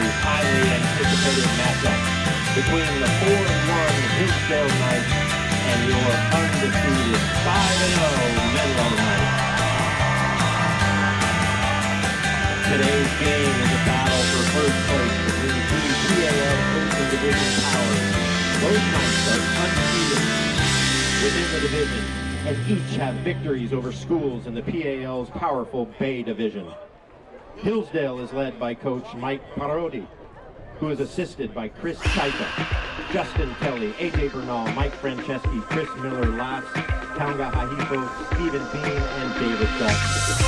highly anticipated matchup between the 4-1 Hillsdale Knights and your undefeated 5-0 Menlo Knights. Today's game is a battle for first place between two PAL Open Division powers. Both Knights are undefeated within the division and each have victories over schools in the PAL's powerful Bay Division. Hillsdale is led by coach Mike Parodi, who is assisted by Chris Taita, Justin Kelly, AJ Bernal, Mike Franceschi, Chris Miller, Las, Kaunga Hahifo, Stephen Bean, and David Dalton.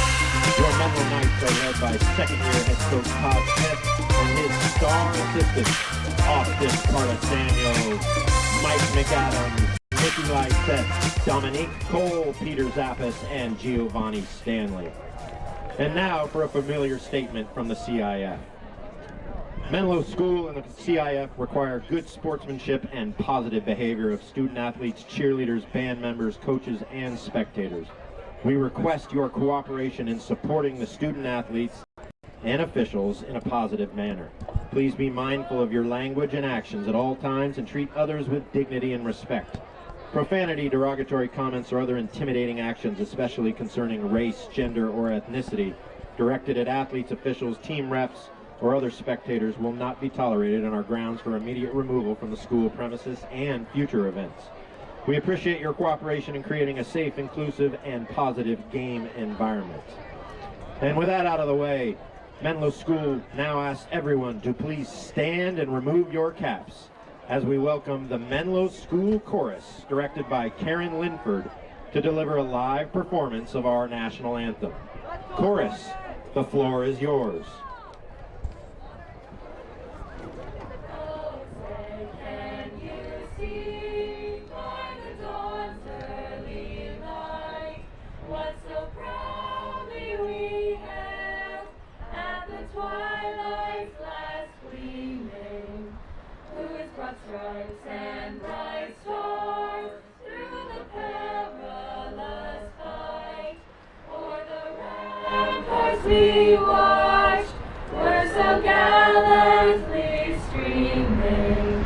Your Menlo Knights are led by second-year head coach Todd Smith and his star assistants, Austin Parasano, Mike McAdams, Nicky Lysette, Dominique Cole, Peter Zappas, and Giovanni Stanley. And now for a familiar statement from the CIF. Menlo School and the CIF require good sportsmanship and positive behavior of student athletes, cheerleaders, band members, coaches, and spectators. We request your cooperation in supporting the student athletes and officials in a positive manner. Please be mindful of your language and actions at all times and treat others with dignity and respect. Profanity, derogatory comments, or other intimidating actions, especially concerning race, gender, or ethnicity, directed at athletes, officials, team reps, or other spectators will not be tolerated on our grounds for immediate removal from the school premises and future events. We appreciate your cooperation in creating a safe, inclusive, and positive game environment. And with that out of the way, Menlo School now asks everyone to please stand and remove your caps as we welcome the Menlo School Chorus, directed by Karen Linford, to deliver a live performance of our national anthem. Chorus, the floor is yours. Stripes and bright stars through the perilous fight. O'er the ramparts we watched were so gallantly streaming,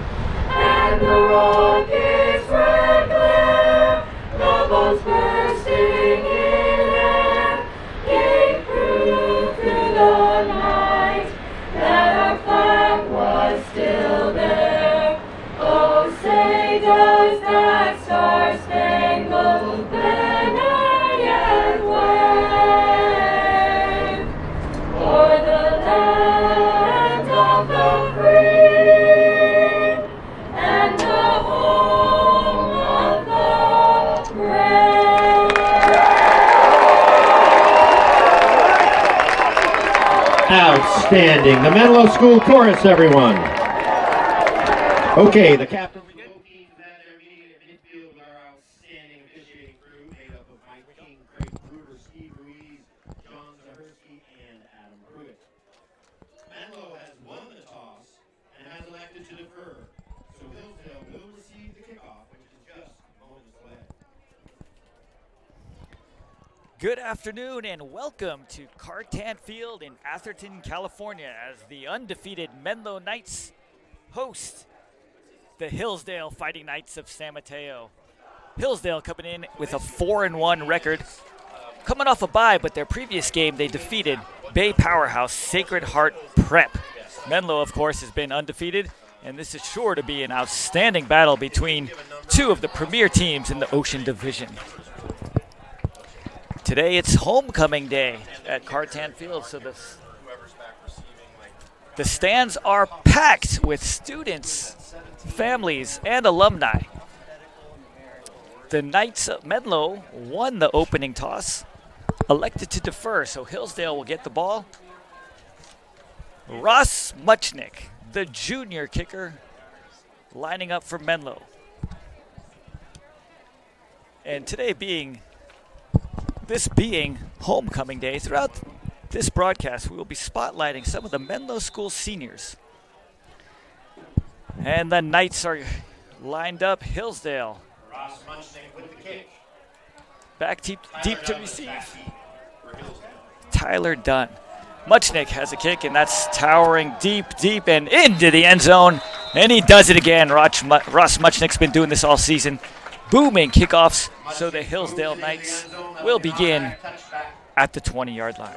and the rockets' red glare, the bombs bursting in air, gave proof through the night that our flag was still there. Oh, say does that star-spangled banner yet wave o'er the land of the free and the home of the brave? Outstanding. The Menlo School Chorus, everyone. Okay, the captains of both teams at their immediate midfield are outstanding officiating crew made up of Mike King, Craig Gruber, Steve Ruiz, John Zahersky, and Adam Pruitt. Menlo has won the toss and has elected to defer, so Hillsdale will receive the kickoff, which is just moments away. Good afternoon and welcome to Cartan Field in Atherton, California, as the undefeated Menlo Knights host the Hillsdale Fighting Knights of San Mateo. Hillsdale coming in with a 4-1 record, coming off a bye, but their previous game they defeated Bay powerhouse Sacred Heart Prep. Menlo, of course, has been undefeated, and this is sure to be an outstanding battle between two of the premier teams in the Ocean Division. Today it's homecoming day at Cartan Field, so the stands are packed with students, families, and alumni. The Knights of Menlo won the opening toss, elected to defer, so Hillsdale will get the ball. Ross Muchnick, the junior kicker, lining up for Menlo. And today being homecoming day, throughout this broadcast we will be spotlighting some of the Menlo School seniors. And the Knights are lined up. Hillsdale. Ross Muchnick with the kick. Back deep to receive. Tyler Dunn. Muchnick has a kick, and that's towering deep, and into the end zone. And he does it again. Ross Muchnick's been doing this all season. Booming kickoffs, so the Hillsdale Knights will begin at the 20-yard line.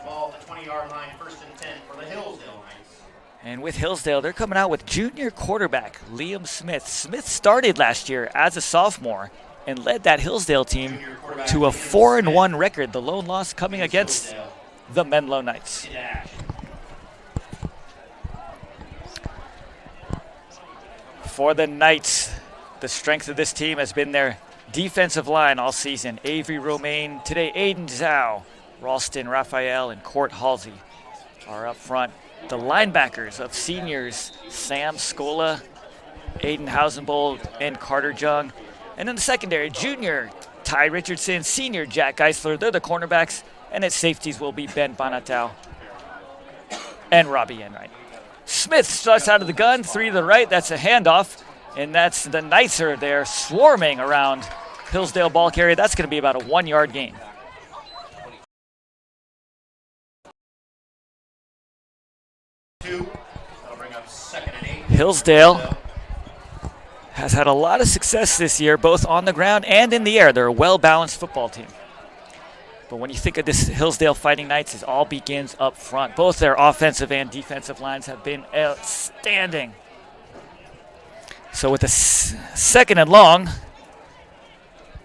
And with Hillsdale, they're coming out with junior quarterback Liam Smith. Smith started last year as a sophomore and led that Hillsdale team to a 4-1 record, the lone loss coming against the Menlo Knights. For the Knights, the strength of this team has been their defensive line all season. Avery Romaine, today Aiden Zhao, Ralston Raphael, and Court Halsey are up front. The linebackers of seniors Sam Scola, Aiden Hausenbold, and Carter Jung. And in the secondary, junior Ty Richardson, senior Jack Geisler. They're the cornerbacks. And at safeties will be Ben Banatau and Robbie Enright. Smith starts out of the gun, 3 to the right. That's a handoff. And that's the Knights are there swarming around Hillsdale ball carrier. That's going to be about a 1-yard gain. Hillsdale has had a lot of success this year, both on the ground and in the air. They're a well-balanced football team. But when you think of this Hillsdale Fighting Knights, it all begins up front. Both their offensive and defensive lines have been outstanding. So with a second and long,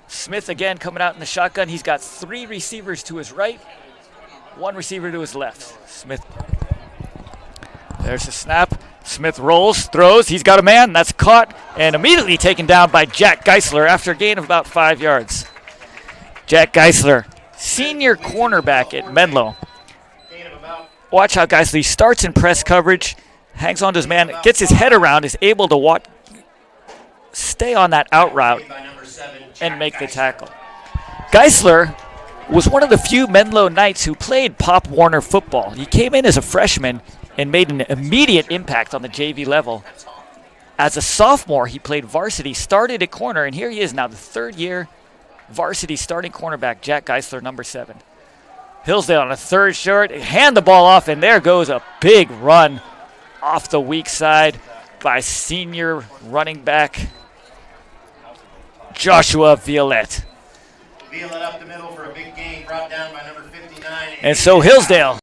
Smith again coming out in the shotgun. He's got 3 receivers to his right, 1 receiver to his left. Smith, there's the snap. Smith rolls, throws. He's got a man. That's caught and immediately taken down by Jack Geisler after a gain of about 5 yards. Jack Geisler, senior cornerback at Menlo. Watch how Geisler starts in press coverage, hangs on to his man, gets his head around, is able to stay on that out route and make the tackle. Geisler was one of the few Menlo Knights who played Pop Warner football. He came in as a freshman and made an immediate impact on the JV level. As a sophomore, he played varsity, started at corner, and here he is now, the 3rd year varsity starting cornerback, Jack Geisler, number 7. Hillsdale on a 3rd short, hand the ball off, and there goes a big run off the weak side by senior running back Joshua Violette. Violette up the middle for a big gain, brought down by number 59. And so Hillsdale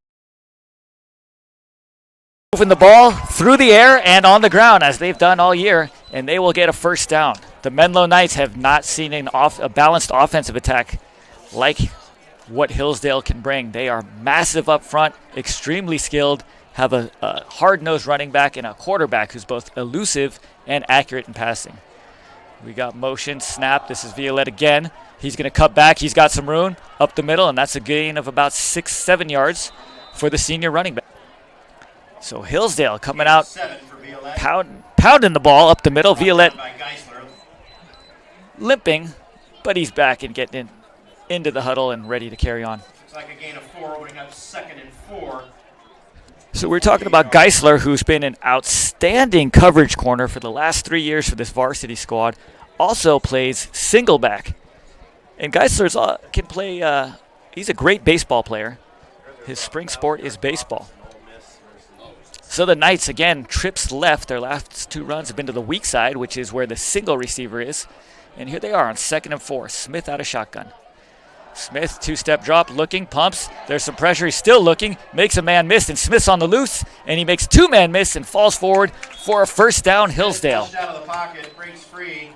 moving the ball through the air and on the ground as they've done all year, and they will get a first down. The Menlo Knights have not seen a balanced offensive attack like what Hillsdale can bring. They are massive up front, extremely skilled, have a hard-nosed running back and a quarterback who's both elusive and accurate in passing. We got motion, snap. This is Violette again. He's going to cut back. He's got some room up the middle, and that's a gain of about 6-7 yards for the senior running back. So Hillsdale coming out, pounding the ball up the middle. Violette limping, but he's back and getting into the huddle and ready to carry on. Looks like a gain of 4, opening up 2nd and 4. So we're talking about Geisler, who's been an outstanding coverage corner for the last 3 years for this varsity squad. Also plays single back. And Geisler can play, he's a great baseball player. His spring sport is baseball. So the Knights, again, trips left. Their last 2 runs have been to the weak side, which is where the single receiver is. And here they are on 2nd and 4. Smith out of shotgun. Smith, 2-step drop, looking, pumps. There's some pressure. He's still looking, makes a man miss, and Smith's on the loose, and he makes 2 man miss and falls forward for a first down, Hillsdale. Out of the pocket, breaks free,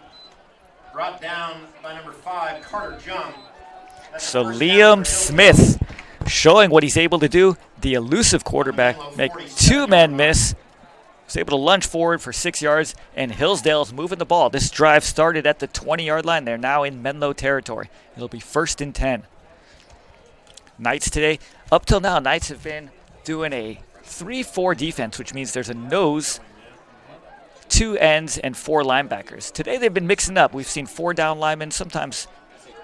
brought down by number 5, Carter Jung. So Liam Smith showing what he's able to do. The elusive quarterback make 2 men miss. Was able to lunge forward for 6 yards, and Hillsdale's moving the ball. This drive started at the 20-yard line. They're now in Menlo territory. It'll be 1st and 10. Knights today, up till now, Knights have been doing a 3-4 defense, which means there's a nose, 2 ends, and 4 linebackers. Today they've been mixing up. We've seen 4 down linemen, sometimes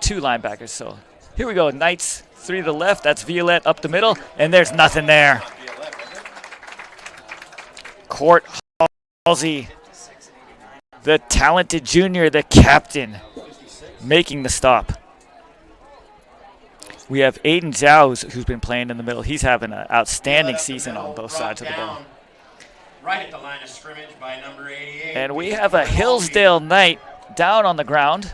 2 linebackers. So here we go. Knights 3 to the left. That's Violette up the middle, and there's nothing there. Court Halsey, the talented junior, the captain, making the stop. We have Aiden Zhao, who's been playing in the middle. He's having an outstanding season on both sides of the ball. Right at the line of scrimmage by number 88. And we have a Hillsdale Knight down on the ground.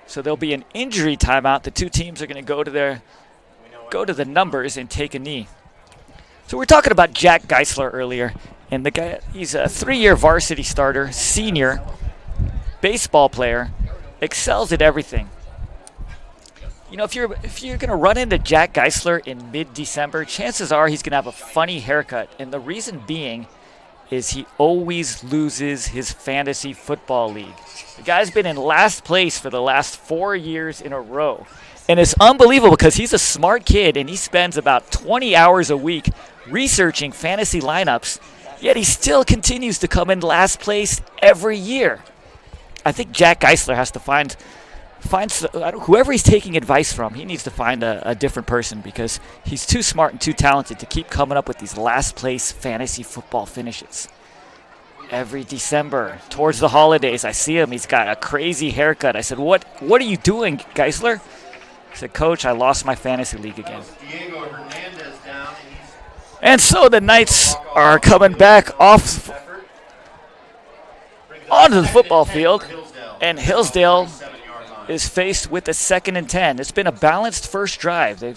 So there'll be an injury timeout. The two teams are going to go to the numbers and take a knee. So we're talking about Jack Geisler earlier. And the guy, he's a 3-year varsity starter, senior, baseball player, excels at everything. You know, if you're going to run into Jack Geisler in mid-December, chances are he's going to have a funny haircut. And the reason being is he always loses his fantasy football league. The guy's been in last place for the last 4 years in a row. And it's unbelievable because he's a smart kid and he spends about 20 hours a week researching fantasy lineups, yet he still continues to come in last place every year. I think Jack Geisler has to find whoever he's taking advice from, he needs to find a different person because he's too smart and too talented to keep coming up with these last place fantasy football finishes. Every December, towards the holidays, I see him. He's got a crazy haircut. I said, what are you doing, Geisler? He said, Coach, I lost my fantasy league again. And so the Knights are coming back off onto the football field, and Hillsdale is faced with a 2nd and 10. It's been a balanced first drive. And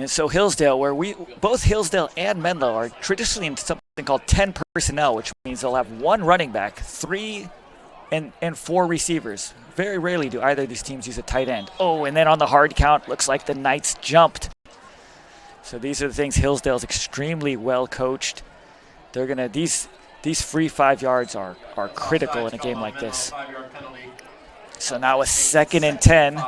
so Hillsdale, where both Hillsdale and Menlo are traditionally in something called 10 personnel, which means they'll have 1 running back, 3 and 4 receivers. Very rarely do either of these teams use a tight end. Oh, and then on the hard count, looks like the Knights jumped. So these are the things. Hillsdale's extremely well coached. They're gonna these free 5 yards are critical in a game like this. So now a 2nd and 10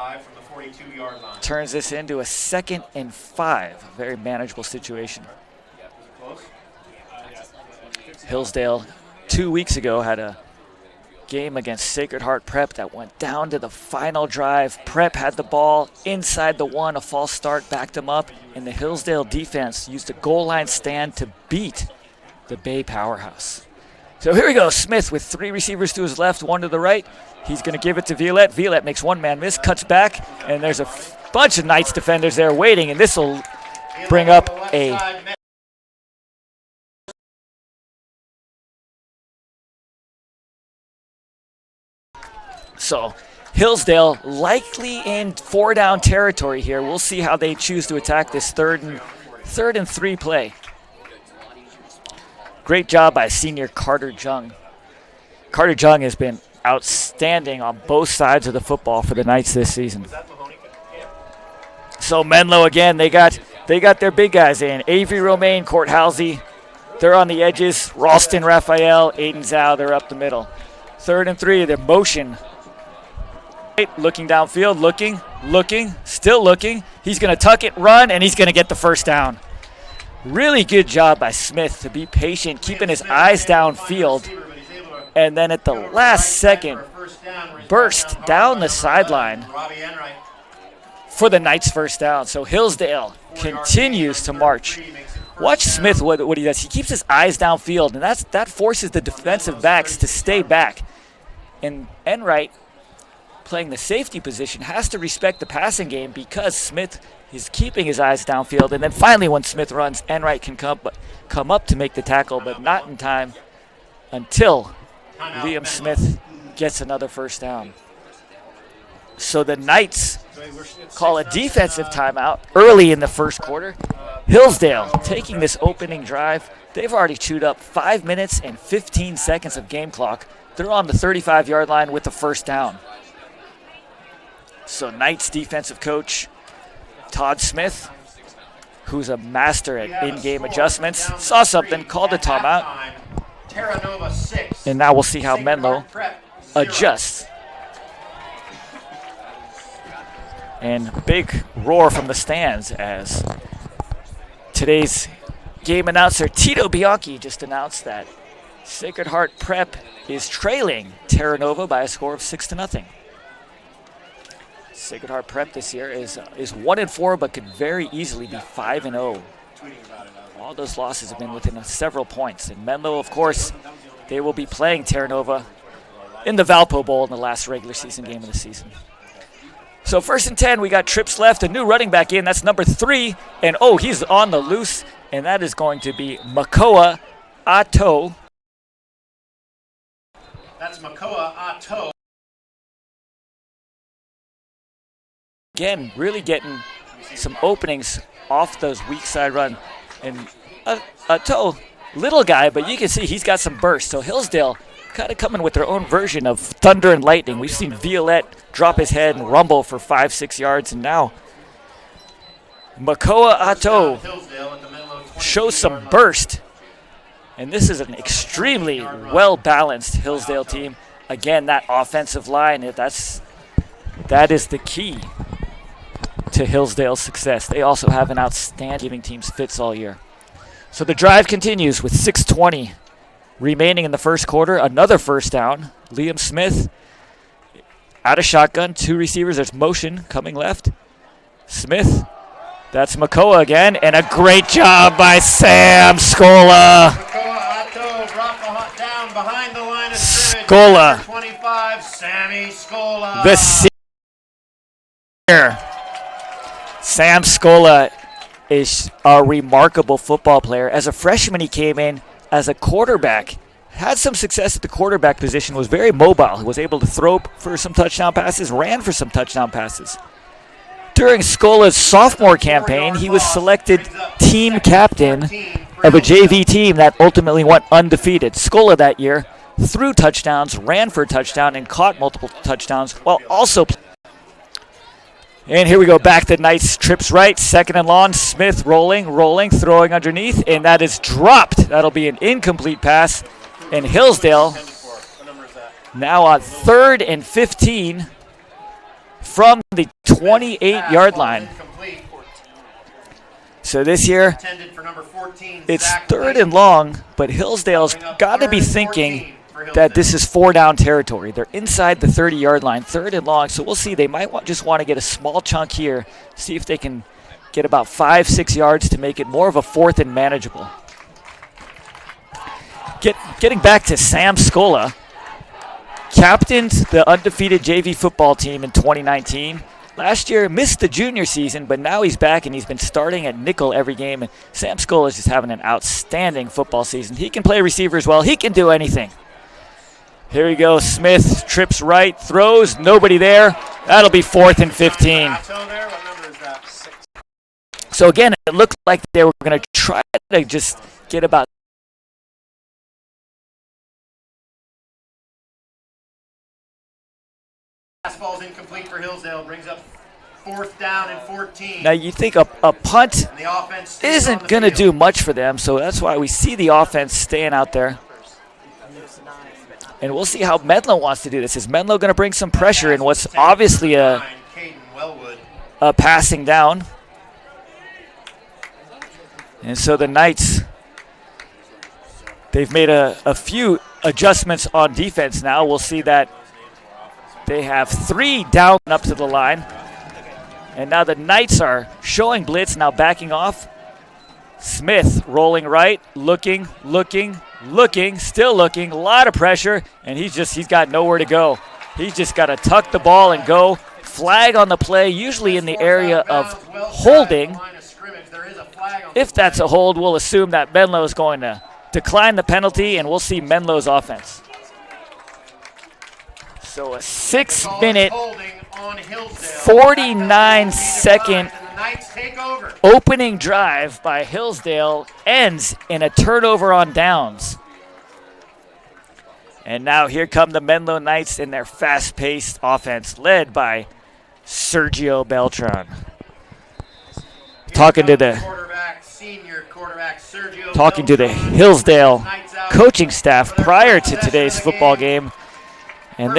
turns this into a 2nd and 5. Very manageable situation. Hillsdale 2 weeks ago had a game against Sacred Heart Prep that went down to the final drive. Prep had the ball inside the 1, a false start backed them up, and the Hillsdale defense used a goal line stand to beat the Bay powerhouse. So here we go, Smith with 3 receivers to his left, 1 to the right. He's going to give it to Violette. Violette makes 1-man miss, cuts back, and there's a bunch of Knights defenders there waiting, and this will bring up a So Hillsdale likely in 4-down territory here. We'll see how they choose to attack this third and 3 play. Great job by senior Carter Jung. Carter Jung has been outstanding on both sides of the football for the Knights this season. So Menlo again, they got their big guys in. Avery Romaine, Court Halsey, they're on the edges. Ralston Raphael, Aiden Zhao, they're up the middle. 3rd and 3, they're motion. Looking downfield, looking, still looking. He's going to tuck it, run, and he's going to get the first down. Really good job by Smith to be patient, keeping his eyes downfield, and then at the last second, burst down the sideline for the Knights' first down. So Hillsdale continues to march. Watch Smith, what he does. He keeps his eyes downfield, and that forces the defensive backs to stay back. And Enright, playing the safety position, has to respect the passing game because Smith is keeping his eyes downfield. And then finally when Smith runs, Enright can come up to make the tackle, but not in time until Liam Smith gets another first down. So the Knights call a defensive timeout early in the first quarter. Hillsdale taking this opening drive. They've already chewed up 5 minutes and 15 seconds of game clock. They're on the 35-yard line with the first down. So Knights defensive coach Todd Smith, who's a master at in-game adjustments, saw something, called a timeout, and now we'll see how Menlo adjusts. And big roar from the stands as today's game announcer Tito Bianchi just announced that Sacred Heart Prep is trailing Terra Nova by a score of 6-0. Sacred Heart Prep this year is 1-4, but could very easily be 5-0. All those losses have been within several points. And Menlo, of course, they will be playing Terra Nova in the Valpo Bowl in the last regular season game of the season. So 1st and 10, we got trips left, a new running back in. That's number 3. And, oh, he's on the loose, and that is going to be Makoa Ato. That's Makoa Ato. Again, really getting some openings off those weak side run. And Ato, little guy, but you can see he's got some burst. So Hillsdale kind of coming with their own version of thunder and lightning. We've seen Violette drop his head and rumble for 5-6 yards, and now Makoa Ato shows some burst. And this is an extremely well-balanced Hillsdale team. Again, that offensive line, that is the key to Hillsdale's success. They also have an outstanding giving teams fits all year. So the drive continues with 6:20 remaining in the first quarter. Another first down. Liam Smith out of shotgun. 2 receivers. There's motion coming left. Smith. That's Makoa again. And a great job by Sam Scola. Makoa Ato brought down behind the line of scrimmage. Scola. 25, Sammy Scola. The senior. Sam Scola is a remarkable football player. As a freshman, he came in as a quarterback. Had some success at the quarterback position, was very mobile. He was able to throw for some touchdown passes, ran for some touchdown passes. During Scola's sophomore campaign, he was selected team captain of a JV team that ultimately went undefeated. Scola that year threw touchdowns, ran for a touchdown, and caught multiple touchdowns while also And here we go back to Knights, trips right, 2nd and long. Smith rolling, throwing underneath, and that is dropped. That'll be an incomplete pass. And Hillsdale now on 3rd and 15 from the 28-yard line. So this year, it's 3rd and long, but Hillsdale's got to be thinking that this is 4-down territory. They're inside the 30-yard line, 3rd and long, so we'll see. They might just want to get a small chunk here, see if they can get about 5-6 yards to make it more of a 4th and manageable. Getting back to Sam Scola, captained the undefeated JV football team in 2019. Last year, missed the junior season, but now he's back and he's been starting at nickel every game. And Sam Scola is just having an outstanding football season. He can play receiver as well. He can do anything. Here we go. Smith trips right, throws, nobody there. That'll be 4th and 15. So again, it looked like they were going to try to just get about Fastball's incomplete for Hillsdale, brings up 4th down and 14. Now you think a punt isn't going to do much for them, so that's why we see the offense staying out there. And we'll see how Menlo wants to do this. Is Menlo going to bring some pressure in what's obviously a passing down? And so the Knights, they've made a few adjustments on defense now. We'll see that they have 3 down up to the line. And now the Knights are showing blitz, now backing off. Smith rolling right, looking, still looking, a lot of pressure, and he's got nowhere to go. He's just got to tuck the ball and go. Flag on the play, usually in the area of holding. If that's a hold, we'll assume that Menlo is going to decline the penalty, and we'll see Menlo's offense. So a 6-minute, 49-second opening drive by Hillsdale ends in a turnover on downs. And now here come the Menlo Knights in their fast-paced offense, led by Sergio Beltran. Talking to the Hillsdale coaching staff prior to today's football game. And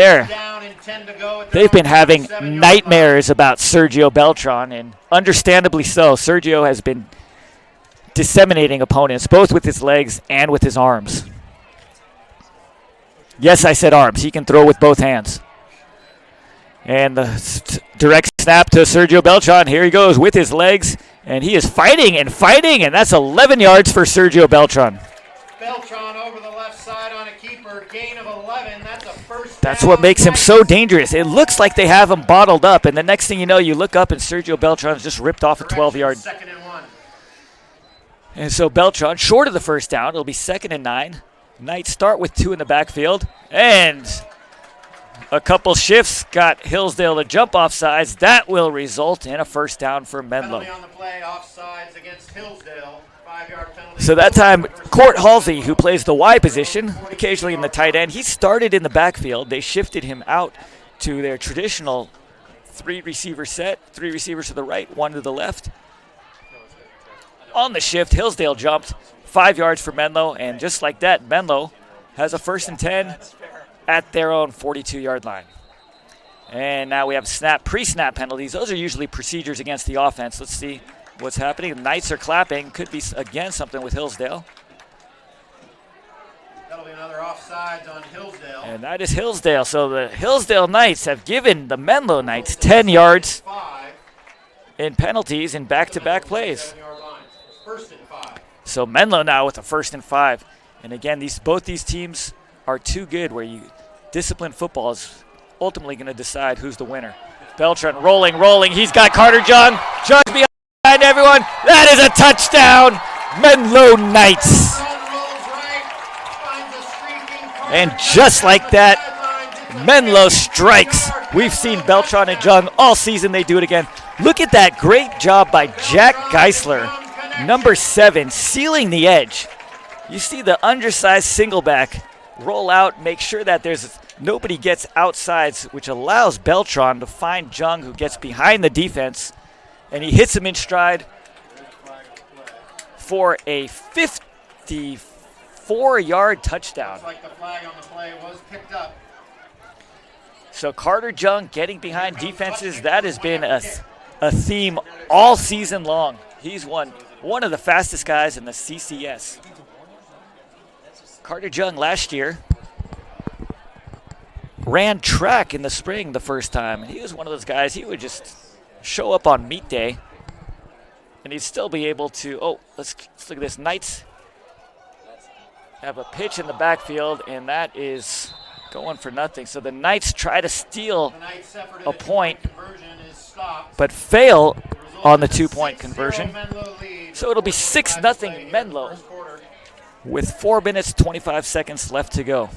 they've been having nightmares about Sergio Beltran, and understandably so. Sergio has been disseminating opponents, both with his legs and with his arms. Yes, I said arms. He can throw with both hands. And the direct snap to Sergio Beltran. Here he goes with his legs, and he is fighting, and that's 11 yards for Sergio Beltran. Beltran over the left side on a keeper, gain of 11. That's a 1st That's what makes him so dangerous. It looks like they have him bottled up, and the next thing you know, you look up and Sergio Beltran's just ripped off a 12-yard. Second and 1. And so Beltran, short of the first down, it'll be 2nd and 9. Knights start with 2 in the backfield, and a couple shifts got Hillsdale to jump off sides. That will result in a first down for Menlo. Penalty on the play, offsides against Hillsdale. 5-yard penalty. So that time, Court Halsey, who plays the Y position, occasionally in the tight end, he started in the backfield. They shifted him out to their traditional 3-receiver set, 3 receivers to the right, 1 to the left. On the shift, Hillsdale jumped 5 yards for Menlo, and just like that, Menlo has a 1st and 10 at their own 42-yard line. And now we have pre-snap penalties. Those are usually procedures against the offense. Let's see what's happening. The Knights are clapping. Could be, again, something with Hillsdale. That'll be another offsides on Hillsdale. And that is Hillsdale. So the Hillsdale Knights have given the Menlo Knights 10 yards in penalties in back-to-back plays. First and 5. So Menlo now with a 1st and 5. And again, both these teams are too good where disciplined football is ultimately going to decide who's the winner. Beltran rolling. He's got Carter Jung. Jung's behind everyone. That is a touchdown, Menlo Knights. And just like that, Menlo strikes. We've seen Beltran and Jung all season. They do it again. Look at that great job by Jack Geisler, number 7, sealing the edge. You see the undersized single back roll out, make sure that nobody gets outsides, which allows Beltran to find Jung, who gets behind the defense, and he hits him in stride for a 54-yard touchdown. Looks like the flag on the play was picked up. So Carter Jung getting behind defenses, that has been a theme all season long. He's one of the fastest guys in the CCS. Carter Jung last year ran track in the spring the first time. He was one of those guys, he would just show up on meet day and he'd still be able to, let's look at this. Knights have a pitch in the backfield, and that is going for nothing. So the Knights try to steal a point, but fail on the 2-point conversion. So it'll be 6-0 Menlo with 4 minutes, 25 seconds left to go.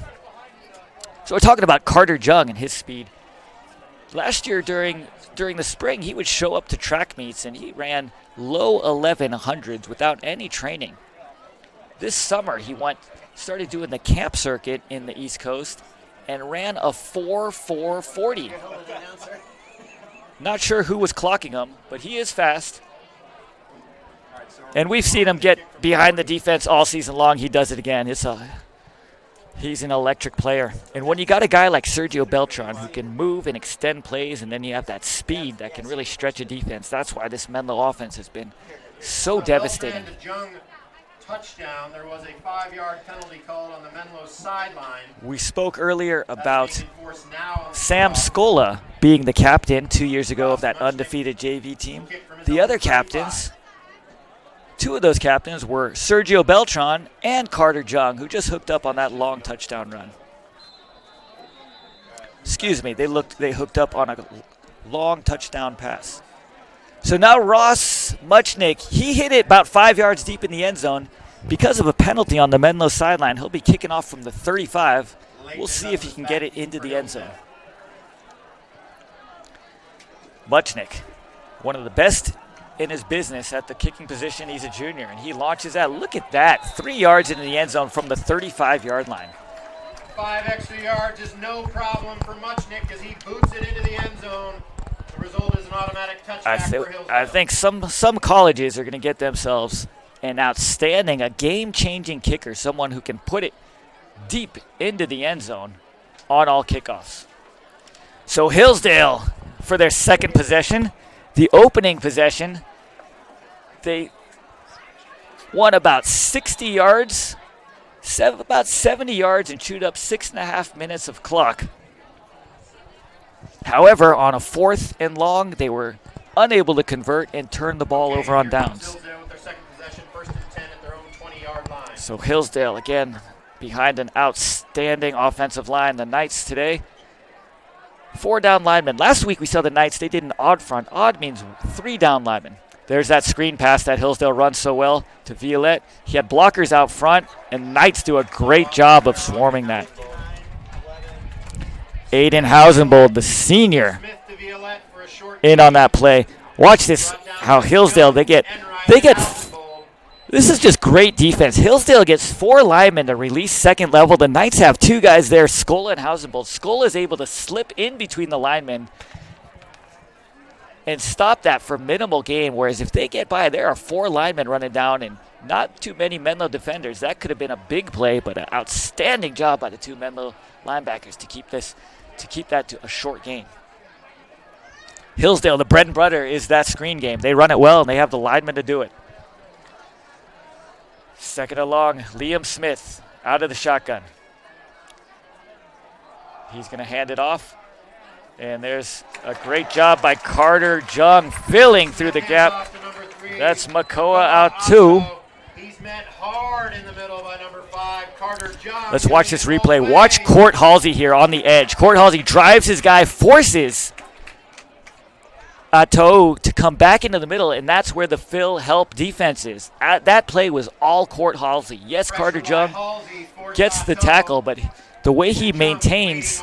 So we're talking about Carter Jung and his speed. Last year during the spring, he would show up to track meets and he ran low 1100s without any training. This summer, he started doing the camp circuit in the East Coast and ran a 4.40. Not sure who was clocking him, but he is fast. And we've seen him get behind the defense all season long. He does it again. He's an electric player. And when you got a guy like Sergio Beltran who can move and extend plays, and then you have that speed that can really stretch a defense, that's why this Menlo offense has been so devastating. Touchdown. There was a 5-yard penalty called on the Menlo sideline. We spoke earlier about Sam Scola being the captain 2 years ago of that undefeated JV team. The other captains, 2 of those captains were Sergio Beltran and Carter Jung, who just hooked up on that long touchdown run. Excuse me, they hooked up on a long touchdown pass. So now Ross Muchnick, he hit it about 5 yards deep in the end zone. Because of a penalty on the Menlo sideline, he'll be kicking off from the 35. We'll see if he can get it into the end zone. Muchnick, one of the best in his business at the kicking position. He's a junior, and he launches that. Look at that, 3 yards into the end zone from the 35-yard line. 5 extra yards is no problem for Muchnick as he boots it into the end zone. The result is an automatic touchback for Hillsdale. I think some colleges are going to get themselves an outstanding, a game-changing kicker, someone who can put it deep into the end zone on all kickoffs. So Hillsdale, for their second possession, the opening possession, they won about 60 yards, about 70 yards, and chewed up 6.5 minutes of clock. However, on a 4th and long, they were unable to convert and turn the ball over on downs. So Hillsdale, again, behind an outstanding offensive line. The Knights today 4 down linemen. Last week we saw the Knights, they did an odd front. Odd means 3 down linemen. There's that screen pass that Hillsdale runs so well to Violette. He had blockers out front, and Knights do a great job of swarming that. Aiden Hausenbold, the senior, in on that play. Watch this, how Hillsdale, they get, this is just great defense. Hillsdale gets 4 linemen to release second level. The Knights have 2 guys there, Skola and Hausenbold. Skola is able to slip in between the linemen and stop that for minimal gain, whereas if they get by, there are 4 linemen running down and not too many Menlo defenders. That could have been a big play, but an outstanding job by the 2 Menlo linebackers to keep that to a short gain. Hillsdale, the bread and butter is that screen game. They run it well, and they have the linemen to do it. Second along, Liam Smith out of the shotgun. He's going to hand it off. And there's a great job by Carter Jung filling through the gap. That's Makoa out 2. He's met hard in the middle by number 5, Carter Jung. Let's watch this replay. Watch Court Halsey here on the edge. Court Halsey drives his guy, forces Atou to come back into the middle, and that's where the fill help defense is. That play was all Court Halsey. Yes, Carter Jung gets the tackle, but the way he maintains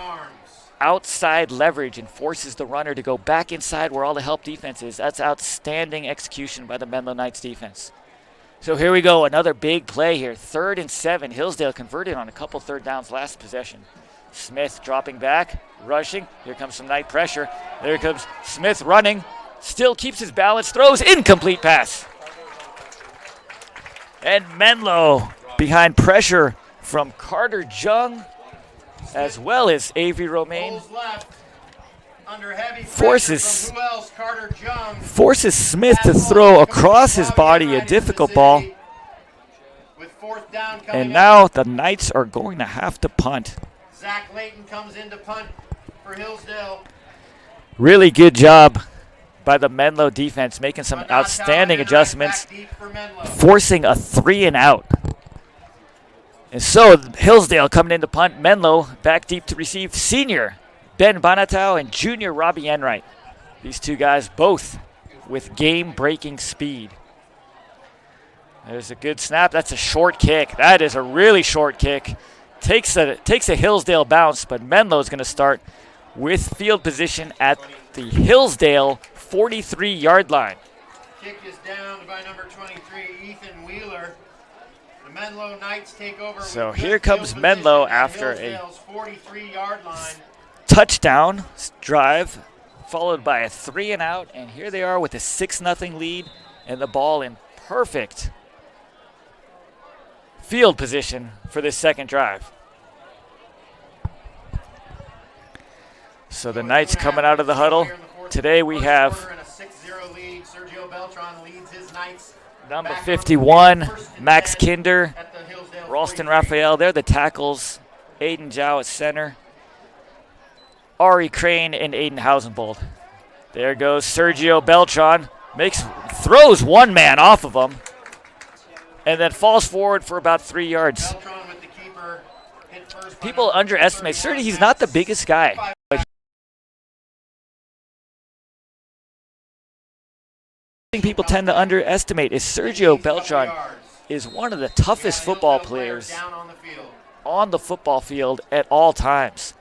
outside leverage and forces the runner to go back inside where all the help defense is, that's outstanding execution by the Menlo Knights defense. So here we go, another big play here. 3rd and 7. Hillsdale converted on a couple third downs last possession. Smith dropping back, rushing. Here comes some Knight pressure. There comes Smith running. Still keeps his balance, throws, incomplete pass. And Menlo behind pressure from Carter Jung as well as Avery Romaine. Forces Smith to throw across his body a difficult ball. And now the Knights are going to have to punt. Zach Layton comes in to punt for Hillsdale. Really good job by the Menlo defense, making some outstanding adjustments, forcing a 3 and out. And so Hillsdale coming in to punt. Menlo back deep to receive senior Ben Banatau and junior Robbie Enright. These 2 guys both with game-breaking speed. There's a good snap. That's a short kick. That is a really short kick. Takes a Hillsdale bounce, but Menlo is going to start with field position at the Hillsdale 43-yard line. Kick is down by number 23, Ethan Wheeler. The Menlo Knights take over. So here comes Menlo after a 43-yard line. Touchdown drive, followed by a 3 and out, and here they are with a 6-0 lead and the ball in perfect field position for this second drive. So the Knights coming out of the huddle. Today we have number 51, Max Kinder, Ralston Raphael. They're the tackles. Aiden Zhao at center. Ari Crane and Aiden Hausenbold. There goes Sergio Beltran. Throws one man off of him and then falls forward for about 3 yards. People underestimate. Certainly he's not the biggest guy, but people tend to underestimate is Sergio Beltran is one of the toughest football players on the football field at all times.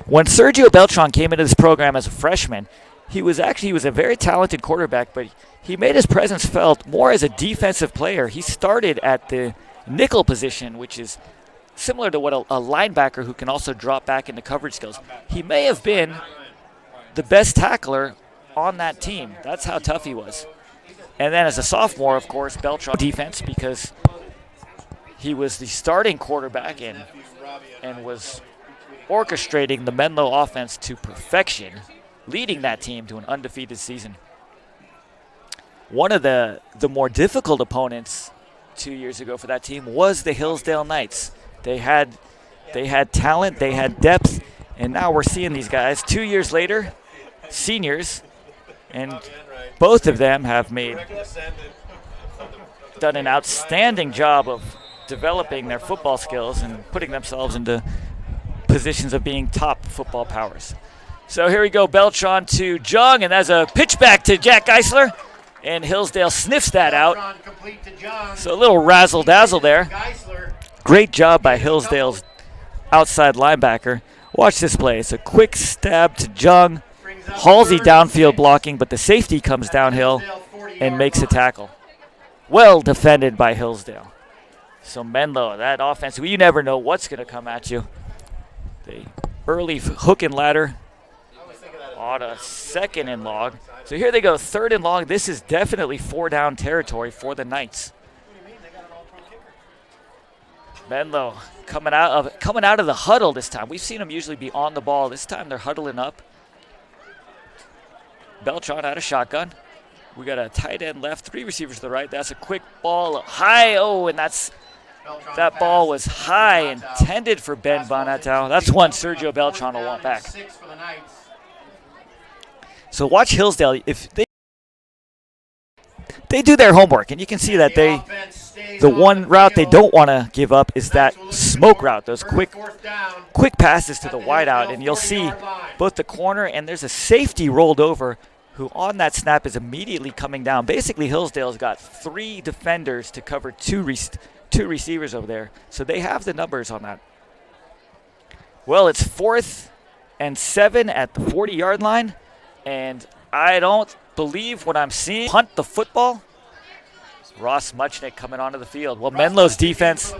When Sergio Beltran came into this program as a freshman, he was a very talented quarterback, but he made his presence felt more as a defensive player. He started at the nickel position, which is similar to what a linebacker who can also drop back into coverage skills. He may have been the best tackler on that team. That's how tough he was. And then as a sophomore, of course, Beltran defense, because he was the starting quarterback and was orchestrating the Menlo offense to perfection, leading that team to an undefeated season. One of the more difficult opponents 2 years ago for that team was the Hillsdale Knights. They had talent, they had depth, and now we're seeing these guys 2 years later, seniors, and both of them have done an outstanding job of developing their football skills and putting themselves into positions of being top football powers. So here we go, Beltran to Jung, and that's a pitch back to Jack Geisler. And Hillsdale sniffs that out. So a little razzle-dazzle there. Great job by Hillsdale's outside linebacker. Watch this play. It's a quick stab to Jung. Halsey downfield blocking, but the safety comes downhill and makes a tackle. Well defended by Hillsdale. So Menlo, that offense, you never know what's going to come at you. The early hook and ladder on a 2nd and long. So here they go, 3rd and long. This is definitely 4-down territory for the Knights. Menlo coming out of the huddle this time. We've seen them usually be on the ball. This time they're huddling up. Beltran out of shotgun. We got a tight end left, 3 receivers to the right. That's a quick ball high. Oh, and that ball was high, intended for Ben Bonatow. That's one Sergio Beltran will want back. So watch Hillsdale. If they do their homework, and you can see that the one route they don't want to give up is that smoke route, those quick passes to the wideout, and you'll see both the corner and there's a safety rolled over who on that snap is immediately coming down. Basically, Hillsdale's got 3 defenders to cover two receivers over there, so they have the numbers on that. Well, it's 4th and 7 at the 40-yard line, and I don't believe what I'm seeing. Punt the football. Ross Muchnick coming onto the field. Well, Menlo's defense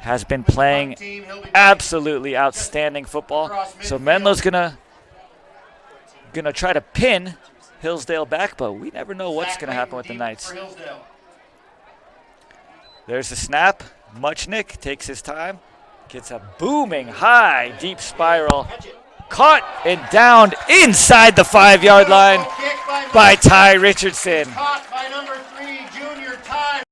has been playing absolutely outstanding football. So Menlo's gonna try to pin Hillsdale back, but we never know what's gonna happen with the Knights. There's the snap. Muchnick takes his time, gets a booming high deep spiral. Caught and downed inside the 5-yard line by Ty Richardson. Caught by number 3, junior Ty.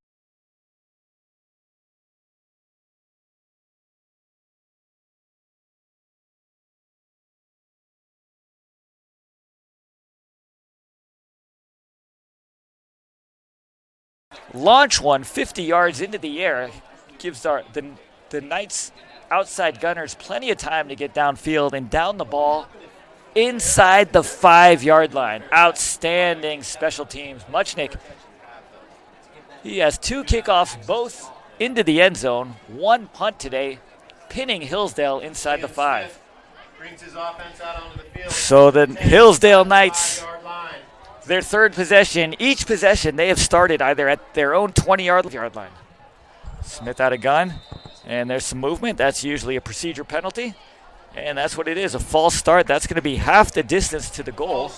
Launch one 50 yards into the air. Gives the Knights outside gunners plenty of time to get downfield and down the ball inside the 5-yard line. Outstanding special teams. Muchnick, he has 2 kickoffs, both into the end zone. 1 punt today, pinning Hillsdale inside the 5. So the Hillsdale Knights, their 3rd possession, each possession they have started either at their own 20-yard line. Smith out of gun. And there's some movement. That's usually a procedure penalty. And that's what it is, a false start. That's going to be half the distance to the goal.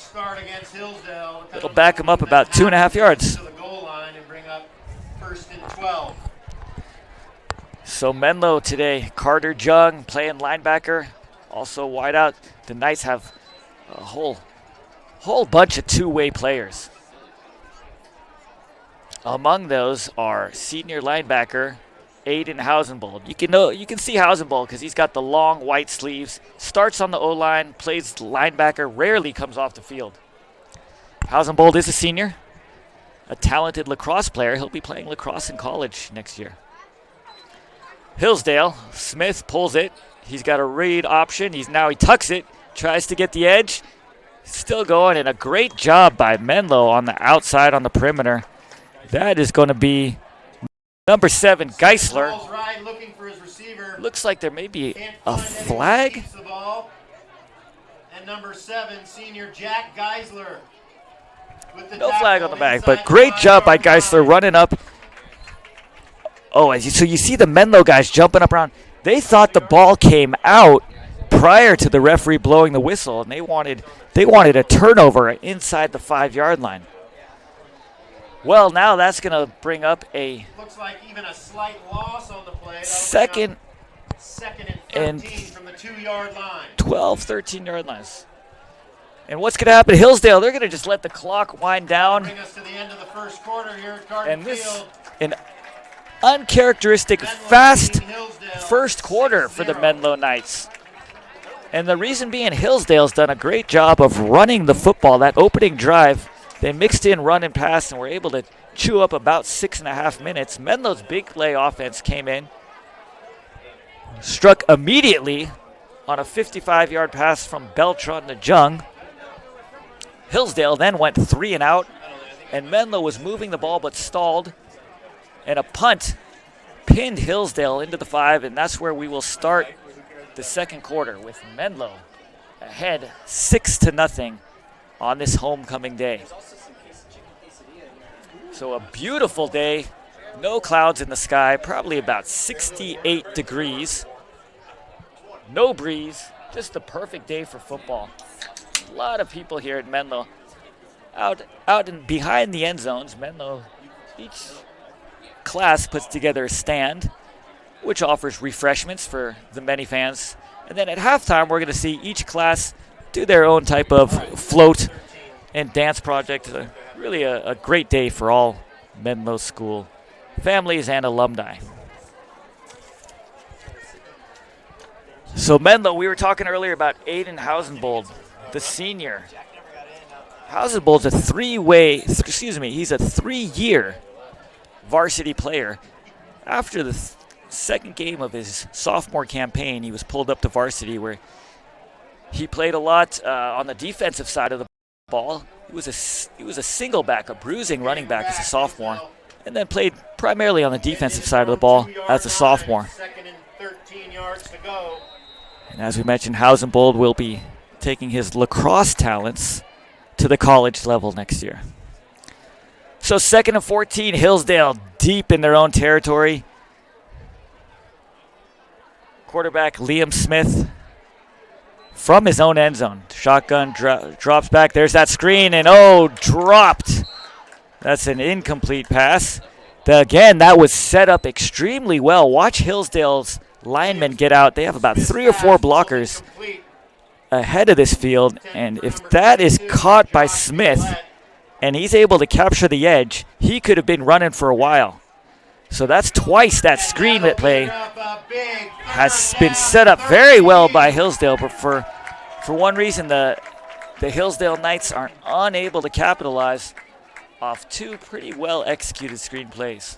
It'll back them up about 2.5 yards. So Menlo today, Carter Jung playing linebacker, also wide out. The Knights have a whole bunch of 2-way players. Among those are senior linebacker Aiden Hausenbold. You can see Hausenbold because he's got the long white sleeves. Starts on the O-line, plays linebacker, rarely comes off the field. Hausenbold is a senior, a talented lacrosse player. He'll be playing lacrosse in college next year. Hillsdale, Smith pulls it. He's got a read option. He tucks it, tries to get the edge. Still going, and a great job by Menlo on the outside on the perimeter. That is going to be number 7, Geisler. Looks like there may be a flag. And number 7, senior Jack Geisler. No flag on the back, but great job by Geisler running up. Oh, so you see the Menlo guys jumping up around. They thought the ball came out prior to the referee blowing the whistle, and they wanted a turnover inside the 5-yard line. Well, now that's going to bring up a looks like even a slight loss on the play. Second and 13 from the 2-yard line. 12, 13-yard lines. And what's going to happen to Hillsdale? They're going to just let the clock wind down. Bring us to the end of the first quarter here at Cartan And this Field. an uncharacteristic fast first quarter for the Menlo Knights. And the reason being, Hillsdale's done a great job of running the football. That opening drive, they mixed in run and pass and were able to chew up about 6.5 minutes. Menlo's big play offense came in, struck immediately on a 55-yard pass from Beltran to Jung. Hillsdale then went 3 and out, and Menlo was moving the ball but stalled, and a punt pinned Hillsdale into the 5, and that's where we will start the second quarter with Menlo ahead 6-0 on this homecoming day. So a beautiful day, no clouds in the sky, probably about 68 degrees, no breeze, just the perfect day for football. A lot of people here at Menlo. Out and behind the end zones, Menlo, each class puts together a stand, which offers refreshments for the many fans. And then at halftime, we're going to see each class do their own type of float and dance project. Really a great day for all Menlo School families and alumni. So Menlo, we were talking earlier about Aiden Hausenbold, the senior. Hausenbold's he's a 3-year varsity player. After the second game of his sophomore campaign, he was pulled up to varsity, where he played a lot on the defensive side of the ball. He was a single back, a bruising running back as a sophomore, and then played primarily on the defensive side of the ball as a sophomore. And as we mentioned, Hausenbold will be taking his lacrosse talents to the college level next year. So 2nd and 14, Hillsdale deep in their own territory. Quarterback Liam Smith from his own end zone. Shotgun drops back. There's that screen, and dropped. That's an incomplete pass. Again, that was set up extremely well. Watch Hillsdale's linemen get out. They have about 3 or 4 blockers ahead of this field, and if that is caught by Smith and he's able to capture the edge, he could have been running for a while. So that's twice that screen play has been set up very well by Hillsdale, but for one reason, the Hillsdale Knights are unable to capitalize off 2 pretty well executed screen plays.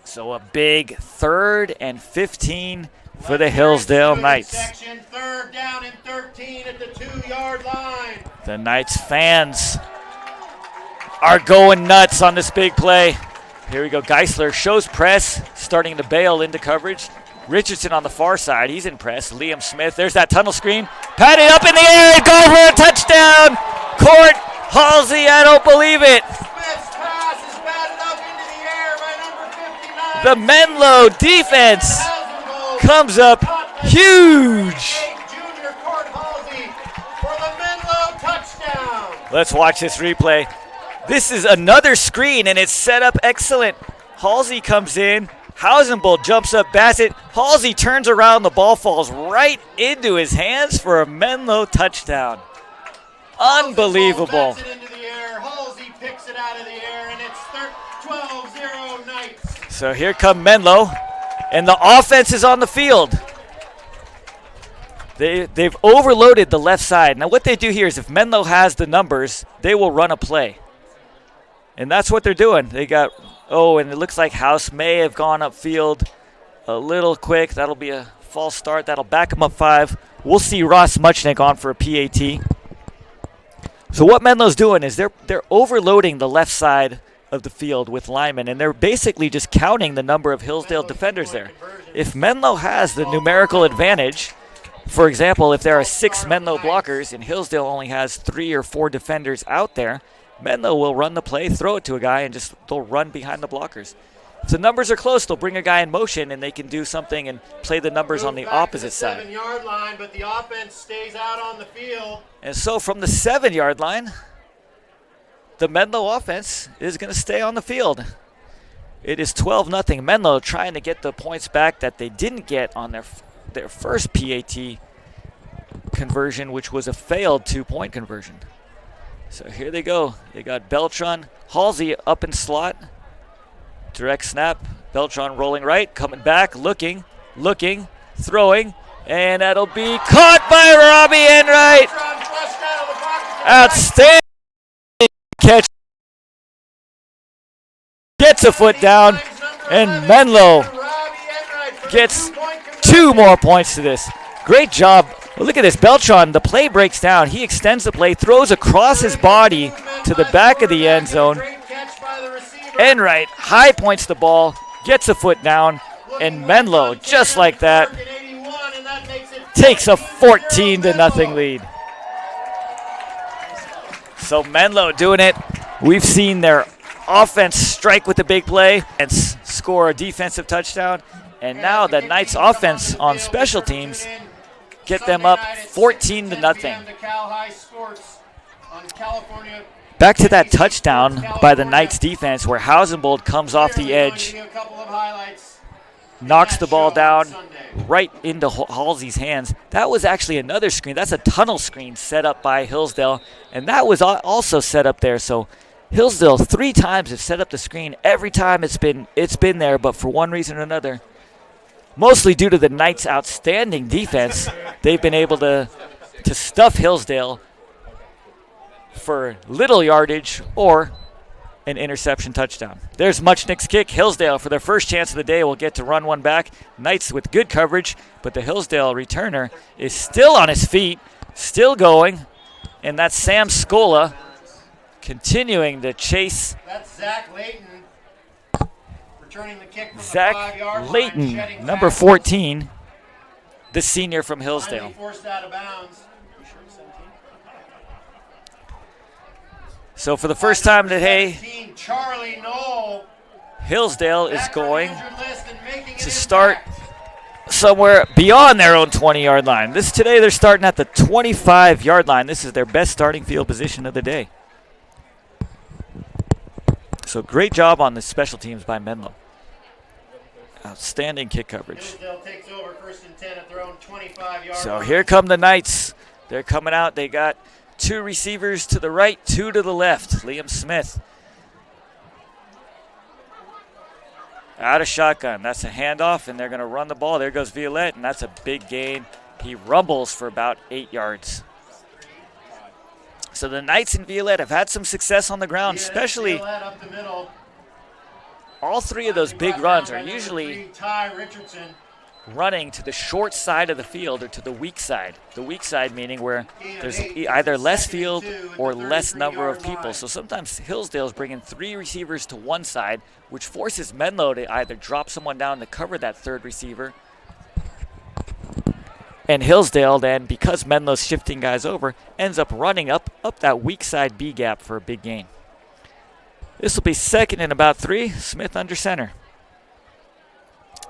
So a big 3rd and 15 for the Hillsdale Knights. 3rd down and 13 at the 2-yard line. The Knights fans are going nuts on this big play. Here we go. Geisler shows press, starting to bail into coverage. Richardson on the far side. He's in press. Liam Smith. There's that tunnel screen. Patted up in the air and go for a touchdown. Court Halsey, I don't believe it. Smith's pass is batted up into the air by number 59. The Menlo defense comes up huge. Junior Court Halsey for the Menlo touchdown. Let's watch this replay. This is another screen, and it's set up excellent. Halsey comes in. Hausenbold jumps up Bassett. Halsey turns around. The ball falls right into his hands for a Menlo touchdown. Unbelievable. Halsey picks it out of the air, and it's 12-0 Knights. So here come Menlo, and the offense is on the field. They've overloaded the left side. Now what they do here is if Menlo has the numbers, they will run a play. And that's what they're doing. They got, and it looks like House may have gone upfield a little quick. That'll be a false start. That'll back him up 5. We'll see Ross Muchnick on for a PAT. So what Menlo's doing is they're overloading the left side of the field with linemen, and they're basically just counting the number of Hillsdale defenders there. If Menlo has the numerical advantage, for example, if there are 6 Menlo blockers and Hillsdale only has 3 or 4 defenders out there, Menlo will run the play, throw it to a guy, and they'll run behind the blockers. If the numbers are close, they'll bring a guy in motion, and they can do something and play the numbers on the opposite side. 7-yard line, but the offense stays out on the field. And so from the 7-yard line, the Menlo offense is going to stay on the field. It is 12-0. Menlo trying to get the points back that they didn't get on their first PAT conversion, which was a failed 2-point conversion. So here they go. They got Beltran, Halsey up in slot. Direct snap. Beltran rolling right, coming back, looking, throwing, and that'll be caught by Robbie Enright. Outstanding catch. Gets a foot down, and Menlo gets 2 more points to this. Great job. Well, look at this. Beltran, the play breaks down. He extends the play, throws across his body to the back of the end zone. Enright high points the ball, gets a foot down, and Menlo, just like that, takes a 14-0 lead. So Menlo doing it. We've seen their offense strike with the big play and score a defensive touchdown. And now the Knights offense on special teams get them up 14-0. Back to that touchdown by the Knights defense where Hausenbold comes off the edge, knocks the ball down right into Halsey's hands. That was actually another screen. That's a tunnel screen set up by Hillsdale, and that was also set up there. So Hillsdale 3 times have set up the screen. Every time it's been there, but for one reason or another, mostly due to the Knights' outstanding defense, they've been able to stuff Hillsdale for little yardage or an interception touchdown. There's Muchnick's kick. Hillsdale, for their first chance of the day, will get to run one back. Knights with good coverage, but the Hillsdale returner is still on his feet, still going, and that's Sam Scola continuing to chase. That's Zach Layton returning the kick from the Zach 5-yard line, Layton, shedding number tackles. 14, the senior from Hillsdale. Finally forced out of bounds. So for the first time today, 17, Charlie Knoll Hillsdale is back on the going injured list and making to an start impact. somewhere beyond their own 20-yard line. Today they're starting at the 25-yard line. This is their best starting field position of the day. So great job on the special teams by Menlo. Outstanding kick coverage. Hillsdale takes over 1st and 10 at their own 25-yard So line. here come the Knights. They're coming out. They got 2 receivers to the right, 2 to the left. Liam Smith out of shotgun. That's a handoff, and they're going to run the ball. There goes Violette, and that's a big gain. He rumbles for about 8 yards. So the Knights and Violette have had some success on the ground, especially Violette up the middle. all 3 of those big runs are usually Ty Richardson. running to the short side of the field or to the weak side. The weak side meaning where there's either less field or less number of people. So sometimes Hillsdale's bringing 3 receivers to one side, which forces Menlo to either drop someone down to cover that 3rd receiver. And Hillsdale then, because Menlo's shifting guys over, ends up running up that weak side B gap for a big gain. This will be 2nd and about 3. Smith under center.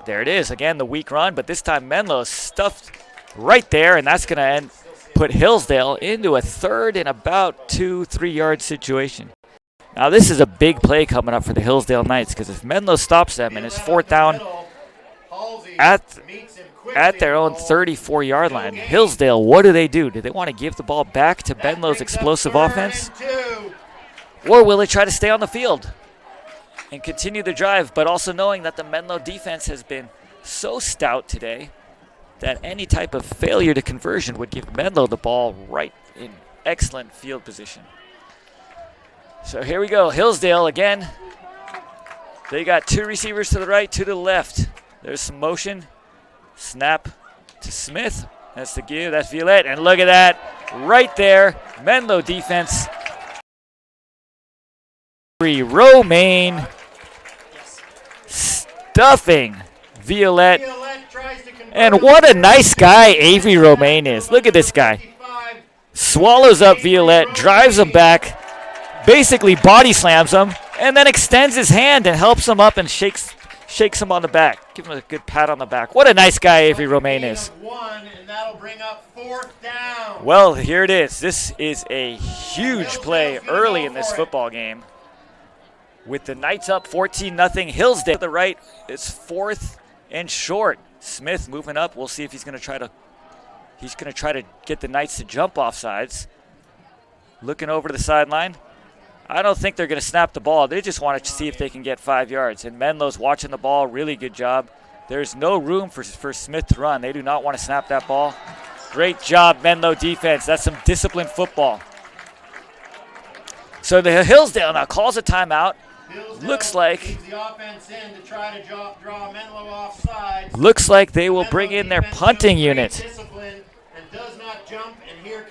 There it is. Again, the weak run, but this time Menlo stuffed right there, and that's going to put Hillsdale into a 3rd and about 2-3 yard situation. Now this is a big play coming up for the Hillsdale Knights, because if Menlo stops them and it's 4th down at their own 34-yard line, Hillsdale, what do? Do they want to give the ball back to Menlo's explosive offense? Or will they try to stay on the field and continue the drive, but also knowing that the Menlo defense has been so stout today that any type of failure to conversion would give Menlo the ball right in excellent field position. So here we go. Hillsdale again. They got 2 receivers to the right, 2 to the left. There's some motion. Snap to Smith. That's the give. That's Violette. And look at that. Right there. Menlo defense. Romaine stuffing Violette. And what a nice guy Avery Romaine is. Look at this guy. Swallows up Violette, drives him back, basically body slams him, and then extends his hand and helps him up and shakes him on the back. Give him a good pat on the back. What a nice guy Avery Romaine is. Well, here it is. This is a huge play early in this football game. With the Knights up 14-0, Hillsdale to the right. It's 4th and short. Smith moving up. We'll see if he's going to try to get the Knights to jump off sides. Looking over to the sideline. I don't think they're going to snap the ball. They just want to see if they can get 5 yards. And Menlo's watching the ball. Really good job. There's no room for Smith to run. They do not want to snap that ball. Great job, Menlo defense. That's some disciplined football. So the Hillsdale now calls a timeout. Looks like they will bring in their punting unit.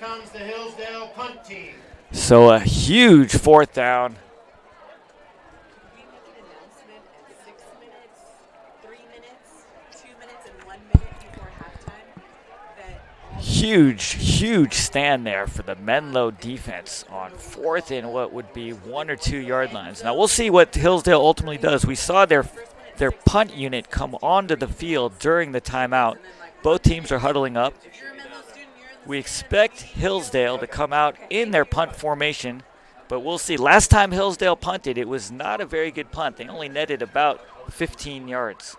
comes the Hillsdale punt team. So a huge 4th down. We make an announcement at 6 minutes, 3 minutes, 2 minutes, and 1 minute before halftime that all Huge stand there for the Menlo defense on 4th and what would be 1 or 2 yard lines. Now we'll see what Hillsdale ultimately does. We saw their punt unit come onto the field during the timeout. Both teams are huddling up. if you're a Menlo student, you're in the We expect Hillsdale to come out in their punt formation, but we'll see. Last time Hillsdale punted, it was not a very good punt. They only netted about 15 yards.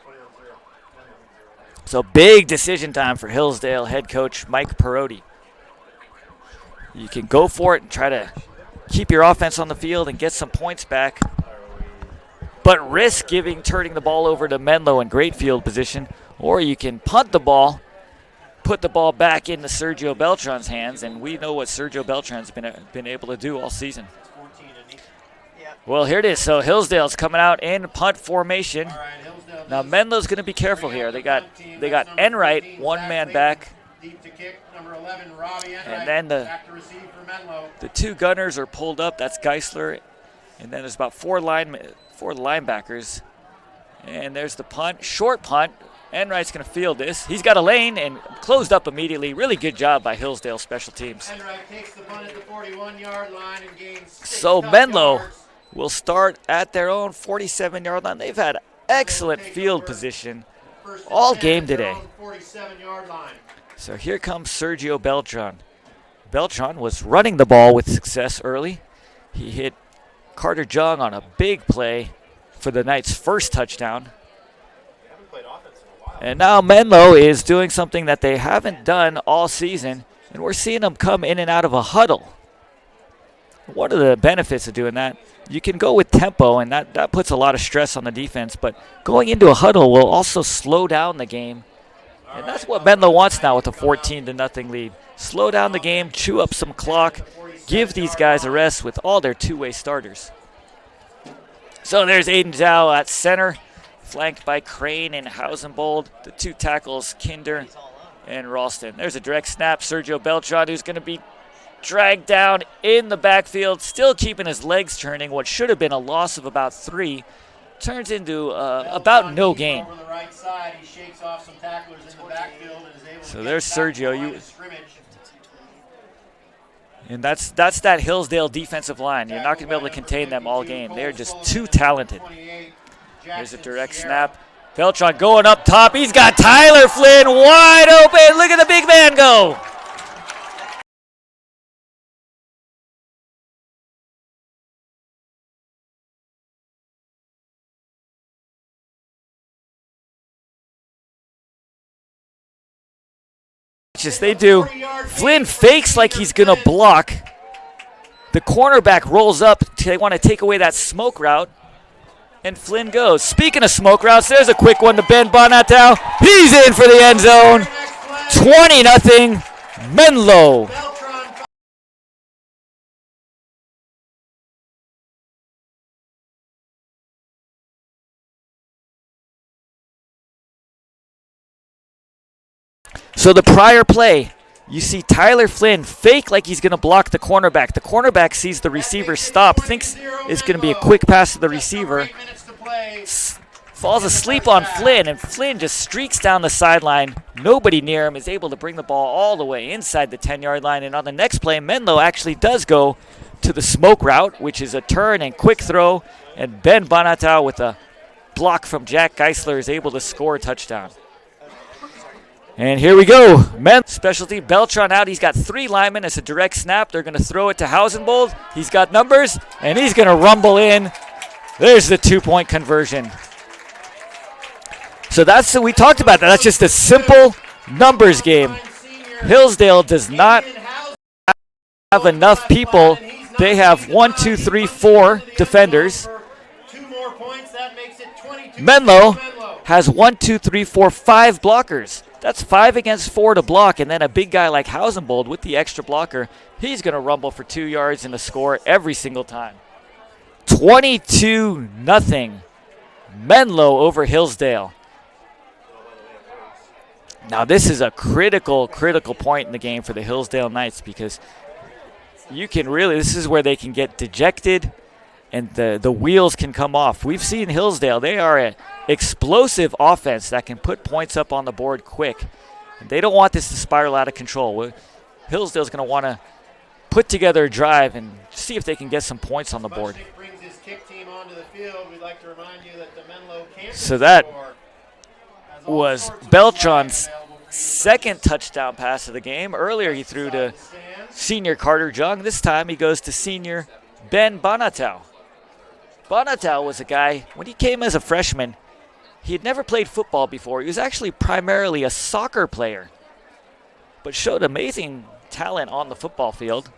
So big decision time for Hillsdale head coach Mike Perotti. You can go for it and try to keep your offense on the field and get some points back, but risk turning the ball over to Menlo in great field position, or you can punt the ball, put the ball back into Sergio Beltran's hands, and we know what Sergio Beltran's been able to do all season. Well, here it is. So Hillsdale's coming out in punt formation. Now Menlo's going to be careful here. They got Enright, one man back, Deep to kick, number 11, Robbie Enright, and then back to receive for Menlo. the 2 gunners are pulled up. That's Geisler, and then there's about 4 linebackers. And there's the punt, short punt. Enright's going to field this. He's got a lane and closed up immediately. Really good job by Hillsdale special teams. Enright takes the punt at the 41-yard line and gains 6 So tough Menlo yards. will start at their own 47-yard line. They've had excellent field position First and all 10 game at their today. own 47-yard line. So here comes Sergio Beltran. Beltran was running the ball with success early. He hit Carter Jung on a big play for the Knights' first touchdown. And now Menlo is doing something that they haven't done all season, and we're seeing them come in and out of a huddle. One of the benefits of doing that, you can go with tempo, and that puts a lot of stress on the defense, but going into a huddle will also slow down the game. And that's what Menlo wants now with a 14-0 lead. Slow down the game, chew up some clock, give these guys a rest with all their two-way starters. So there's Aiden Zhao at center, flanked by Crane and Hausenbold. The 2 tackles, Kinder and Ralston. There's a direct snap. Sergio Beltran, who's going to be dragged down in the backfield, still keeping his legs turning. What should have been a loss of about 3 turns into about no gain. Over the right side, he shakes off some tacklers in the backfield and is able to So get there's back to the Sergio. line of scrimmage. And that's that Hillsdale defensive line. You're not going to be able to contain them all game. They're just too talented. There's a direct snap. Beltran going up top. He's got Tyler Flynn wide open. Look at the big man go. Just they do. Flynn fakes like he's going to block. The cornerback rolls up. They want to take away that smoke route. And Flynn goes. Speaking of smoke routes, there's a quick one to Ben Bonatow. He's in for the end zone. 20-0 Menlo. So the prior play, you see Tyler Flynn fake like he's going to block the cornerback. The cornerback sees the receiver stop, thinks it's going to be a quick pass to the receiver, falls asleep on Flynn, and Flynn just streaks down the sideline. Nobody near him is able to bring the ball all the way inside the 10-yard line. And on the next play, Menlo actually does go to the smoke route, which is a turn and quick throw, and Ben Bonatow with a block from Jack Geisler is able to score a touchdown. And here we go. Specialty, Beltran out. He's got 3 linemen. It's a direct snap. They're going to throw it to Hausenbold. He's got numbers, and he's going to rumble in. There's the 2-point conversion. So we talked about that. That's just a simple numbers game. Hillsdale does not have enough people. They have 1, 2, 3, 4 defenders. Menlo has 1, 2, 3, 4, 5 blockers. That's 5 against 4 to block, and then a big guy like Hausenbold with the extra blocker, he's going to rumble for 2 yards and a score every single time. 22-0 Menlo over Hillsdale. Now this is a critical point in the game for the Hillsdale Knights, because you can really, this is where they can get dejected and the wheels can come off. We've seen Hillsdale, they are an explosive offense that can put points up on the board quick. And they don't want this to spiral out of control. Hillsdale's going to want to put together a drive and see if they can get some points on the board. Brings his kick team onto the field. We'd like to remind you that the Menlo Campus So that score has all was sorts of Beltran's swag available for you to second touchdown pass of the game. Earlier he threw to senior Carter Jung. This time he goes to senior Ben Bonatow. Bonatow was a guy, when he came as a freshman, he had never played football before. He was actually primarily a soccer player, but showed amazing talent on the football field.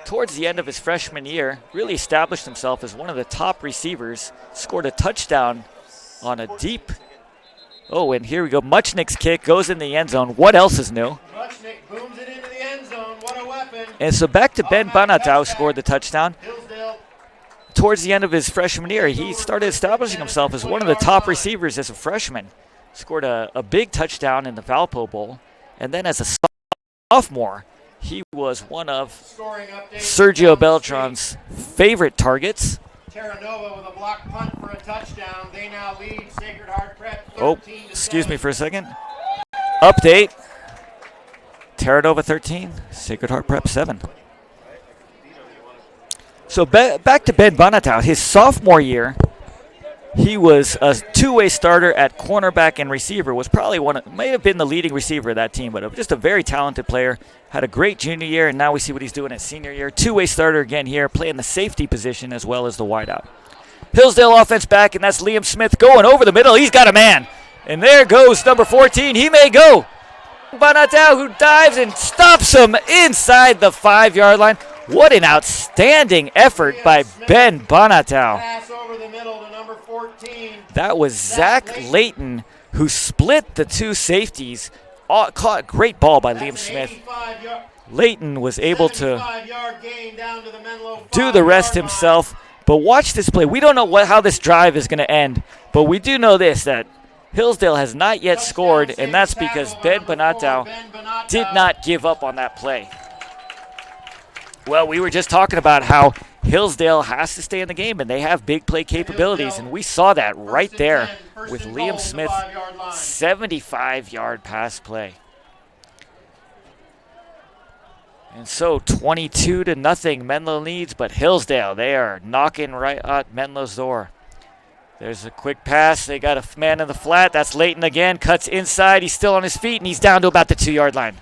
Towards the end of his freshman year, really established himself as one of the top receivers, scored a touchdown on a deep. Oh, and here we go. Muchnick's kick goes in the end zone. What else is new? Muchnick booms it into the end zone. What a weapon. And so back to Ben Bonatow, scored the touchdown. Hillsdale Towards the end of his freshman year, he started establishing himself as one of the top receivers as a freshman. Scored a big touchdown in the Valpo Bowl. And then as a sophomore, he was one of scoring update. Sergio Beltran's favorite targets. Terra Nova with a block punt for a touchdown. They now lead Sacred Heart Prep 13 Oh, to excuse 7. me for a second. Update. Terra Nova 13, Sacred Heart Prep 7. So back to Ben Bonatow. His sophomore year, he was a two-way starter at cornerback and receiver. Was probably may have been the leading receiver of that team, but just a very talented player. Had a great junior year, and now we see what he's doing at senior year. Two-way starter again here, playing the safety position as well as the wideout. Hillsdale offense back, and that's Liam Smith going over the middle. He's got a man, and there goes number 14. He may go. Bonatow, who dives and stops him inside the 5-yard line. What an outstanding effort by Ben Bonatow. Pass over the middle to number 14. That was Zach Layton, who split the two safeties. Caught a great ball by Liam Smith. Layton was able to gain down to the Menlo do the rest 5-yard line. himself. But watch this play. We don't know how this drive is going to end, but we do know this, that Hillsdale has not yet scored, and that's because Ben Bonatow did not give up on that play. Well, we were just talking about how Hillsdale has to stay in the game, and they have big play capabilities, and we saw that right there with Liam Smith's 75-yard pass play. And so 22-0, Menlo leads, but Hillsdale, they are knocking right at Menlo's door. There's a quick pass. They got a man in the flat. That's Layton again. Cuts inside. He's still on his feet, and he's down to about the 2-yard line.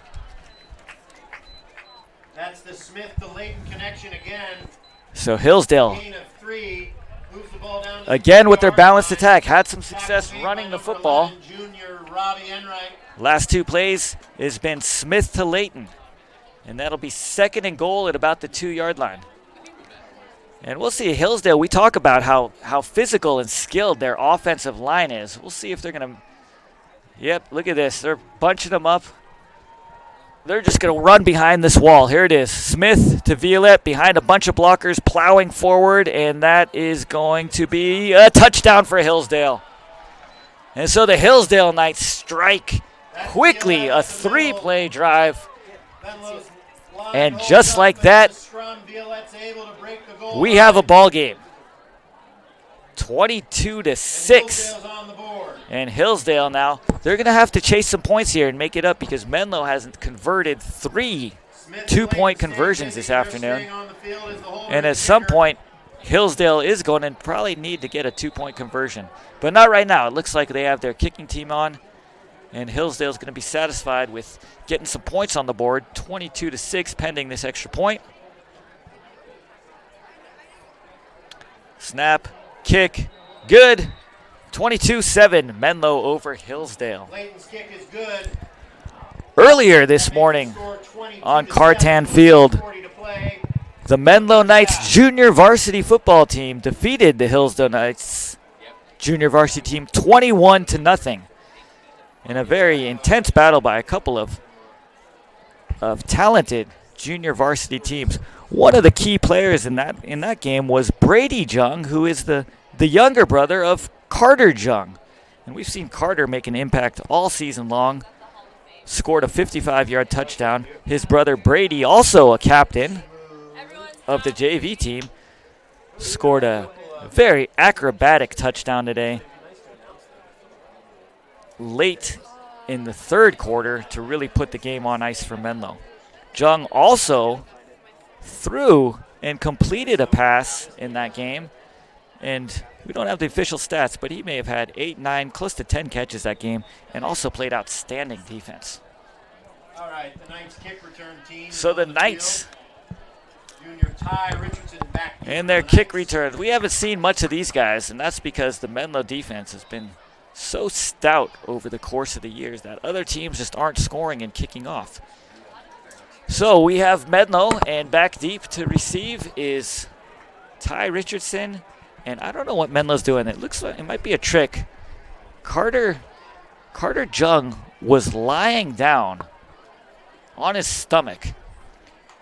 That's the Smith to Layton connection again. So Hillsdale, Gain of 3. Moves the ball down to the again with their 2-yard balanced line. attack, had some success Tackle made running by the number football. 11, junior Robbie Enright. Last two plays has been Smith to Layton, and that'll be 2nd and goal at about the 2-yard line. And we'll see Hillsdale. We talk about how physical and skilled their offensive line is. We'll see if they're going to. Yep, look at this. They're bunching them up. They're just going to run behind this wall. Here it is. Smith to Violette behind a bunch of blockers, plowing forward, and that is going to be a touchdown for Hillsdale. And so the Hillsdale Knights strike quickly, a 3-play drive. Menlo's line And holds just up like in that, the scrum. Violette's able to break the goal we have a line. ball game. 22-6. Hillsdale's on the board. And Hillsdale now, they're going to have to chase some points here and make it up because Menlo hasn't converted 3 Smith 2-point Layton conversions stays this busy. They're afternoon. staying on the field as the holder And at is some kicker. point, Hillsdale is going to probably need to get a 2-point conversion. But not right now. It looks like they have their kicking team on. And Hillsdale's going to be satisfied with getting some points on the board. 22-6 pending this extra point. Snap, kick, good. 22-7, Menlo over Hillsdale. Layton's kick is good. Earlier this morning Score 22 on to Cartan 7, Field, 40 to play. the Menlo Knights junior varsity football team defeated the Hillsdale Knights junior varsity team 21-0 in a very intense battle by a couple of talented junior varsity teams. One of the key players in that game was Brady Jung, who is the younger brother of Carter Jung. And we've seen Carter make an impact all season long. Scored a 55-yard touchdown. His brother Brady, also a captain of the JV team, scored a very acrobatic touchdown today, late in the third quarter, to really put the game on ice for Menlo. Jung also threw and completed a pass in that game, and we don't have the official stats, but he may have had 8, 9, close to 10 catches that game, and also played outstanding defense. All right, the Knights kick return team. So the Knights Junior Ty Richardson back. and their kick returns. We haven't seen much of these guys, and that's because the Menlo defense has been so stout over the course of the years that other teams just aren't scoring and kicking off. So we have Menlo, and back deep to receive is Ty Richardson. And I don't know what Menlo's doing. It looks like it might be a trick. Carter Jung was lying down on his stomach.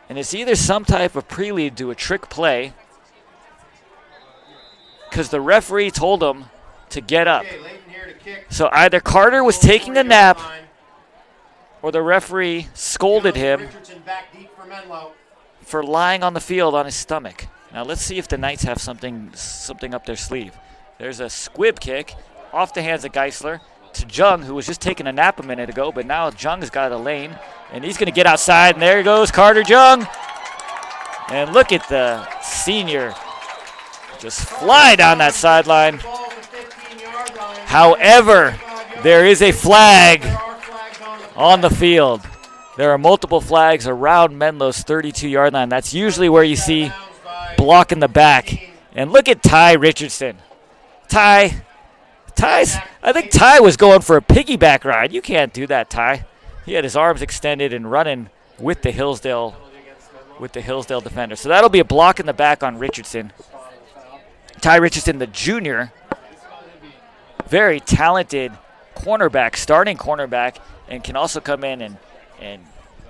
And it's either some type of prelude to a trick play, because the referee told him to get up. So either Carter was taking a nap, or the referee scolded him for lying on the field on his stomach. Now let's see if the Knights have something up their sleeve. There's a squib kick off the hands of Geisler to Jung, who was just taking a nap a minute ago, but now Jung has got a lane, and he's going to get outside, and there goes Carter Jung. And look at the senior just fly down that sideline. However, there is a flag on the field. There are multiple flags around Menlo's 32-yard line. That's usually where you see block in the back. And look at Ty Richardson. I think Ty was going for a piggyback ride. You can't do that, Ty. He had his arms extended and running with the Hillsdale defender. So that'll be a block in the back on Richardson. Ty Richardson, the junior, very talented cornerback, starting cornerback, and can also come in and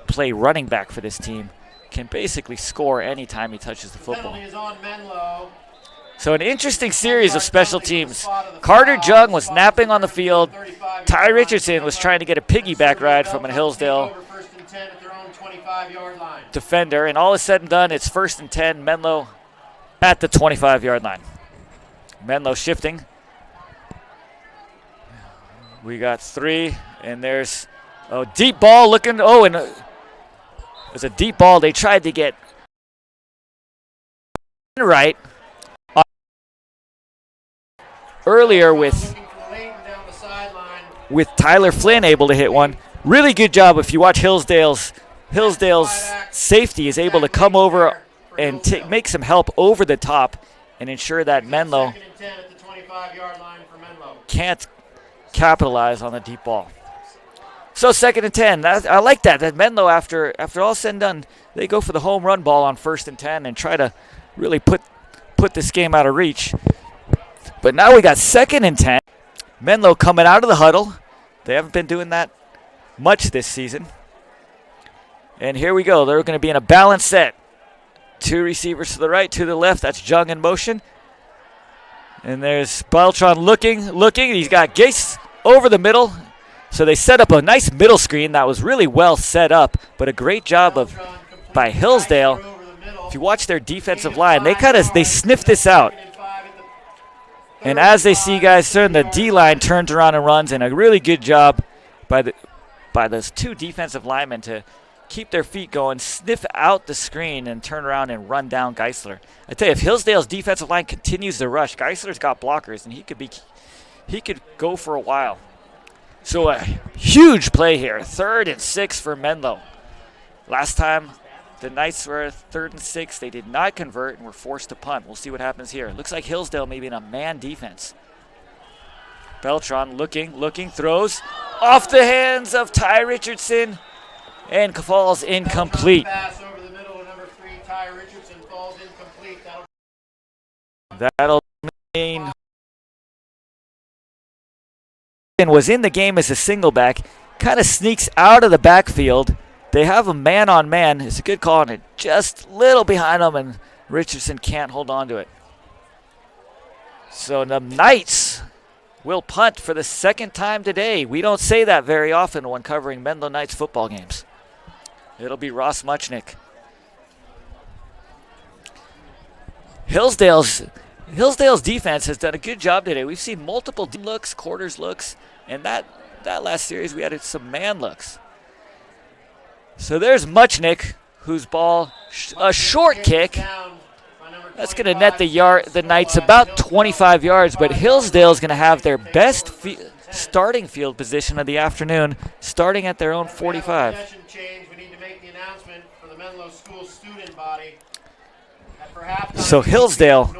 play running back for this team. Can basically score anytime he touches the football. So an interesting series of special teams. Carter Jung was napping on the field. Ty Richardson was trying to get a piggyback ride from a Hillsdale defender. And all is said and done, it's 1st and 10, Menlo at the 25-yard line. Menlo shifting. We got 3, and there's a deep ball looking. Oh, and there's a deep ball. They tried to get right earlier with Tyler Flynn able to hit one. Really good job. If you watch Hillsdale's safety is able to come over and make some help over the top and ensure that Menlo can't capitalize on the deep ball. So 2nd and 10. I like that Menlo, after all said and done, they go for the home run ball on 1st and 10 and try to really put this game out of reach. But now we got 2nd and 10. Menlo coming out of the huddle. They haven't been doing that much this season. And here we go. They're going to be in a balanced set. 2 receivers to the right, 2 to the left. That's Jung in motion. And there's Beltran looking. He's got Gase over the middle. So they set up a nice middle screen that was really well set up, but a great job by Hillsdale. If you watch their defensive line, they sniff this out. And as they see guys turn, the D-line turns around and runs, and a really good job by those 2 defensive linemen to keep their feet going, sniff out the screen, and turn around and run down Geisler. I tell you, if Hillsdale's defensive line continues to rush, Geisler's got blockers, and he could go for a while. So a huge play here, 3rd and 6 for Menlo. Last time the Knights were 3rd and 6, they did not convert and were forced to punt. We'll see what happens here. Looks like Hillsdale maybe in a man defense. Beltran looking, throws off the hands of Ty Richardson and falls incomplete. Pass over the middle of number 3, Ty Richardson falls incomplete. That'll mean was in the game as a single back, kind of sneaks out of the backfield. They have a man-on-man. It's a good call, and it just a little behind him, and Richardson can't hold on to it. So the Knights will punt for the second time today. We don't say that very often when covering Menlo Knights football games. It'll be Ross Muchnick. Hillsdale's defense has done a good job today. We've seen multiple looks, quarters looks, and that last series we added some man looks. So there's Muchnick, whose ball, a short kick. That's going to net the Knights about 25 yards, but Hillsdale's going to have their best starting field position of the afternoon, starting at their own 45. So Hillsdale,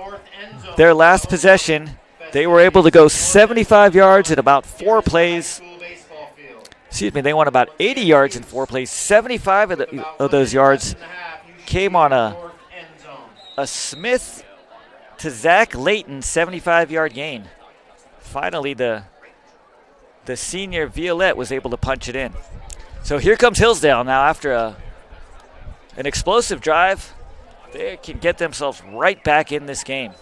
their last possession, they were able to go 75 yards in about 4 plays. Excuse me, they won about 80 yards in 4 plays. 75 of those yards came on a Smith to Zach Layton 75-yard gain. Finally, the senior Violette was able to punch it in. So here comes Hillsdale now after an explosive drive. They can get themselves right back in this game.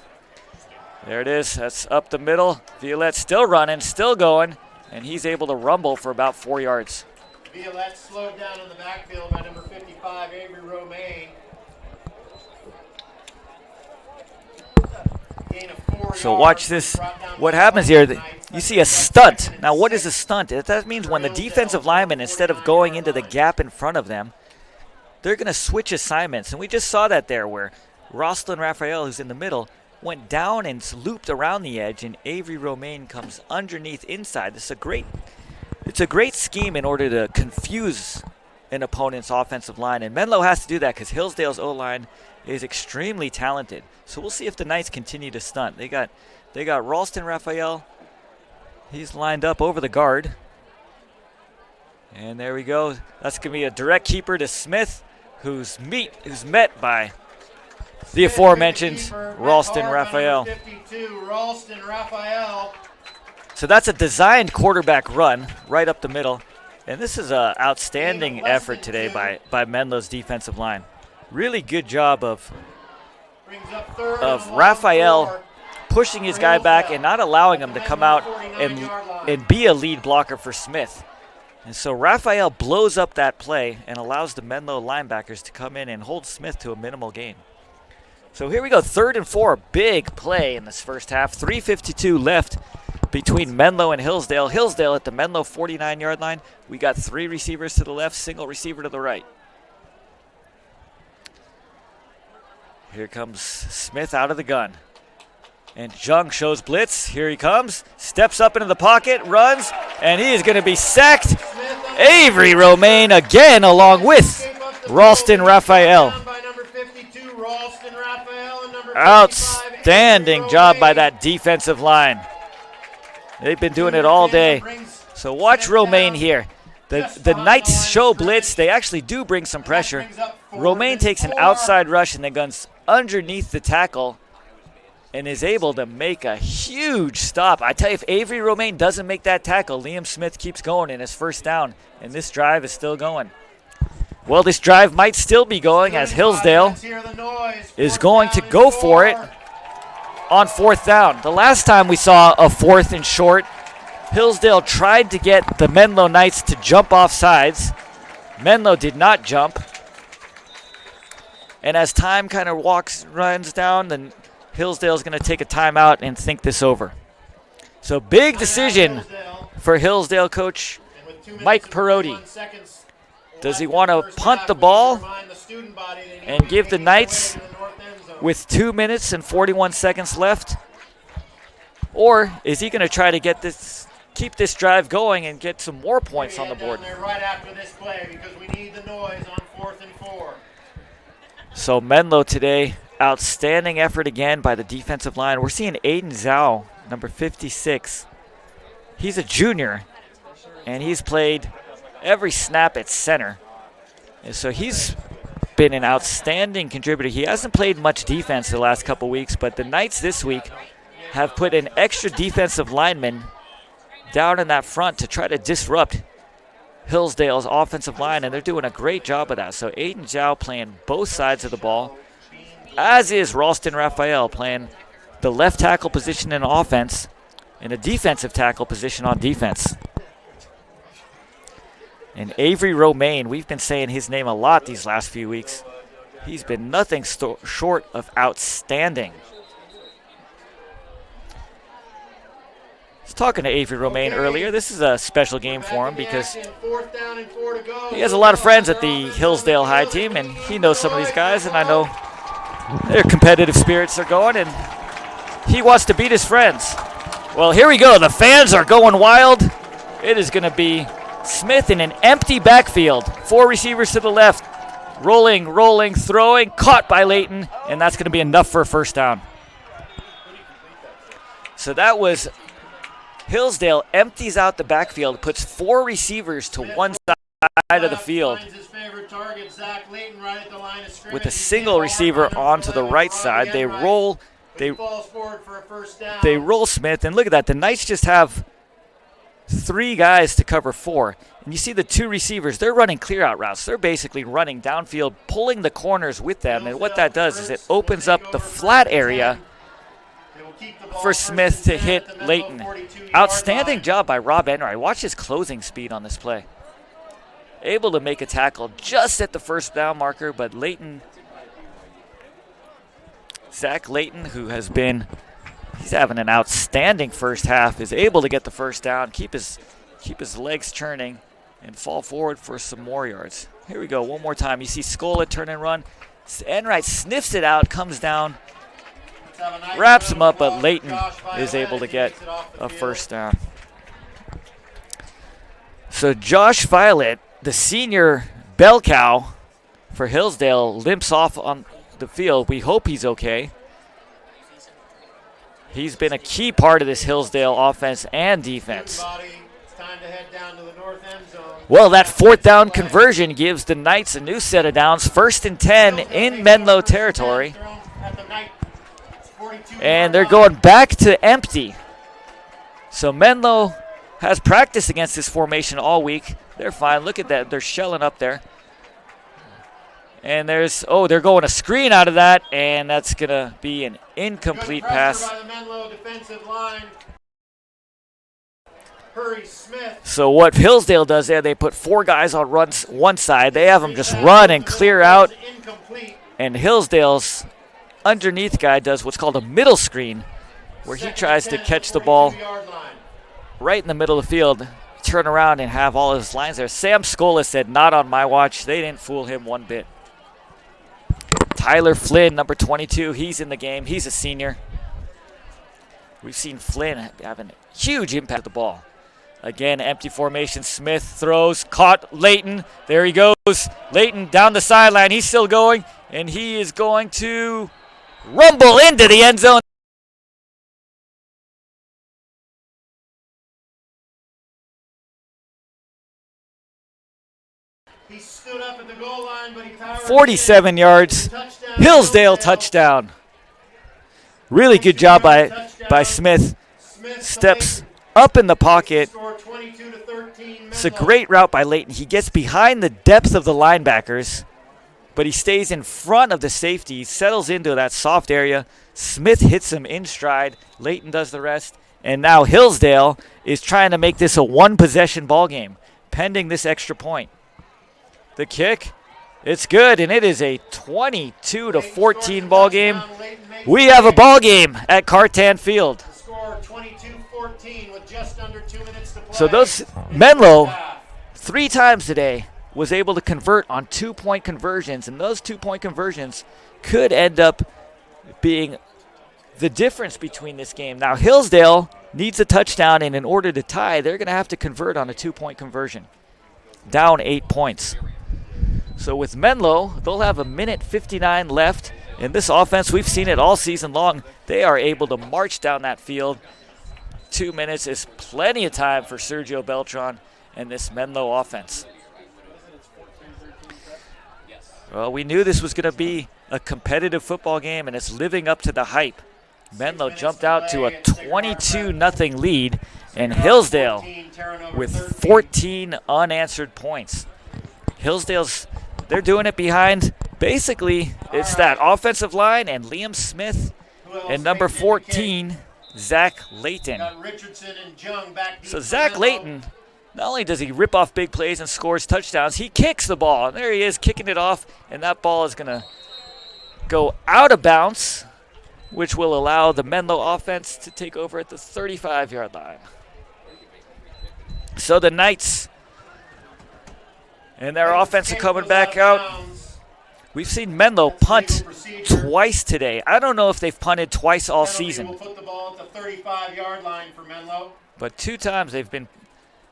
There it is. That's up the middle. Violette still running, still going, and he's able to rumble for about 4 yards. Violette slowed down in the backfield by number 55, Avery Romaine. So watch this. What happens here, you see a stunt. Now what is a stunt? That means when the defensive lineman, instead of going into the gap in front of them, they're going to switch assignments. And we just saw that there where Rosslyn Raphael, who's in the middle, went down and looped around the edge, and Avery Romaine comes underneath inside. It's a great scheme in order to confuse an opponent's offensive line. And Menlo has to do that because Hillsdale's O-line is extremely talented. So we'll see if the Knights continue to stunt. They got Ralston Raphael. He's lined up over the guard. And there we go. That's going to be a direct keeper to Smith, who's met by the aforementioned Ralston Raphael. 52, Ralston Raphael. So that's a designed quarterback run right up the middle. And this is an outstanding effort today by Menlo's defensive line. Really good job of Raphael pushing his guy back and not allowing him to come out and be a lead blocker for Smith. And so Raphael blows up that play and allows the Menlo linebackers to come in and hold Smith to a minimal gain. So here we go, 3rd and 4, big play in this first half. 3:52 left between Menlo and Hillsdale. Hillsdale at the Menlo 49-yard line. We got 3 receivers to the left, single receiver to the right. Here comes Smith out of the gun. And Jung shows blitz. Here he comes. Steps up into the pocket, runs, and he is going to be sacked. Avery Romaine again along with Ralston Raphael. Outstanding job by that defensive line. They've been doing it all day. So watch Romaine here. The Knights show blitz. They actually do bring some pressure. Romaine takes an outside rush and then goes underneath the tackle and is able to make a huge stop. I tell you, if Avery Romaine doesn't make that tackle, Liam Smith keeps going in his first down, and this drive is still going. Well, this drive might still be going as Hillsdale is going to go for it on 4th down. The last time we saw a 4th and short, Hillsdale tried to get the Menlo Knights to jump off sides. Menlo did not jump. And as time kind of runs down, then Hillsdale's going to take a timeout and think this over. So big decision for Hillsdale coach Mike Perotti. Does he want to punt the ball and give the Knights with 2 minutes and 41 seconds left? Or is he going to try to keep this drive going and get some more points on the board? Right after this play because we need the noise on 4th and 4. So Menlo today, outstanding effort again by the defensive line. We're seeing Aiden Zhao, number 56. He's a junior, and he's played every snap at center. And so he's been an outstanding contributor. He hasn't played much defense the last couple weeks, but the Knights this week have put an extra defensive lineman down in that front to try to disrupt Hillsdale's offensive line, and they're doing a great job of that. So Aiden Zhao playing both sides of the ball, as is Ralston Raphael playing the left tackle position in offense in a defensive tackle position on defense. And Avery Romaine, we've been saying his name a lot these last few weeks. He's been nothing short of outstanding. I was talking to Avery Romaine earlier. This is a special game for him because he has a lot of friends at the Hillsdale High team, and he knows some of these guys, and I know their competitive spirits are going, and he wants to beat his friends. Well, here we go. The fans are going wild. It is going to be Smith in an empty backfield. 4 receivers to the left. Rolling, throwing, caught by Layton, and that's going to be enough for a first down. So that was Hillsdale empties out the backfield, puts 4 receivers to one side of the field with a single receiver onto the right side. They roll Smith, and look at that. The Knights just have 3 guys to cover 4. And you see the 2 receivers, they're running clear-out routes. They're basically running downfield, pulling the corners with them. And what that does is it opens up the flat area for Smith to hit Layton. Outstanding job by Rob Enright. Watch his closing speed on this play. Able to make a tackle just at the first down marker, but Zach Layton, who has been, he's having an outstanding first half, is able to get the first down, keep his legs churning, and fall forward for some more yards. Here we go, one more time. You see Scola turn and run. Enright sniffs it out, comes down, wraps him up, but Layton is able to get a first down. So Josh Violet, the senior bell cow for Hillsdale, limps off on the field. We hope he's okay. He's been a key part of this Hillsdale offense and defense. Well, that 4th down conversion gives the Knights a new set of downs. 1st and 10 in Menlo territory. And they're going back to empty. So Menlo has practiced against this formation all week. They're fine. Look at that. They're shelling up there. And they're going a screen out of that, and that's going to be an incomplete pass. So what Hillsdale does there, they put 4 guys on one side. They have them just run and clear out. And Hillsdale's underneath guy does what's called a middle screen, where he tries to catch the ball right in the middle of the field, turn around and have all his lines there. Sam Scola said, "Not on my watch." They didn't fool him one bit. Tyler Flynn, number 22, he's in the game. He's a senior. We've seen Flynn having a huge impact with the ball. Again, empty formation. Smith throws, caught Layton. There he goes. Layton down the sideline. He's still going, and he is going to rumble into the end zone. He stood up at the goal line, but he 47 yards. Hillsdale touchdown. Really good job by Smith. Steps up in the pocket. It's a great route by Layton. He gets behind the depth of the linebackers, but he stays in front of the safety, settles into that soft area. Smith hits him in stride. Layton does the rest. And now Hillsdale is trying to make this a 1-possession ball game, pending this extra point. The kick, it's good, and it is a 22-14 ball game. We have a ball game at Cartan Field. So those Menlo, 3 times today, was able to convert on 2-point conversions, and those 2-point conversions could end up being the difference between this game. Now Hillsdale needs a touchdown, and in order to tie, they're going to have to convert on a 2-point conversion. Down 8 points. So with Menlo, they'll have 1:59 left. In this offense, we've seen it all season long. They are able to march down that field. 2 minutes is plenty of time for Sergio Beltran and this Menlo offense. Well, we knew this was going to be a competitive football game, and it's living up to the hype. Menlo jumped out to a 22-0 lead, and Hillsdale with 14 unanswered points. They're doing it behind, basically, it's that offensive line and Liam Smith and number 14, Zach Layton. Got Richardson and Jung back deep So for Zach Menlo. Layton, not only does he rip off big plays and scores touchdowns, he kicks the ball. And there he is kicking it off, and that ball is going to go out of bounds, which will allow the Menlo offense to take over at the 35-yard line. So the Knights and their offense are coming back out. We've seen Menlo punt twice today. I don't know if they've punted twice all Penalty season, will put the ball at the 35-yard line for Menlo. but 2 times they've been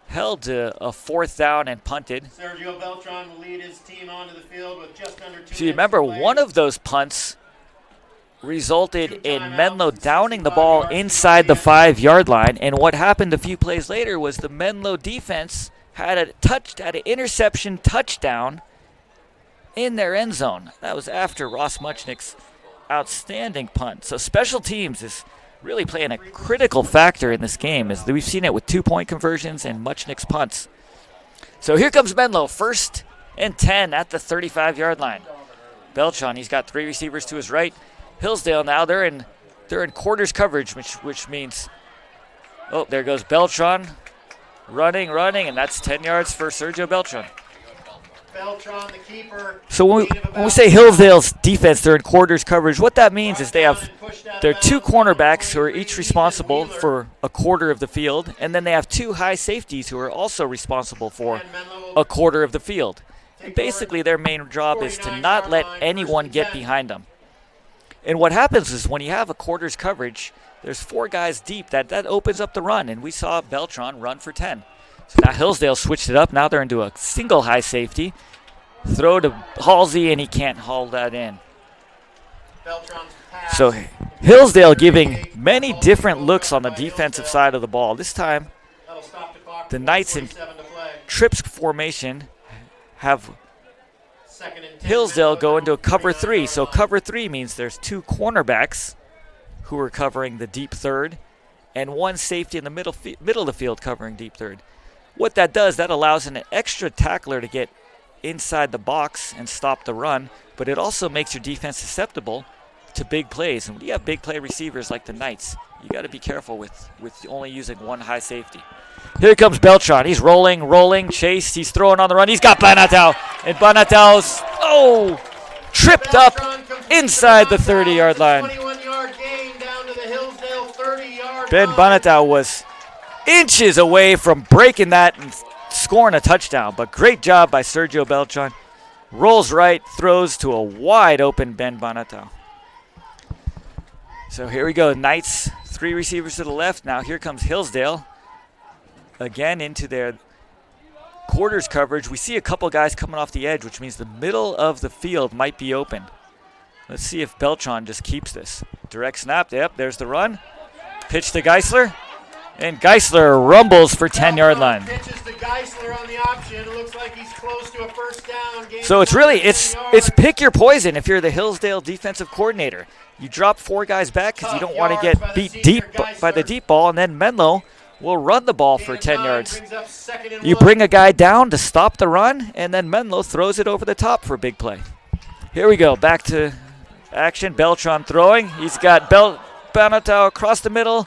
held to a 4th down and punted. Sergio Beltran will lead his team onto the field with just under 2 minutes So you remember, to play. one of those punts resulted in Menlo downing the ball inside the 5-yard line, and what happened a few plays later was the Menlo defense had an interception touchdown in their end zone. That was after Ross Muchnick's outstanding punt. So special teams is really playing a critical factor in this game, as we've seen it with 2-point conversions and Muchnick's punts. So here comes Menlo, 1st and 10 at the 35-yard line. Beltran, he's got 3 receivers to his right. Hillsdale now, they're in quarters coverage, which means, oh, there goes Beltran, running, and that's 10 yards for Sergio Beltran. Beltran, the keeper. So when we say Hillsdale's defense, they're in quarters coverage, what that means is they have their 2 cornerbacks who are each responsible for a quarter of the field, and then they have 2 high safeties who are also responsible for a quarter of the field. And basically their main job is to not let anyone get behind them. And what happens is when you have a quarters coverage, there's 4 guys deep. That opens up the run, and we saw Beltran run for 10. So now Hillsdale switched it up. Now they're into a single high safety. Throw to Halsey, and he can't haul that in. Beltran's pass. So Hillsdale giving many different looks on the defensive side of the ball. This time, That'll stop the clock. the Knights in 47 to play. trips formation have 2nd and 10. Hillsdale Menlo go down into a the cover 39-yard 3. So line. cover 3 means there's 2 cornerbacks who are covering the deep third, and 1 safety in the middle of the field covering deep third. What that does, that allows an extra tackler to get inside the box and stop the run, but it also makes your defense susceptible to big plays. And when you have big play receivers like the Knights, you got to be careful with only using 1 high safety. Here comes Beltran. He's rolling, chase. He's throwing on the run. He's got Banatao, and Banatao's tripped up Beltran completes inside the knockout. 30-yard line. 21-yard gain down to the Hillsdale 30-yard Ben line. Banatao was inches away from breaking that and scoring a touchdown, but great job by Sergio Beltran. Rolls right, throws to a wide open Ben Banatao. So here we go. Knights, 3 receivers to the left. Now here comes Hillsdale again into their quarters coverage. We see a couple guys coming off the edge, which means the middle of the field might be open. Let's see if Beltran just keeps this. Direct snap. Yep, there's the run. Pitch to Geisler. And Geisler rumbles for 10-yard line. Pitches to Geisler on the option. It looks like he's close to a first down. Gain So it's of really 10 it's yards. pick your poison if you're the Hillsdale defensive coordinator. You drop 4 guys back because you don't want to get beat deep by the deep ball, and then Menlo will run the ball for 10 yards. Brings up 2nd and You 1. bring a guy down to stop the run, and then Menlo throws it over the top for a big play. Here we go, back to action. Beltran throwing. He's got Banatao across the middle.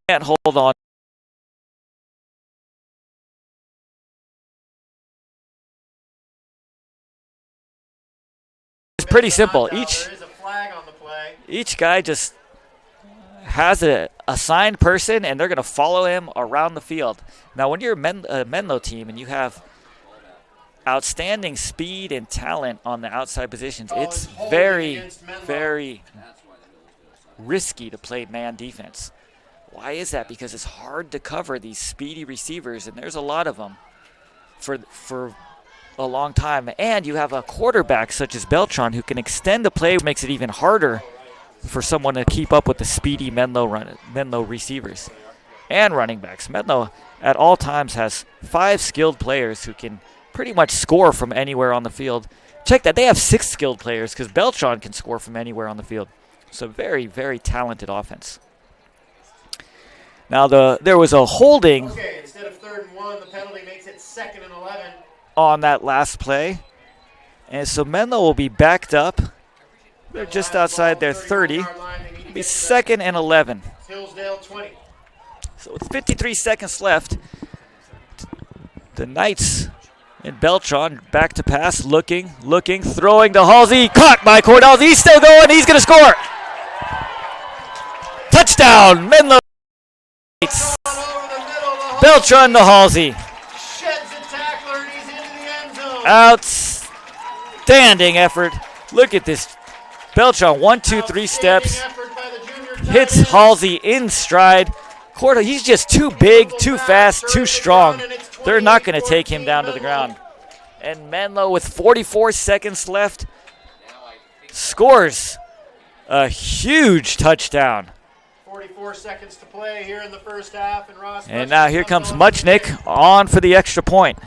Can't hold on. It's pretty simple. There is a flag on the play. Each guy just has a assigned person, and they're going to follow him around the field. Now, when you're a Menlo team and you have outstanding speed and talent on the outside positions, it's holding very, against Menlo. very risky to play man defense. Why is that? Because it's hard to cover these speedy receivers, and there's a lot of them for a long time. And you have a quarterback such as Beltran who can extend the play, makes it even harder for someone to keep up with the speedy Menlo receivers and running backs. Menlo at all times has 5 skilled players who can pretty much score from anywhere on the field. Check that. They have 6 skilled players because Beltran can score from anywhere on the field. So very, very talented offense. Now there was a holding Okay, instead of 3rd and 1, the penalty makes it 2nd and 11. on that last play. And so Menlo will be backed up. They're just outside their 30. 31-yard line. They need to It'll be 2nd and 11. It's Hillsdale 20. So with 53 seconds left, the Knights and Beltran back to pass, looking, throwing to Halsey. Caught by Cordell. He's still going. He's going to score. Touchdown, Menlo. Beltran to Halsey. Sheds a tackler and he's into the end zone. Outstanding effort. Look at this. Beltran, 1, 2, 3 steps. Effort by the junior tight Hits end. Halsey in stride. Cordell, he's just too big, too fast, too strong. They're not going to take him down to the ground. And Menlo, with 44 seconds left, scores a huge touchdown. 44 seconds to play here in the first half. And now here comes Muchnick on for the extra point.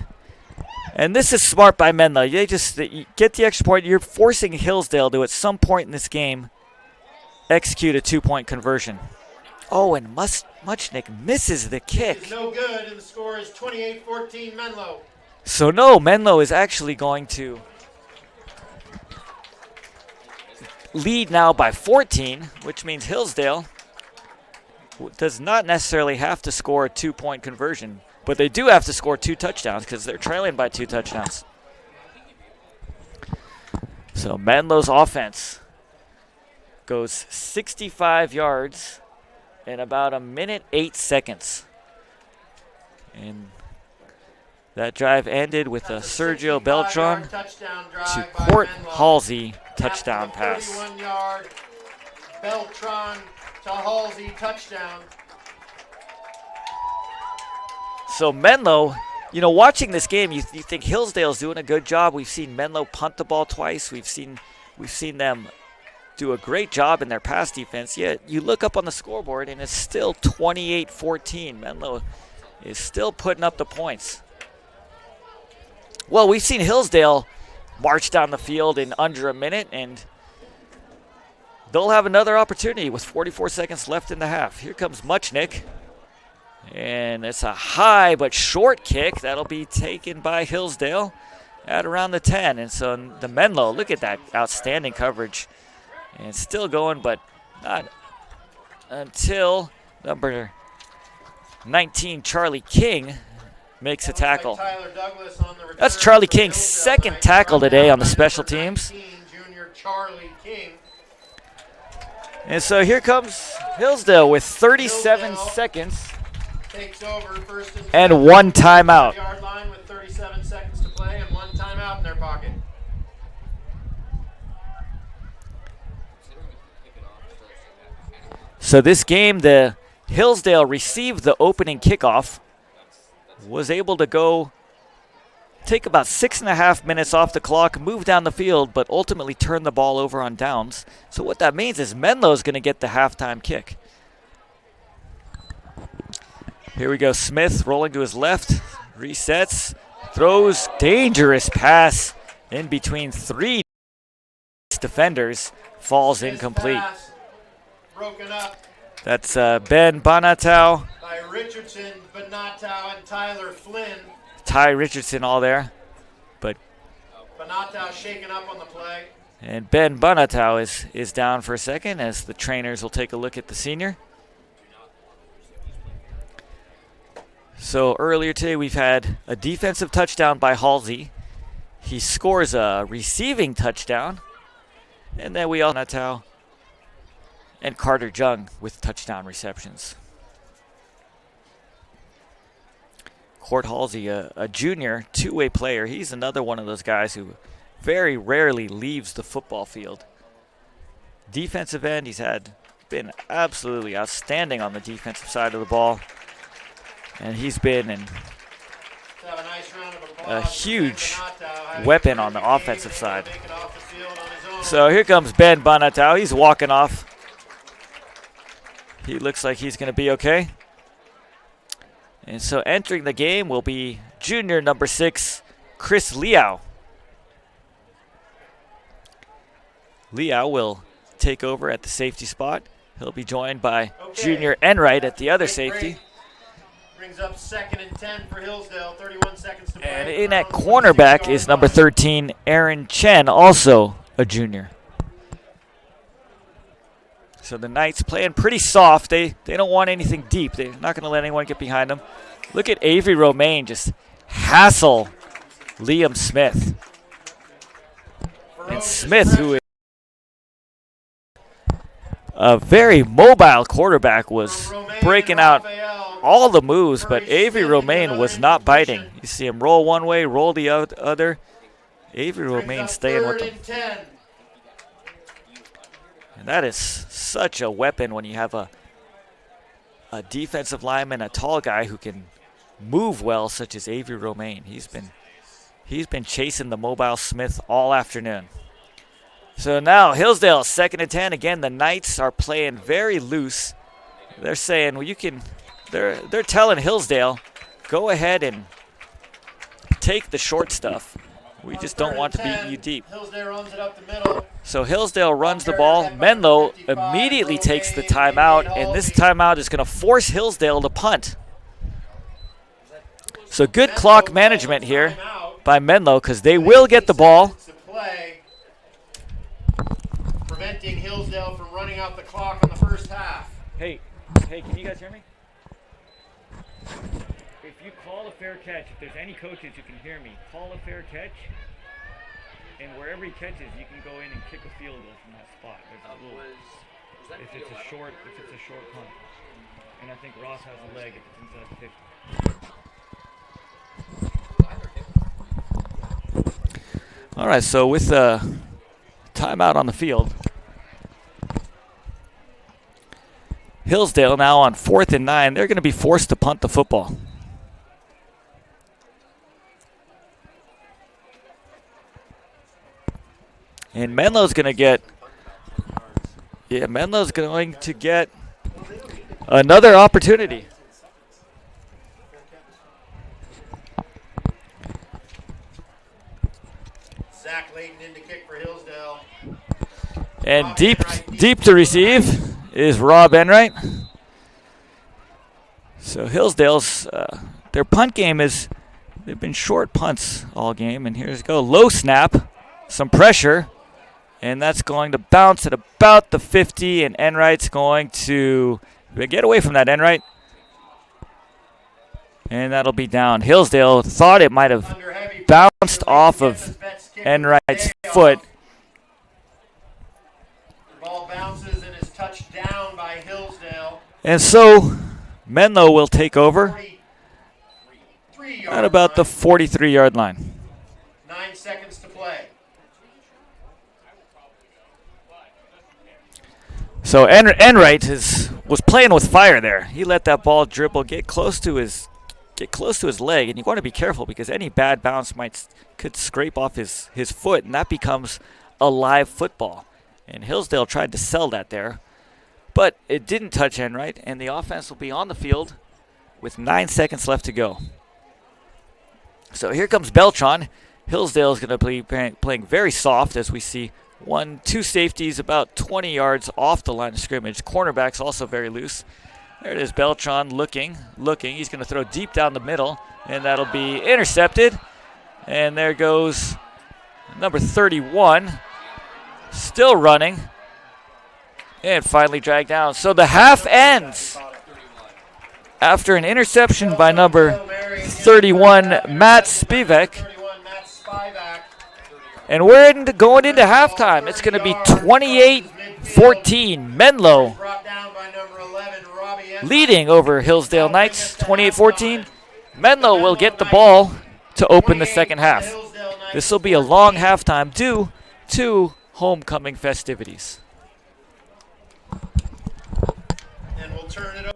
And this is smart by Menlo. You get the extra point. You're forcing Hillsdale to, at some point in this game, execute a 2-point conversion. Oh, and Muchnick misses the kick. It's no good, and the score is 28-14 Menlo. So no, Menlo is actually going to lead now by 14, which means Hillsdale does not necessarily have to score a 2-point conversion, but they do have to score 2 touchdowns because they're trailing by 2 touchdowns. So Menlo's offense goes 65 yards in about 1:08 seconds. And that drive ended with a Sergio Beltran to Court Halsey touchdown pass. 31-yard Beltran to Halsey touchdown. So Menlo, watching this game, you think Hillsdale's doing a good job. We've seen Menlo punt the ball twice. We've seen them do a great job in their pass defense. Yet you look up on the scoreboard and it's still 28-14. Menlo is still putting up the points. Well, we've seen Hillsdale march down the field in under a minute, and they'll have another opportunity with 44 seconds left in the half. Here comes Muchnick. And it's a high but short kick. That'll be taken by Hillsdale at around the 10. And so the Menlo, look at that outstanding coverage. And it's still going, but not until number 19, Charlie King, makes a tackle. That's Charlie King's second tackle today on the special teams. Junior Charlie King. And so here comes Hillsdale with 37 seconds. Takes over first and 1 timeout. Yard line with 37 seconds to play and 1 timeout in their pocket. So this game, the Hillsdale received the opening kickoff, was able to take about 6.5 minutes off the clock, move down the field, but ultimately turn the ball over on downs. So what that means is Menlo's going to get the halftime kick. Here we go, Smith rolling to his left, resets, throws, dangerous pass in between 3 defenders, falls incomplete. Pass, broken up That's Ben Bonatow, by Richardson, Bonatow, and Tyler Flynn. Ty Richardson all there, but Bonatow shaken up on the play. and Ben Bonatow is down for a second as the trainers will take a look at the senior. So earlier today we've had a defensive touchdown by Halsey. He scores a receiving touchdown. And then we also have Bonatow and Carter Jung with touchdown receptions. Court Halsey, a junior, 2-way player. He's another one of those guys who very rarely leaves the football field. Defensive end, he's been absolutely outstanding on the defensive side of the ball. And he's been a huge weapon on the offensive side. So here comes Ben Bonatow. He's walking off. He looks like he's going to be okay. And so entering the game will be junior number 6, Chris Liao. Liao will take over at the safety spot. He'll be joined by junior Enright at the other safety. Brings up 2nd and 10 for Hillsdale, 31 seconds to play. And in at cornerback is number 13, Aaron Chen, also a junior. So the Knights playing pretty soft. They don't want anything deep. They're not going to let anyone get behind them. Look at Avery Romaine just hassle Liam Smith. And Smith, who is a very mobile quarterback, was breaking out all the moves, but Avery Romaine was not biting. You see him roll one way, roll the other. Avery Romaine staying with them. And that is such a weapon when you have a defensive lineman, a tall guy who can move well, such as Avery Romaine. He's been chasing the mobile Smith all afternoon. So now Hillsdale 2nd and 10. Again, the Knights are playing very loose. They're saying, well, you can. They're telling Hillsdale, go ahead and take the short stuff. We just don't want to beat you deep. Hillsdale runs it up the middle. So Hillsdale runs the ball. Menlo immediately takes the timeout, and this timeout is going to force Hillsdale to punt. So good clock management here by Menlo, because they will get the ball. Preventing Hillsdale from running out the clock in the first half. Hey, can you guys hear me? If you call a fair catch, if there's any coaches who can hear me, call a fair catch, and wherever he catches, you can go in and kick a field goal from that spot. There's a rule. If it's a short punt, and I think Ross has a leg if it's inside the 50. All right, so with the timeout on the field, Hillsdale now on 4th and 9. They're going to be forced to punt the football. And Menlo's going to get another opportunity. Zach Layton in to kick for Hillsdale. And deep to receive is Rob Enright. So Hillsdale's their punt game they've been short punts all game, and here's go low snap, some pressure, and that's going to bounce at about the 50, and Enright's going to get away from that, Enright. And that'll be down. Hillsdale thought it might have bounced off of Enright's foot. Ball bounces and is touched down by Hillsdale. And so Menlo will take over at about the 43-yard line. 9 seconds to play. So Enright was playing with fire there. He let that ball dribble, get close to his leg, and you want to be careful because any bad bounce could scrape off his foot, and that becomes a live football. And Hillsdale tried to sell that there, but it didn't touch Enright, and the offense will be on the field with 9 seconds left to go. So here comes Beltran. Hillsdale is going to be playing very soft as we see 2 safeties about 20 yards off the line of scrimmage. Cornerback's also very loose. There it is, Beltran looking. He's going to throw deep down the middle, and that'll be intercepted. And there goes number 31. Still running, and finally dragged down. So the half ends after an interception by number 31, Matt Spivak. And we're going into halftime. It's going to be 28-14. Menlo leading over Hillsdale Knights, 28-14. Menlo will get the ball to open the second half. This will be a long halftime due to homecoming festivities. And we'll turn it over.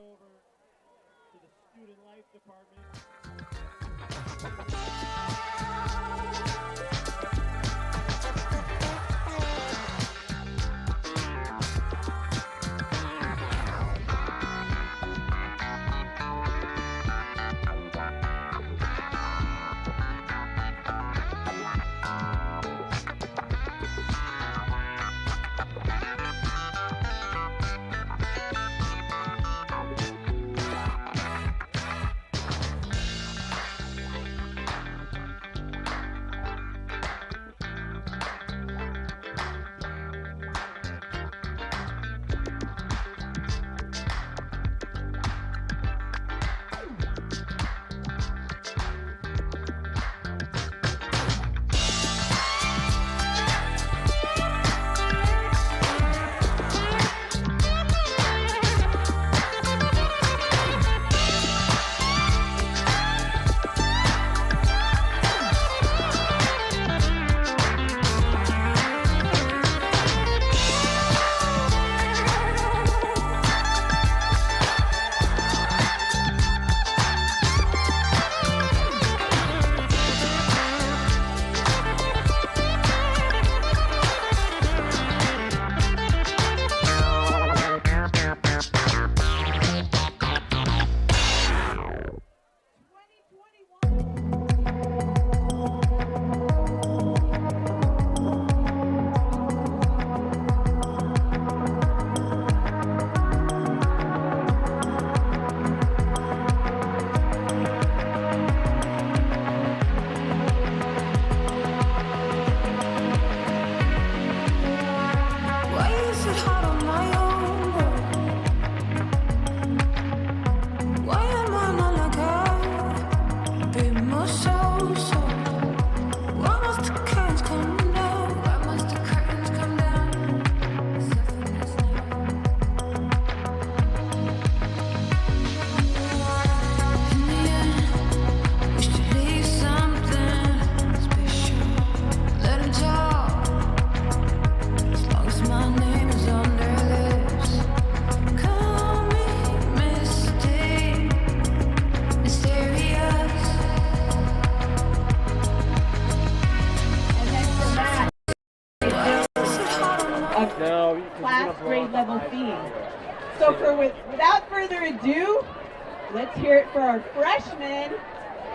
Let's hear it for our freshmen,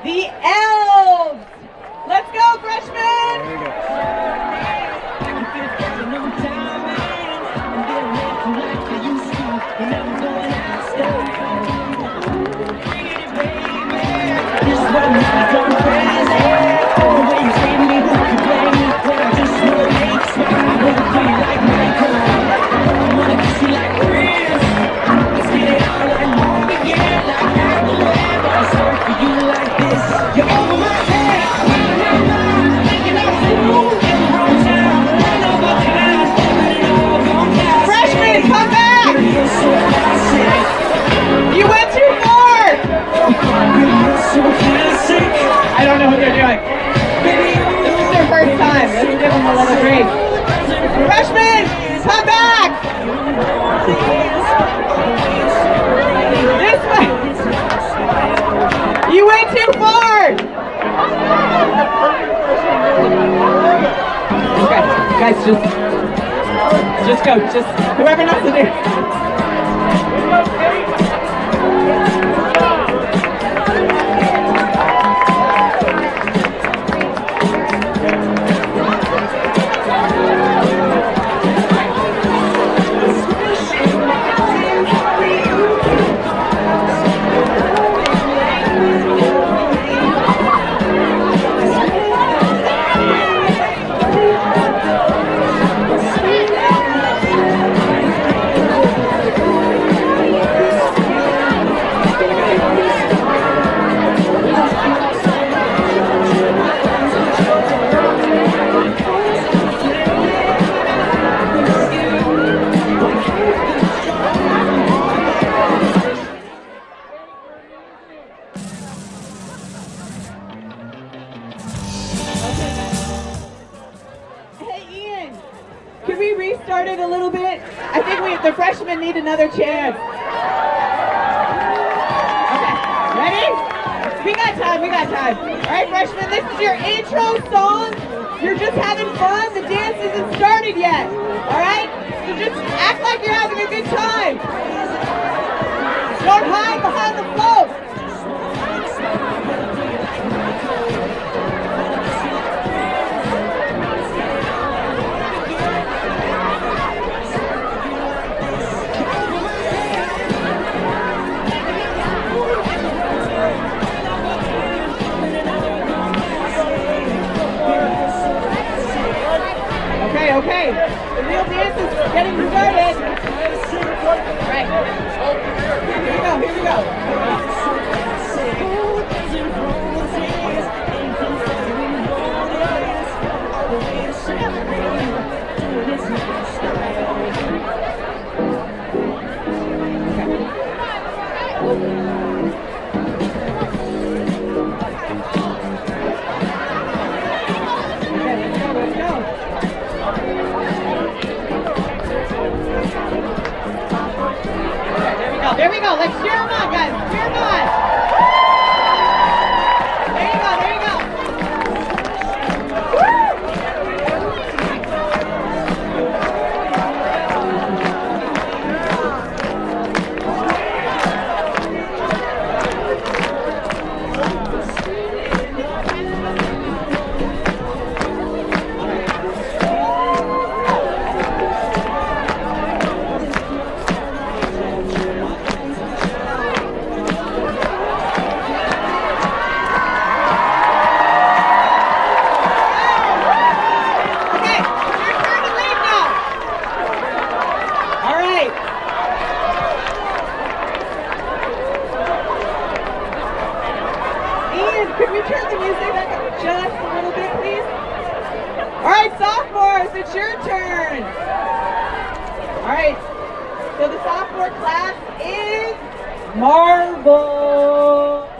the Elves. Let's go, freshmen! There we go. Freshmen, come back! You went too far! I don't know what they're doing. This is their first time. Let's give them a little break. Freshmen, come back! This way! You went too far! Okay, guys, just go. Just whoever knows to do. Can we restart it a little bit? I think the freshmen need another chance. Okay, ready? We got time. All right, freshmen, this is your intro song. You're just having fun. The dance isn't started yet. All right? So just act like you're having a good time. Don't hide behind the float. Okay, the real dance is getting started. Right. Here we go. Let's go. There we go. Let's cheer them on, guys. Cheer them on. There you go. It's your turn. All right. So the sophomore class is Marvel.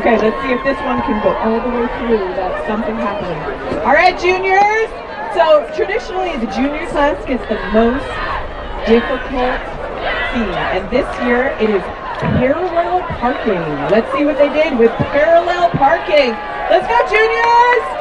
Okay, let's see if this one can go all the way through without something happening. All right, juniors. So traditionally, the junior class gets the most difficult theme, and this year it is parallel parking. Let's see what they did with parallel parking. Let's go, juniors!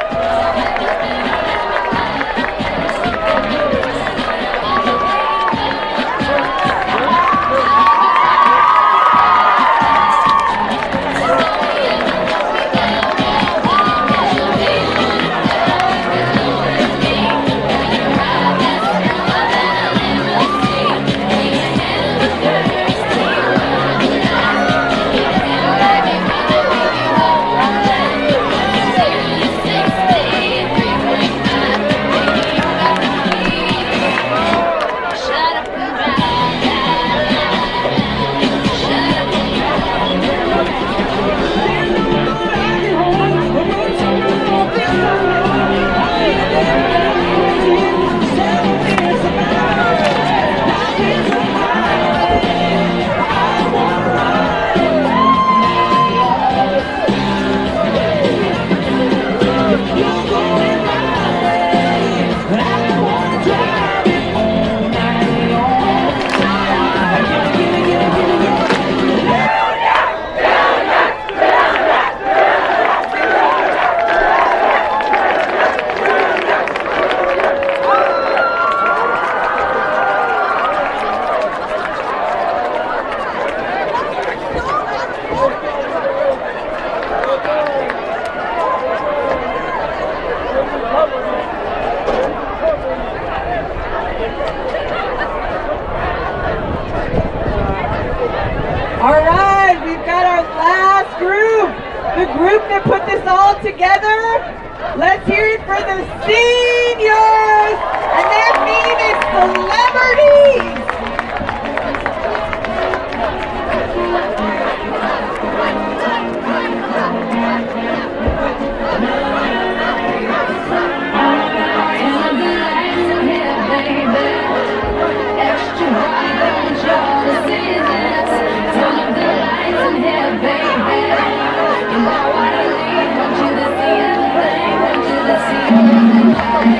All right, we've got our last group, the group that put this all together. Let's hear it for the seniors, and their theme is celebrities. See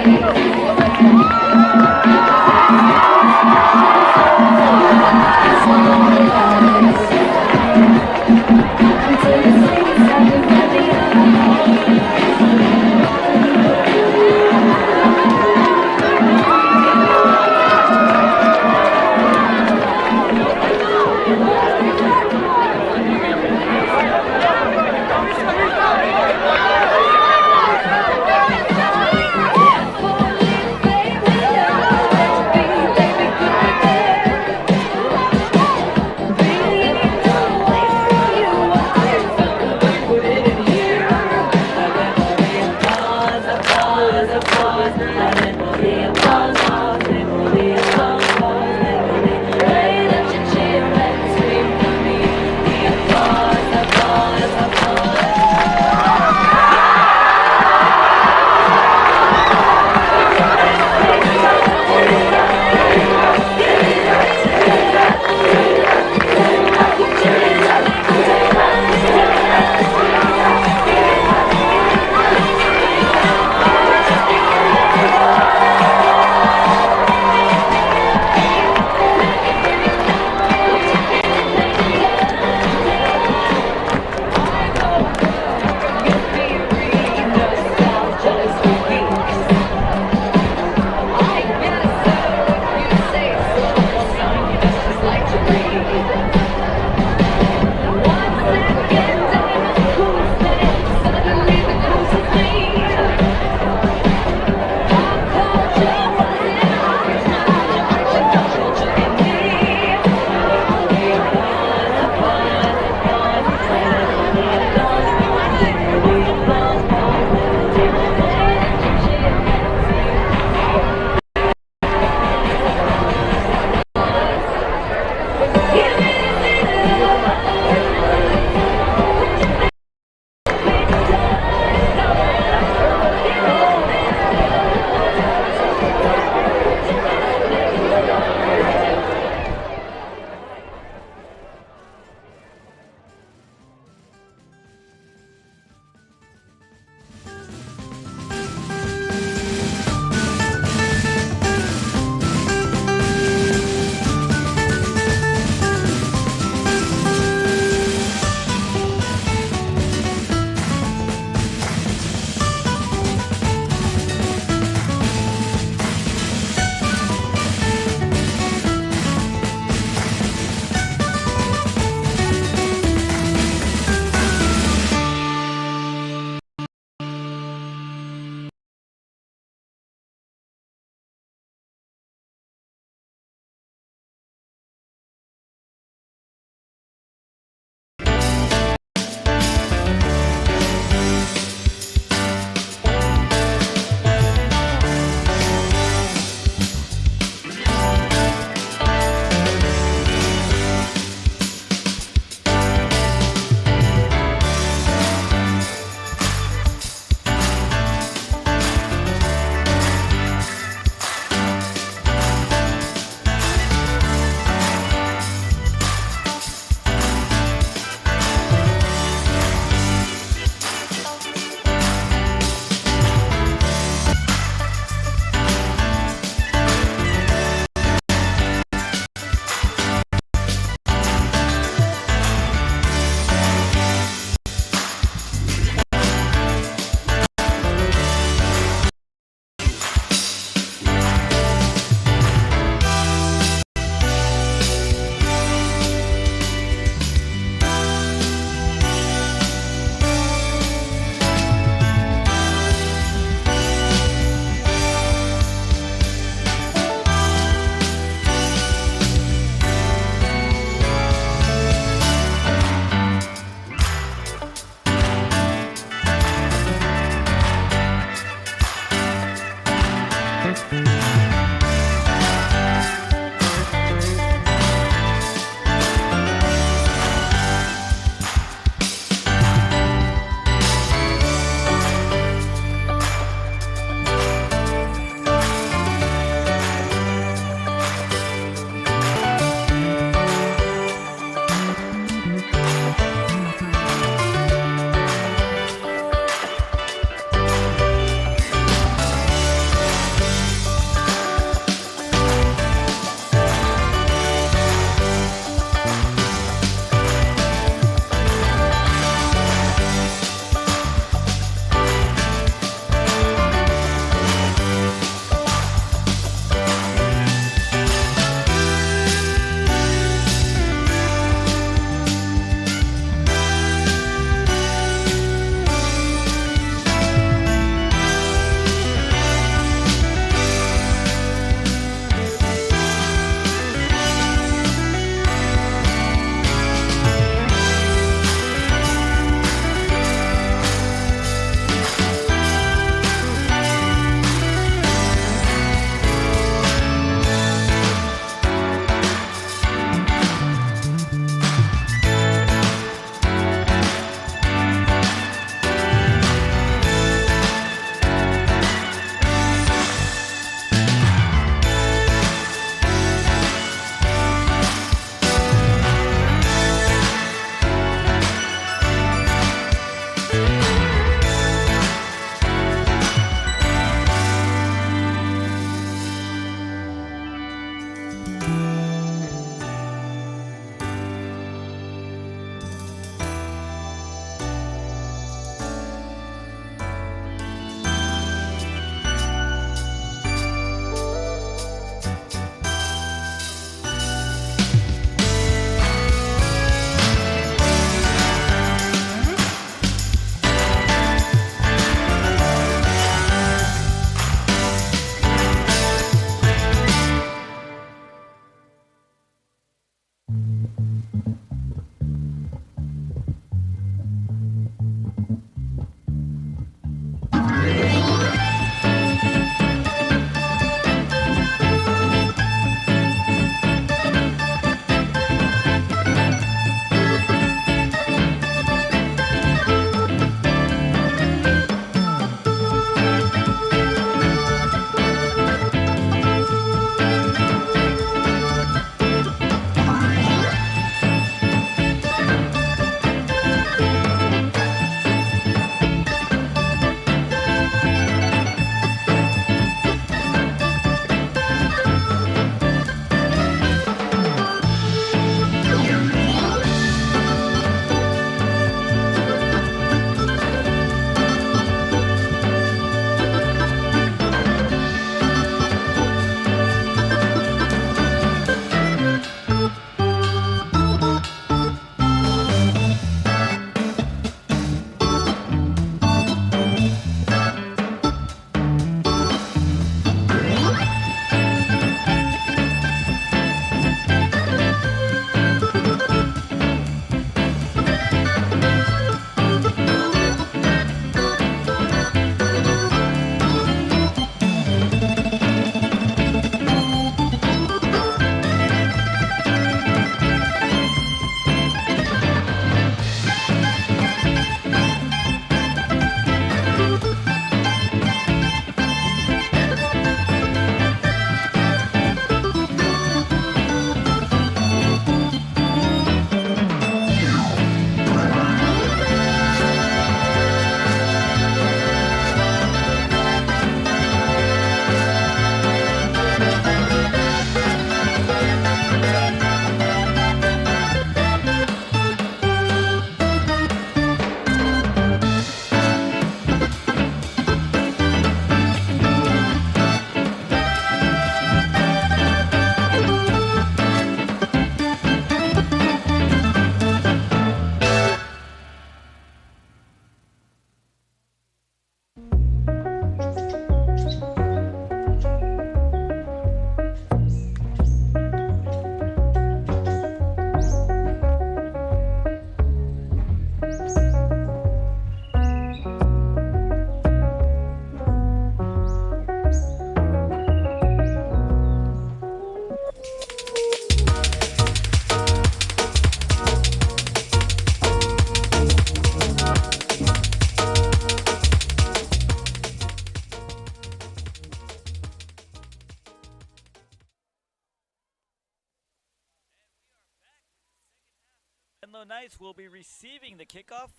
Menlo Knights will be receiving the kickoff.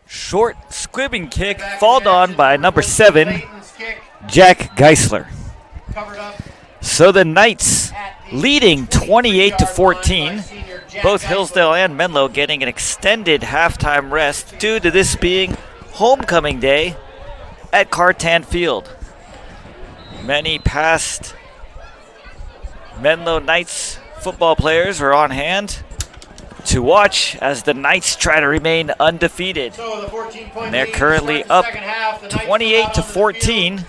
Short squibbing kick, fouled on by number 7, Jack Geisler. So the Knights leading 28-14. Both Hillsdale and Menlo getting an extended halftime rest due to this being homecoming day at Cartan Field. Many past Menlo Knights football players are on hand to watch as the Knights try to remain undefeated. And they're currently up 28-14,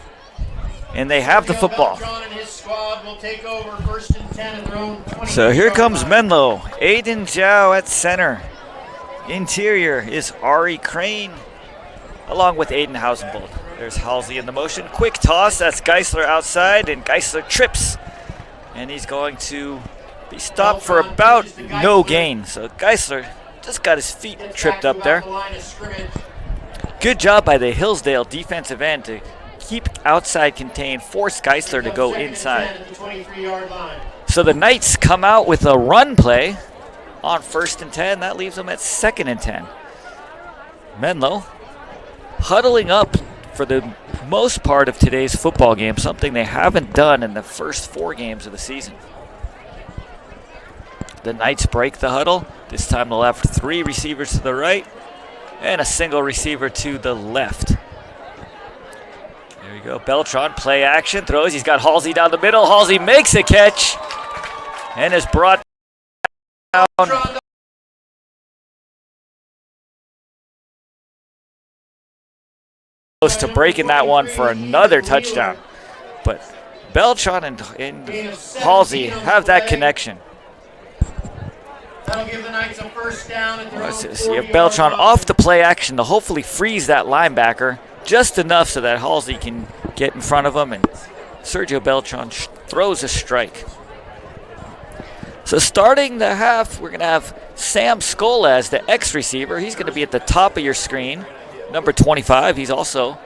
and they have the football. So here comes Menlo. Aiden Zhao at center. Interior is Ari Crane, along with Aiden Hausenbold. There's Halsey in the motion. Quick toss, that's Geisler outside, and Geisler trips. And he's going to be stopped for about no gain. So Geisler just got his feet tripped up there. Good job by the Hillsdale defensive end to keep outside contained, force Geisler to go inside. So the Knights come out with a run play on 1st and 10. That leaves them at 2nd and 10. Menlo huddling up for the most part of today's football game, something they haven't done in the first 4 games of the season. The Knights break the huddle. This time they'll have 3 receivers to the right and a single receiver to the left. There you go. Beltran, play action, throws. He's got Halsey down the middle. Halsey makes a catch and is brought down. Close to breaking that one for another touchdown. But Beltran and Halsey have that connection. That'll give the Knights a first down at their own 40-yard You have Beltran off the play action to hopefully freeze that linebacker just enough so that Halsey can get in front of him, and Sergio Beltran throws a strike. So starting the half, we're going to have Sam Scola as the X receiver. He's going to be at the top of your screen. Number 25, he's also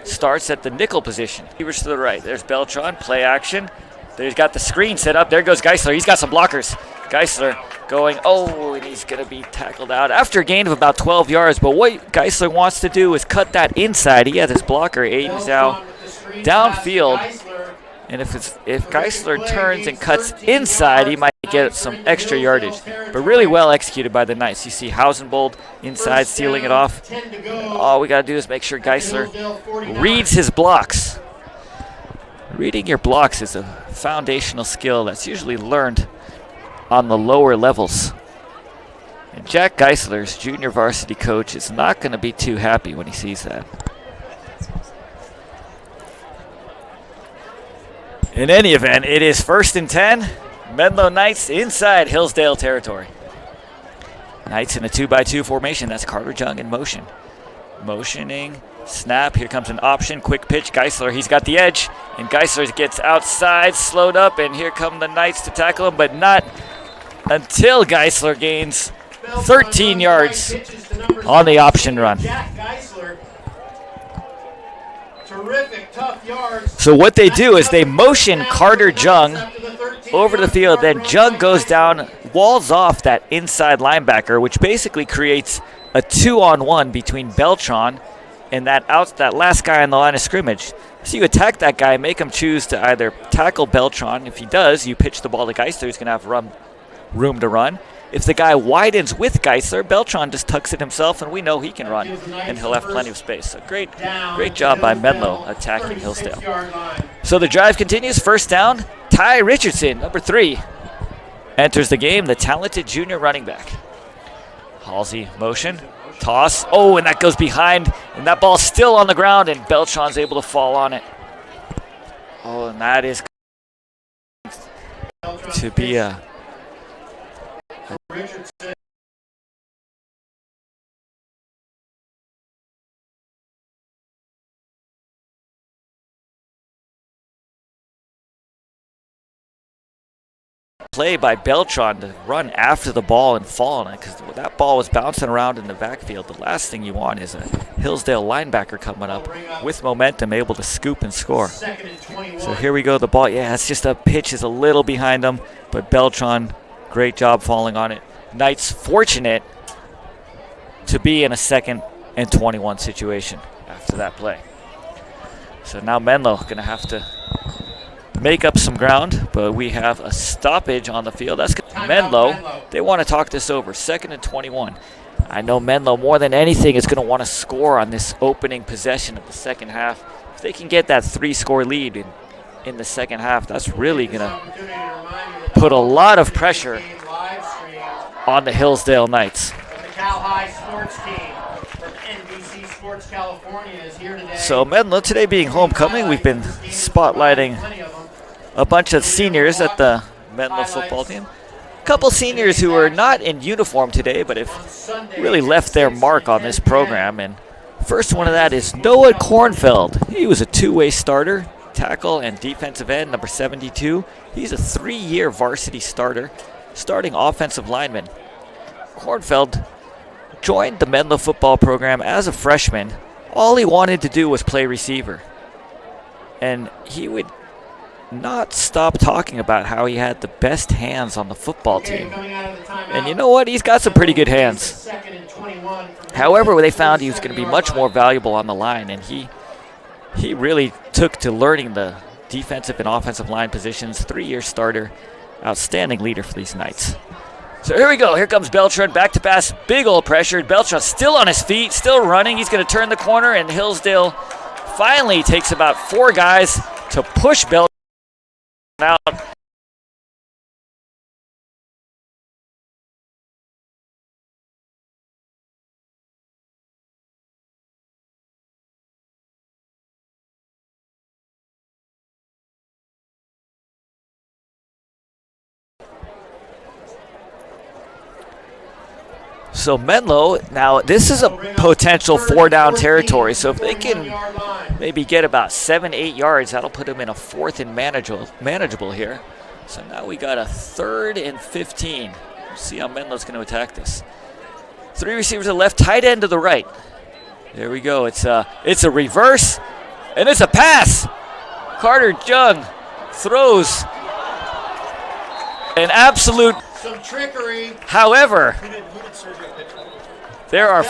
starts at the nickel position. Receivers to the right. There's Beltran, play action. He's got the screen set up. There goes Geisler. He's got some blockers. Geisler going, and he's going to be tackled out after a gain of about 12 yards. But what Geisler wants to do is cut that inside. He has his blocker, Aiden Zhao, downfield. And if Geisler turns and cuts inside, he might get some extra yardage. But really well executed by the Knights. You see Hausenbold inside sealing it off. All we got to do is make sure Geisler reads his blocks. Reading your blocks is a foundational skill that's usually learned on the lower levels. And Jack Geisler's junior varsity coach is not going to be too happy when he sees that. In any event, it is 1st and 10. Menlo Knights inside Hillsdale territory. Knights in a 2x2 formation. That's Carter Jung in motion. Motioning, snap. Here comes an option. Quick pitch. Geisler, he's got the edge. And Geisler gets outside, slowed up. And here come the Knights to tackle him, but not until Geisler gains 13 yards on the option run. So what they do is they motion Carter Jung over the field, then Jung goes down, walls off that inside linebacker, which basically creates a 2-on-1 between Beltran and that last guy on the line of scrimmage. So you attack that guy, make him choose to either tackle Beltran. If he does, you pitch the ball to Geisler, who's going to have room to run. If the guy widens with Geisler, Beltran just tucks it himself, and we know he can run, and he'll have plenty of space. So great job by Menlo attacking Hillsdale. So the drive continues. 1st down. Ty Richardson, number 3, enters the game, the talented junior running back. Halsey motion, toss. And that goes behind, and that ball's still on the ground, and Beltran's able to fall on it. And that is to be a play by Beltran to run after the ball and fall on it, because that ball was bouncing around in the backfield. The last thing you want is a Hillsdale linebacker coming up with momentum, able to scoop and score. So here we go, the ball. It's just a pitch is a little behind them, but Beltran, great job falling on it. Knights fortunate to be in a 2nd and 21 situation after that play. So now Menlo going to have to make up some ground, but we have a stoppage on the field. That's Menlo. They want to talk this over. 2nd and 21. I know Menlo more than anything is going to want to score on this opening possession of the second half. If they can get that 3-score lead in the second half, that's really going to put a lot of pressure on the Hillsdale Knights. The Cal High sports team from NBC Sports California is here today. So Menlo, today being homecoming, we've been spotlighting a bunch of seniors at the Menlo football team. A couple seniors who are not in uniform today, but have really left their mark on this program. And first one of that is Noah Kornfeld. He was a 2-way starter, tackle and defensive end, number 72. He's a 3-year varsity starter, starting offensive lineman. Kornfeld joined the Menlo football program as a freshman. All he wanted to do was play receiver. And he would not stop talking about how he had the best hands on the football team. And you know what? He's got some pretty good hands. However, they found he was going to be much more valuable on the line, and he really took to learning the defensive and offensive line positions. 3-year starter, outstanding leader for these Knights. So here we go. Here comes Beltran, back to pass, big old pressure. Beltran still on his feet, still running. He's going to turn the corner, and Hillsdale finally takes about 4 guys to push Beltran out. So Menlo, now this is a potential 4-down territory, so if they can maybe get about 7-8 yards, that'll put them in a 4th and manageable here. So now we got a 3rd and 15. We'll see how Menlo's going to attack this. 3 receivers to the left, tight end to the right. There we go. It's a reverse, and it's a pass. Carter Jung throws an absolute. Some trickery. However, there are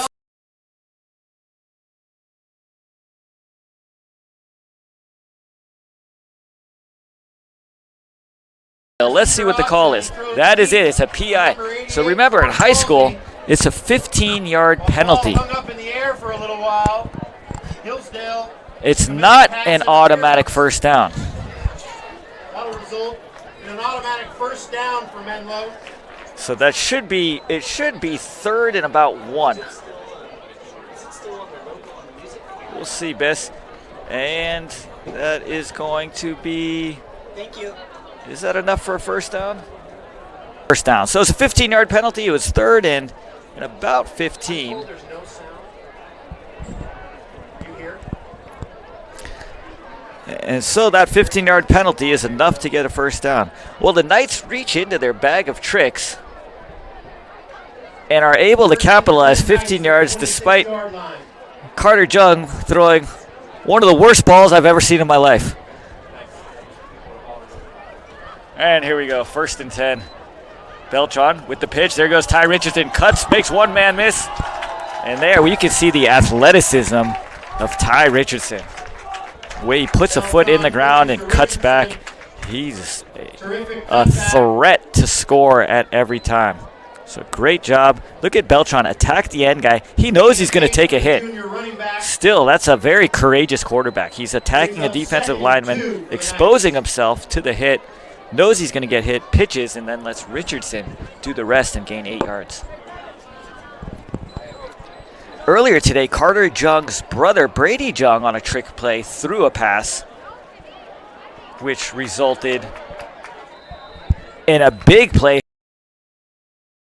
let's see what the call is. That is it. It's a PI. So remember, in high school, it's a 15-yard penalty. Hung up in the air for a little while. Hillsdale. It's not an automatic first down. That'll result in an automatic first down for Menlo. So that should be 3rd and about 1. We'll see, Bess. And that is going to be. Thank you. Is that enough for a first down? First down. So it's a 15-yard penalty. It was 3rd and about 15. There's no sound. You hear? And so that 15-yard penalty is enough to get a first down. Well, the Knights reach into their bag of tricks and are able to capitalize 15 yards despite Carter Jung throwing one of the worst balls I've ever seen in my life. And here we go, 1st and 10. Beltran with the pitch. There goes Ty Richardson. Cuts, makes one man miss. And there you can see the athleticism of Ty Richardson. The way he puts a foot in the ground and cuts back. He's a threat to score at every time. So great job. Look at Beltran attack the end guy. He knows he's going to take a hit. Still, that's a very courageous quarterback. He's attacking a defensive lineman, exposing himself to the hit, knows he's going to get hit, pitches, and then lets Richardson do the rest and gain 8 yards. Earlier today, Carter Jung's brother, Brady Jung, on a trick play threw a pass, which resulted in a big play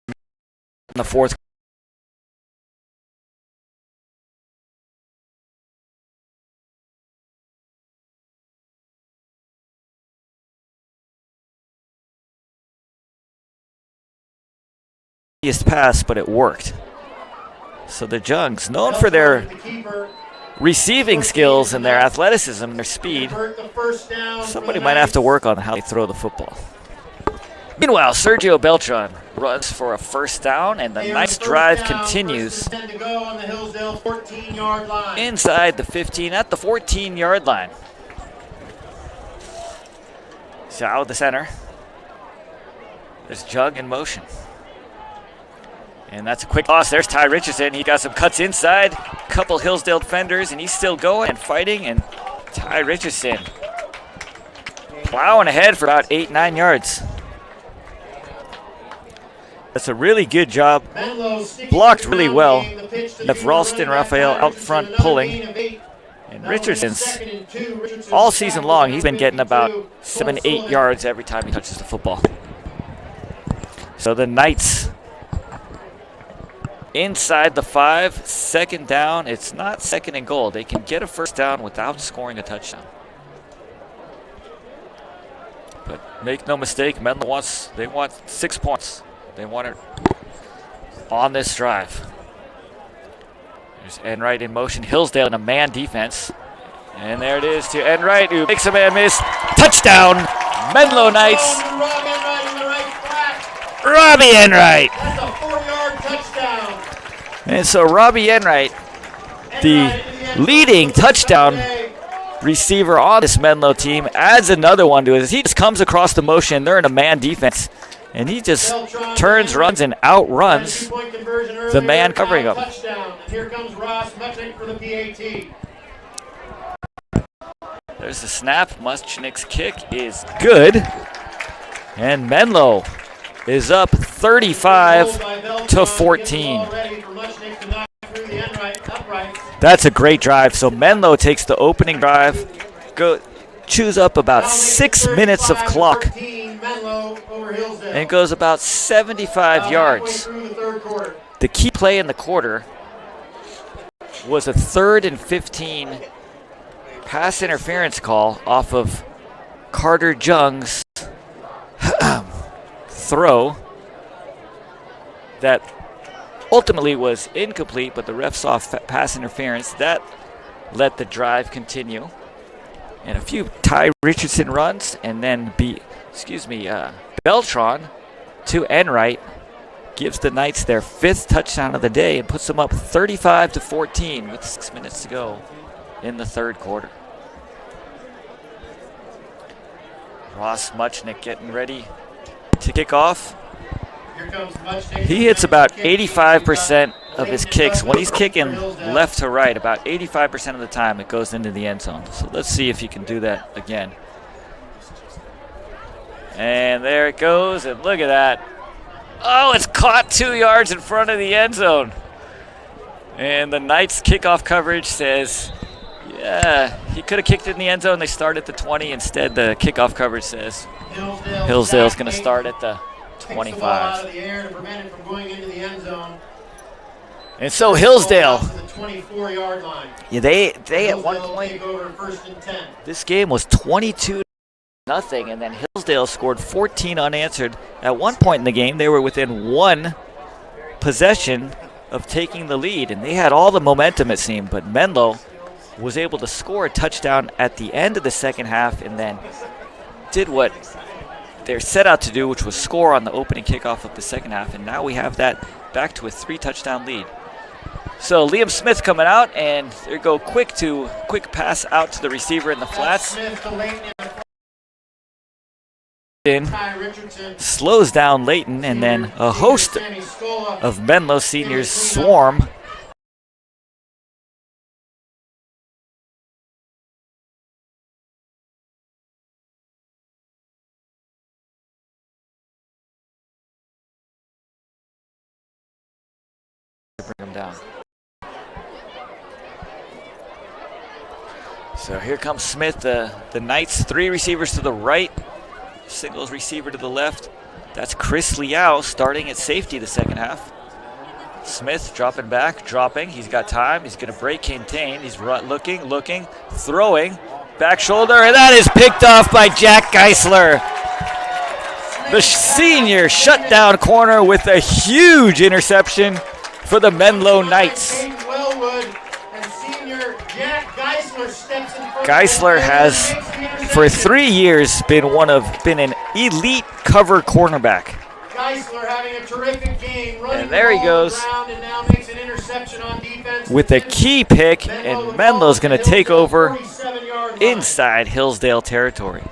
in the 4th. Pass, but it worked. So the Jungs, known for their receiving skills and their athleticism and their speed, somebody might have to work on how they throw the football. Meanwhile, Sergio Beltran runs for a first down, and the Knights drive continues inside the 15 at the 14-yard line. So out of the center. There's Jug in motion. And that's a quick loss. There's Ty Richardson. He got some cuts inside. Couple Hillsdale defenders, and he's still going and fighting. And Ty Richardson plowing ahead for about 8-9 yards. That's a really good job. Blocked really well. Have Ralston Raphael out front pulling. And Richardson's, all season long, he's been getting about 7-8 yards every time he touches the football. So the Knights inside the 5, second down. It's not second and goal. They can get a first down without scoring a touchdown. But make no mistake, Menlo want 6 points. They want it on this drive. There's Enright in motion. Hillsdale in a man defense. And there it is to Enright, who makes a man miss. Touchdown, Menlo Knights. Robbie Enright. That's a 4-yard touchdown. And so Robbie Enright, the leading touchdown receiver on this Menlo team, adds another one to it. He just comes across the motion. They're in a man defense. And he just turns, runs, and outruns the man covering him. Here comes Ross Muchnick for the PAT. There's the snap. Muchnick's kick is good. And Menlo is up 35-14. That's a great drive. So Menlo takes the opening drive, chews up about 6 minutes of clock, and goes about 75 yards. The key play in the quarter was a 3rd and 15 pass interference call off of Carter Jung's throw that ultimately was incomplete, but the ref saw pass interference. That let the drive continue. And a few Ty Richardson runs, and then Beltran to Enright gives the Knights their 5th touchdown of the day and puts them up 35-14 with 6 minutes to go in the 3rd quarter. Ross Muchnick getting ready to kick off. He hits about 85% of his kicks. When he's kicking left to right, about 85% of the time it goes into the end zone. So let's see if he can do that again. And there it goes, and look at that. Oh, it's caught 2 yards in front of the end zone. And the Knights kickoff coverage says, yeah, he could have kicked it in the end zone. They start at the 20. Instead, the kickoff coverage says Hillsdale's going to start at the 25. And so Hillsdale, yeah, they at one point, this game was 22-0, and then Hillsdale scored 14 unanswered. At one point in the game, they were within 1 possession of taking the lead, and they had all the momentum, it seemed, but Menlo was able to score a touchdown at the end of the second half and then did what they're set out to do, which was score on the opening kickoff of the second half, and now we have that back to a 3-touchdown lead. So Liam Smith coming out, and there go quick pass out to the receiver in the flats. Slows down Leighton, and then a host of Menlo seniors swarm. Bring him down. So here comes Smith, the Knights, 3 receivers to the right, singles receiver to the left. That's Chris Liao starting at safety the second half. Smith dropping back, he's got time, he's going to break, contain, he's looking, throwing, back shoulder, and that is picked off by Jack Geisler. The senior shutdown corner with a huge interception for the Menlo Knights. Geisler has for 3 years been an elite cover cornerback. Geisler having a terrific game, running And there he the ball goes around and now makes an interception on defense with a key pick, and Menlo's going to take over inside Hillsdale territory.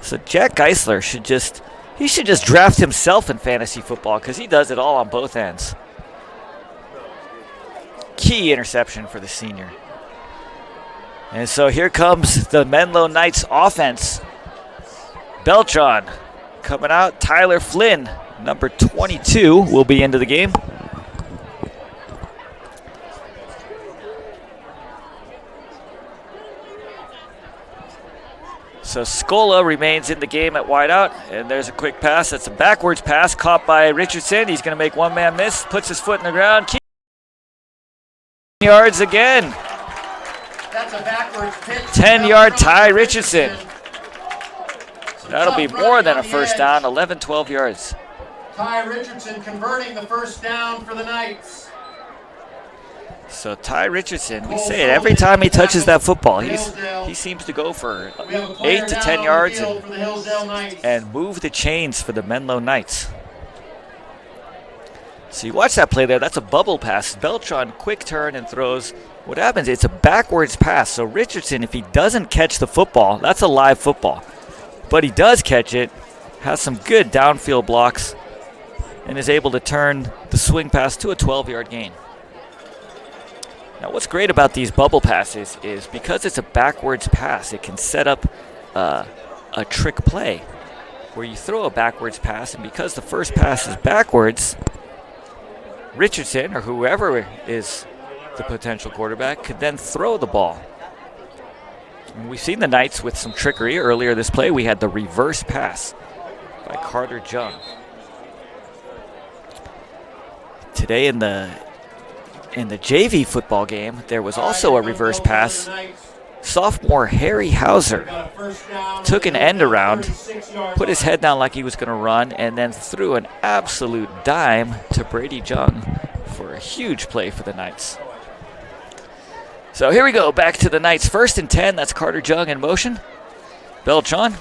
So Jack Geisler should just draft himself in fantasy football because he does it all on both ends. Key interception for the senior. And so here comes the Menlo Knights offense. Beltran coming out. Tyler Flynn, number 22, will be into the game. So Scola remains in the game at wideout, and there's a quick pass. That's a backwards pass caught by Richardson. He's going to make one man miss, puts his foot in the ground. 10 yards again. That's a backwards pitch. 10-yard Ty Richardson. That'll be Tough more running than on a the first edge. down, 11, 12 yards. Ty Richardson converting the first down for the Knights. So Ty Richardson, we say it every time he touches that football, he seems to go for We have a player 8 to down 10 on the yards field for the Hillsdale Knights. and move the chains for the Menlo Knights. So you watch that play there, that's a bubble pass. Beltran, quick turn and throws. What happens, it's a backwards pass. So Richardson, if he doesn't catch the football, that's a live football. But he does catch it, has some good downfield blocks, and is able to turn the swing pass to a 12-yard gain. Now what's great about these bubble passes is because it's a backwards pass, it can set up a trick play where you throw a backwards pass, and because the first pass is backwards, Richardson or whoever is the potential quarterback could then throw the ball. And we've seen the Knights with some trickery. Earlier this play, we had the reverse pass by Carter Jung. Today in the JV football game, there was also a reverse pass. Sophomore Harry Hauser took an end around, put his head down like he was going to run, and then threw an absolute dime to Brady Jung for a huge play for the Knights. So here we go, back to the Knights. 1st and 10, that's Carter Jung in motion. Beltran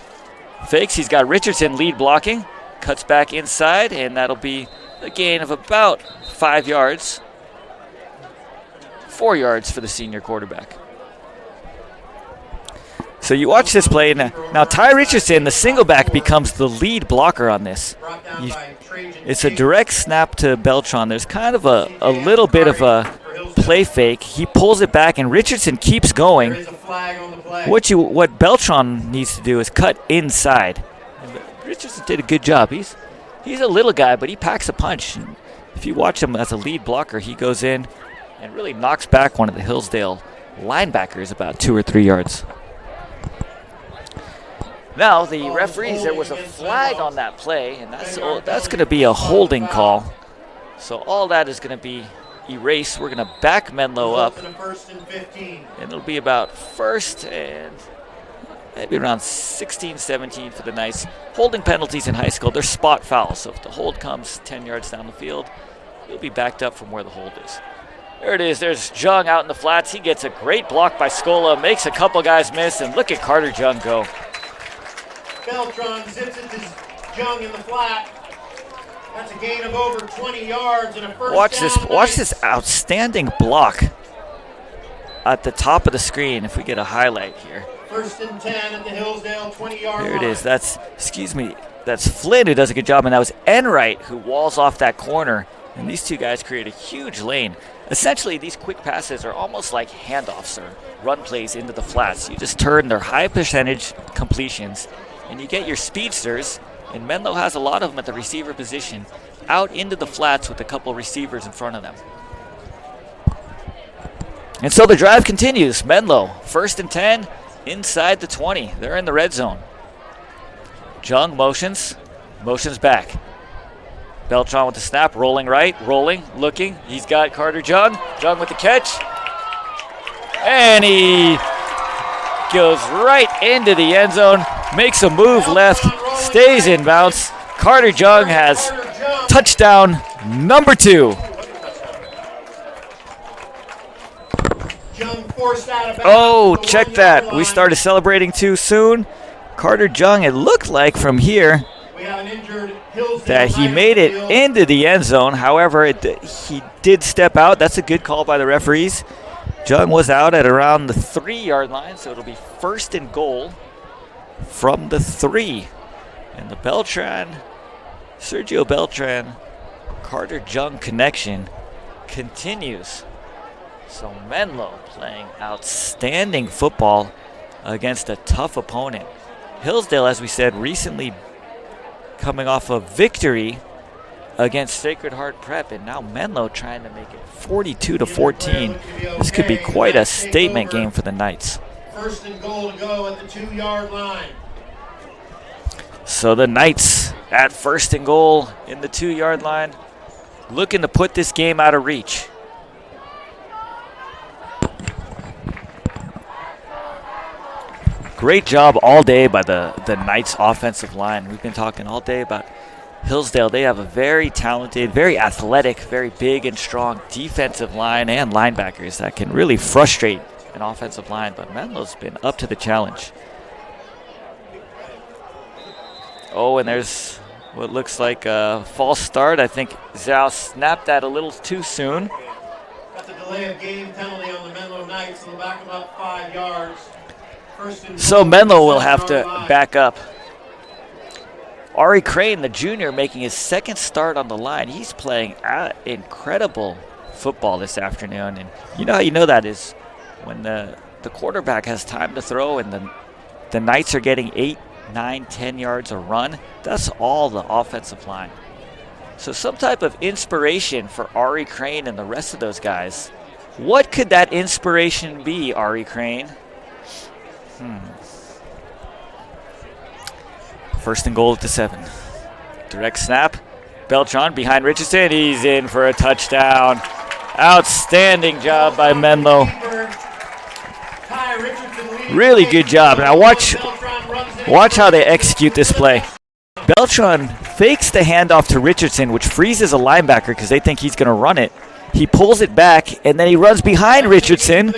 fakes, he's got Richardson lead blocking, cuts back inside, and that'll be a gain of about 5 yards. 4 yards for the senior quarterback. So you watch this play. Now Ty Richardson, the single back, becomes the lead blocker on this. It's a direct snap to Beltran. There's kind of a little bit of a play fake. He pulls it back, and Richardson keeps going. What Beltran needs to do is cut inside. And Richardson did a good job. He's a little guy, but he packs a punch. And if you watch him as a lead blocker, he goes in and really knocks back one of the Hillsdale linebackers about 2 or 3 yards. Now the referees, there was a flag on that play, and that's going to be a holding call. So all that is going to be erased. We're going to back Menlo up, and it'll be about 1st and maybe around 16, 17 for the Knights. Holding penalties in high school, they're spot fouls. So if the hold comes 10 yards down the field, you'll be backed up from where the hold is. There it is. There's Jung out in the flats. He gets a great block by Scola, makes a couple guys miss, and look at Carter Jung go. Beltran zips it to Jung in the flat. That's a gain of over 20 yards and a first down. Watch this outstanding block at the top of the screen. If we get a highlight here. 1st and 10 at the Hillsdale 20-yard line. There it is. That's Flynn who does a good job, and that was Enright who walls off that corner. And these two guys create a huge lane. Essentially, these quick passes are almost like handoffs or run plays into the flats. You just turn their high percentage completions, and you get your speedsters, and Menlo has a lot of them at the receiver position, out into the flats with a couple receivers in front of them. And so the drive continues. Menlo, 1st and 10, inside the 20. They're in the red zone. Jung motions back. Beltran with the snap, rolling right, looking. He's got Carter Jung. Jung with the catch. And he goes right into the end zone, makes a move left, stays in bounds. Carter Jung has touchdown number 2. Jung forced out of bounds Oh, to the check 1 that. yard We line. started celebrating too soon. Carter Jung, it looked like from here We have an injured Hillsdale that he Knight made on it the field. into the end zone. However, he did step out. That's a good call by the referees. Jung was out at around the 3-yard line, so it'll be 1st and goal from the 3. And the Sergio Beltran, Carter Jung connection continues. So Menlo playing outstanding football against a tough opponent. Hillsdale, as we said, recently coming off a victory against Sacred Heart Prep, and now Menlo trying to make it 42-14. This could be quite a statement game for the Knights. 1st and goal to go at the 2-yard line. So the Knights at 1st and goal in the 2-yard line, looking to put this game out of reach. Great job all day by the Knights offensive line. We've been talking all day about Hillsdale. They have a very talented, very athletic, very big and strong defensive line and linebackers that can really frustrate an offensive line, but Menlo's been up to the challenge. Oh, and there's what looks like a false start. I think Zhao snapped that a little too soon. Got the delay of game penalty on the Menlo Knights. They'll back them up 5 yards. So Menlo will have to back up. Ari Crane, the junior, making his 2nd start on the line. He's playing incredible football this afternoon. And you know how you know that is when the quarterback has time to throw and the Knights are getting 8, 9, 10 yards a run. That's all the offensive line. So some type of inspiration for Ari Crane and the rest of those guys. What could that inspiration be, Ari Crane? 1st and goal at the 7. Direct snap. Beltran behind Richardson. He's in for a touchdown. Outstanding job by Menlo. Really good job. Now watch how they execute this play. Beltran fakes the handoff to Richardson, which freezes a linebacker because they think he's going to run it. He pulls it back, and then he runs behind Richardson,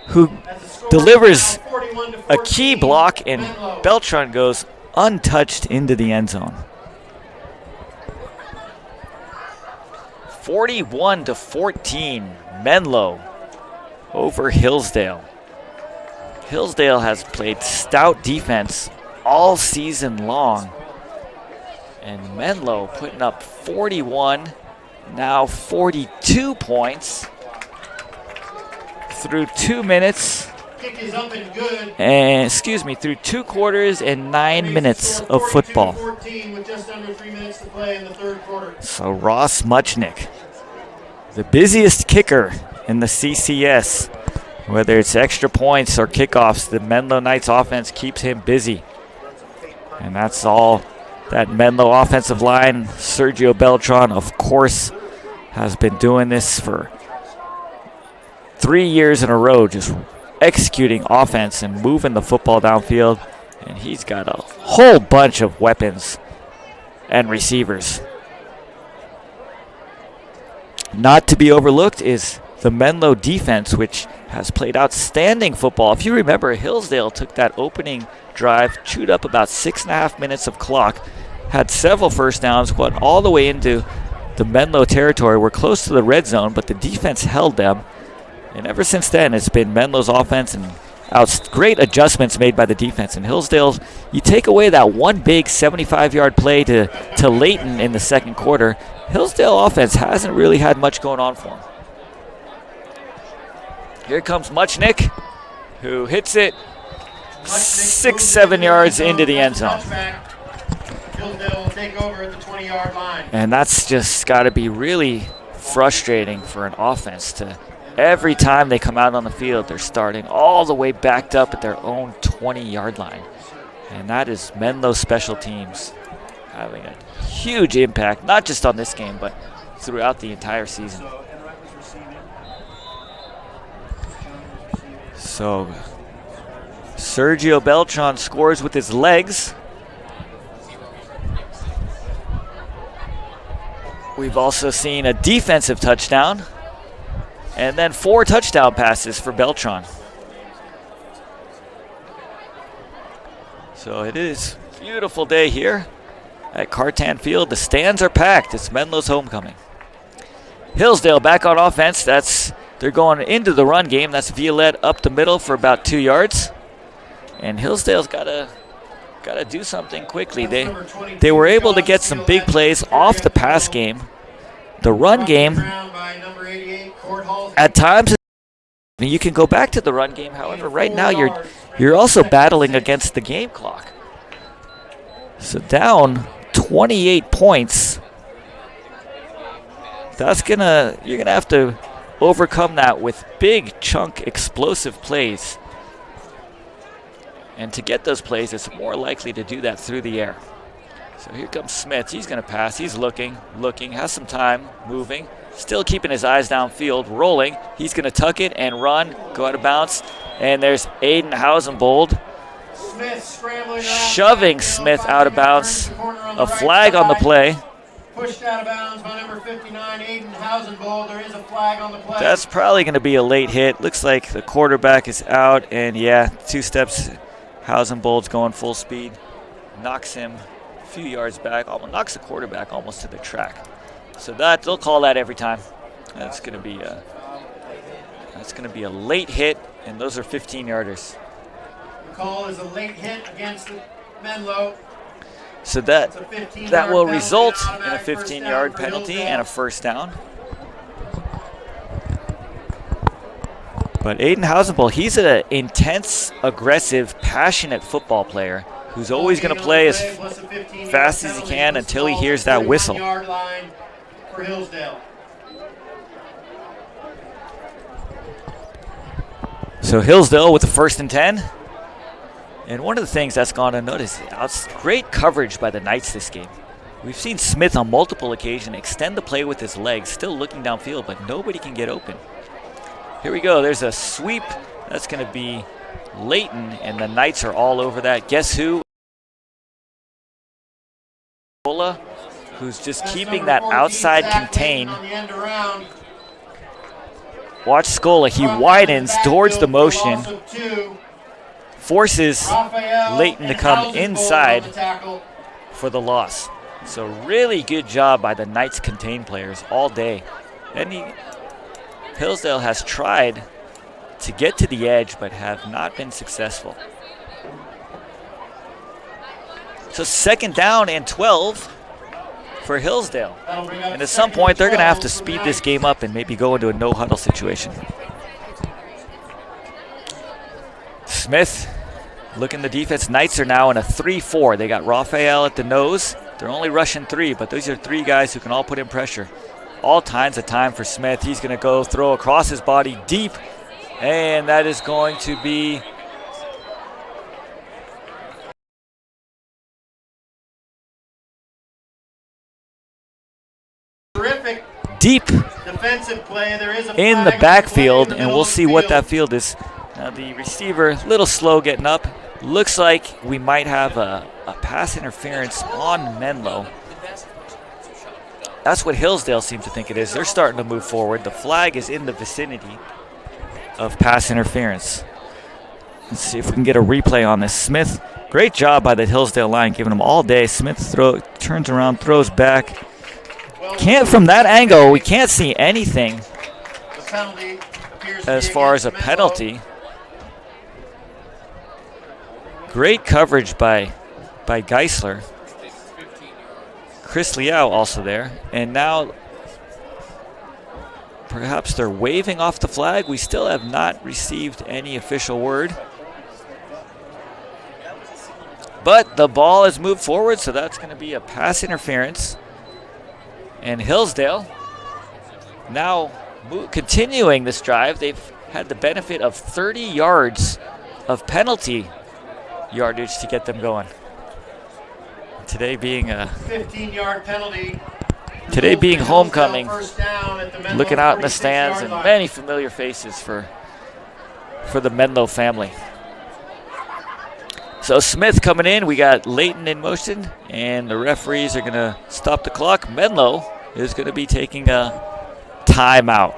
who delivers a key block, and Beltran goes untouched into the end zone. 41-14, Menlo over Hillsdale. Hillsdale has played stout defense all season long, and Menlo putting up 41, now 42 points through 2 minutes. Kick is up and good. And through 2 quarters and 9 minutes of football. 14 with just under 3 minutes to play in the 3rd quarter. So Ross Muchnick, the busiest kicker in the CCS, whether it's extra points or kickoffs, the Menlo Knights offense keeps him busy. And that's all that Menlo offensive line. Sergio Beltran, of course, has been doing this for 3 years in a row, just executing offense and moving the football downfield. And he's got a whole bunch of weapons and receivers. Not to be overlooked is the Menlo defense, which has played outstanding football. If you remember, Hillsdale took that opening drive, chewed up about 6.5 minutes of clock, had several first downs, went all the way into the Menlo territory. We're close to the red zone, but the defense held them. And ever since then, it's been Menlo's offense and great adjustments made by the defense. And Hillsdale, you take away that one big 75-yard play to Layton in the 2nd quarter, Hillsdale offense hasn't really had much going on for them. Here comes Muchnick, who hits it 6-7 yards into the end zone. Hillsdale will take over at the 20-yard line. And that's just got to be really frustrating for an offense to every time they come out on the field, they're starting all the way backed up at their own 20-yard line. And that is Menlo special teams having a huge impact, not just on this game, but throughout the entire season. So Sergio Beltran scores with his legs. We've also seen a defensive touchdown And then 4 touchdown passes for Beltran. So it is a beautiful day here at Cartan Field. The stands are packed. It's Menlo's homecoming. Hillsdale back on offense. They're going into the run game. That's Violette up the middle for about 2 yards. And Hillsdale's got to do something quickly. They were able to get some big plays off the pass game. The run game, at times, you can go back to the run game. However, right now you're also battling against the game clock. So down 28 points. You're gonna have to overcome that with big chunk explosive plays. And to get those plays, it's more likely to do that through the air. So here comes Smith. He's going to pass. He's looking, has some time, moving, still keeping his eyes downfield, rolling. He's going to tuck it and run, go out of bounds. And there's Aiden Hausenbold shoving Smith out of bounds. A flag on the play. Pushed out of bounds by number 59, Aiden Hausenbold. There is a flag on the play. That's probably going to be a late hit. Looks like the quarterback is out. And, 2 steps. Hausenbold's going full speed. Knocks him a few yards back. Knocks the quarterback almost to the track. So they'll call that every time. That's going to be a late hit, and those are 15-yarders. The call is a late hit against Menlo. So that will result in a 15-yard penalty and a first down. But Aiden Hausenbold, he's an intense, aggressive, passionate football player who's always going to play as fast as he can until he hears that whistle. So Hillsdale with the 1st and 10. And one of the things that's gone unnoticed, it's great coverage by the Knights this game. We've seen Smith on multiple occasions extend the play with his legs, still looking downfield, but nobody can get open. Here we go. There's a sweep. That's going to be Leighton, and the Knights are all over that. Guess who? Who's just keeping that outside contain. Watch Scola. He widens towards the motion. Forces Leighton to come inside for the loss. So really good job by the Knights contain players all day. And Hillsdale has tried to get to the edge but have not been successful. So 2nd down and 12 for Hillsdale. And at some point they're going to have to speed this game up and maybe go into a no-huddle situation. Smith looking the defense. Knights are now in a 3-4. They got Raphael at the nose. They're only rushing 3, but those are 3 guys who can all put in pressure. All kinds of time for Smith. He's going to go throw across his body deep, and that is going to be terrific deep defensive play. There is a in the flag on backfield, play in the and middle we'll of the see what field. that field is. Now the receiver, a little slow getting up. Looks like we might have a pass interference on Menlo. That's what Hillsdale seems to think it is. They're starting to move forward. The flag is in the vicinity of pass interference. Let's see if we can get a replay on this. Smith, great job by the Hillsdale line, giving them all day. Smith turns around, throws back. From that angle, we can't see anything as far as a penalty. Great coverage by Geisler. Chris Liao also there. And now perhaps they're waving off the flag. We still have not received any official word. But the ball has moved forward, so that's going to be a pass interference. And Hillsdale now continuing this drive. They've had the benefit of 30 yards of penalty yardage to get them going. Today being a 15-yard penalty. Today being homecoming, First down at the Menlo looking out in the 46 stands yard and line. many familiar faces for the Menlo family. So Smith coming in, we got Leighton in motion, and the referees are going to stop the clock. Menlo is going to be taking a timeout.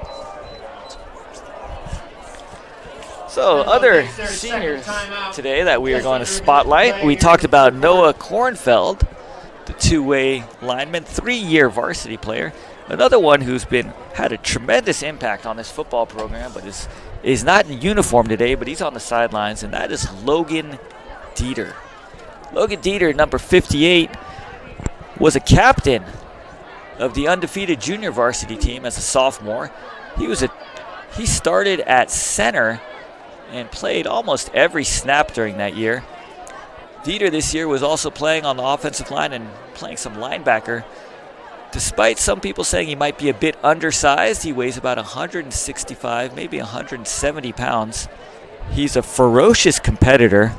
So other seniors today that we are going to spotlight, we talked about Noah Kornfeld, the two-way lineman, 3-year varsity player. Another one who's had a tremendous impact on this football program, but is not in uniform today, but he's on the sidelines, and that is Logan Dieter. Logan Dieter, number 58, was a captain of the undefeated junior varsity team as a sophomore. He started at center and played almost every snap during that year. Dieter this year was also playing on the offensive line and playing some linebacker. Despite some people saying he might be a bit undersized, he weighs about 165, maybe 170 pounds. He's a ferocious competitor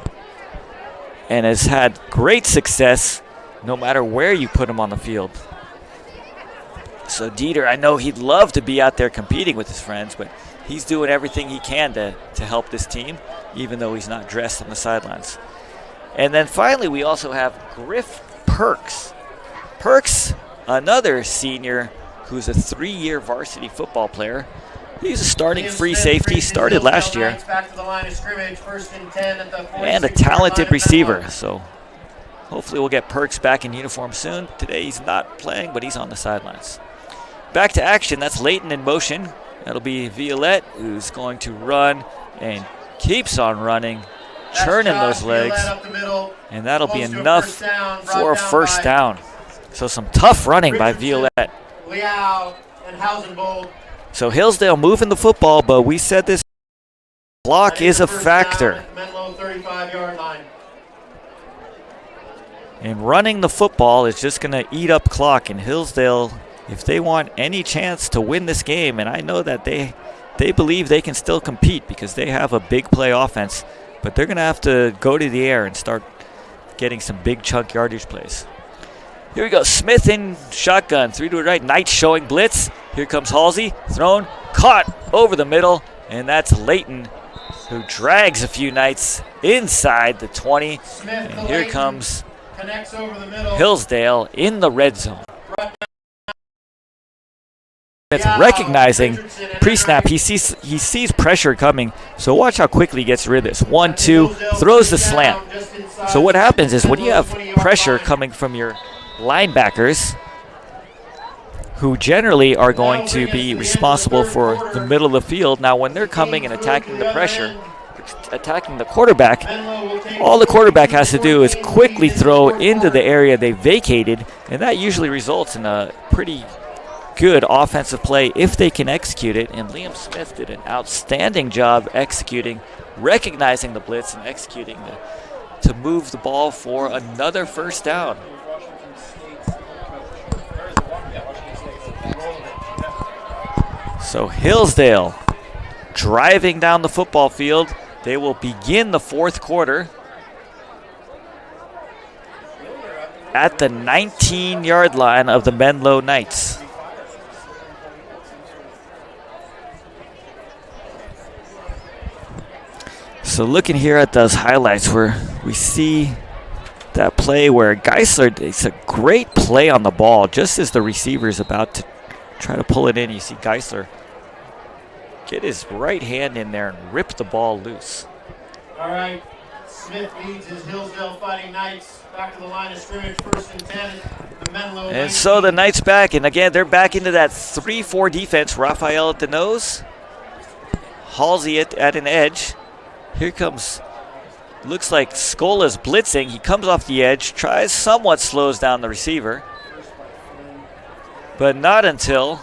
and has had great success no matter where you put him on the field. So Dieter, I know he'd love to be out there competing with his friends, but he's doing everything he can to help this team, even though he's not dressed on the sidelines. And then finally, we also have Griff Perks. Perks, another senior who's a 3-year varsity football player. He's a starting free safety, started last year, and a talented receiver. So hopefully we'll get Perks back in uniform soon. Today he's not playing, but he's on the sidelines. Back to action, that's Leighton in motion. That'll be Violette, who's going to run and keeps on running, churning those legs, and that'll be enough for a first down. So some tough running by Violette. So Hillsdale moving the football, but we said this block is a factor. And running the football is just going to eat up clock, and Hillsdale, if they want any chance to win this game, and I know that they believe they can still compete because they have a big play offense, but they're going to have to go to the air and start getting some big chunk yardage plays. Here we go, Smith in shotgun, 3 to the right, Knight showing blitz. Here comes Halsey, thrown, caught over the middle, and that's Leighton, who drags a few Knights inside the 20. And here comes Hillsdale in the red zone. Smith recognizing pre-snap, he sees pressure coming, so watch how quickly he gets rid of this. 1-2, throws the slant. So what happens is when you have pressure coming from your linebackers, who generally are going to be responsible for the middle of the field, now when they're coming and attacking the pressure, attacking the quarterback, all the quarterback has to do is quickly throw into the area they vacated, and that usually results in a pretty good offensive play if they can execute it. And Liam Smith did an outstanding job executing, recognizing the blitz and executing to move the ball for another first down. So Hillsdale driving down the football field. They will begin the fourth quarter at the 19-yard line of the Menlo Knights. So looking here at those highlights where we see that play where Geisler, it's a great play on the ball. Just as the receiver is about to try to pull it in, you see Geisler get his right hand in there and rip the ball loose. All right, Smith leads his Hillsdale Fighting Knights back to the line of scrimmage, 1st and 10. The Menlo and so the Knights back, and again, they're back into that 3-4 defense. Raphael at the nose, Halsey at an edge. Here comes, looks like Scola's blitzing. He comes off the edge, somewhat slows down the receiver, but not until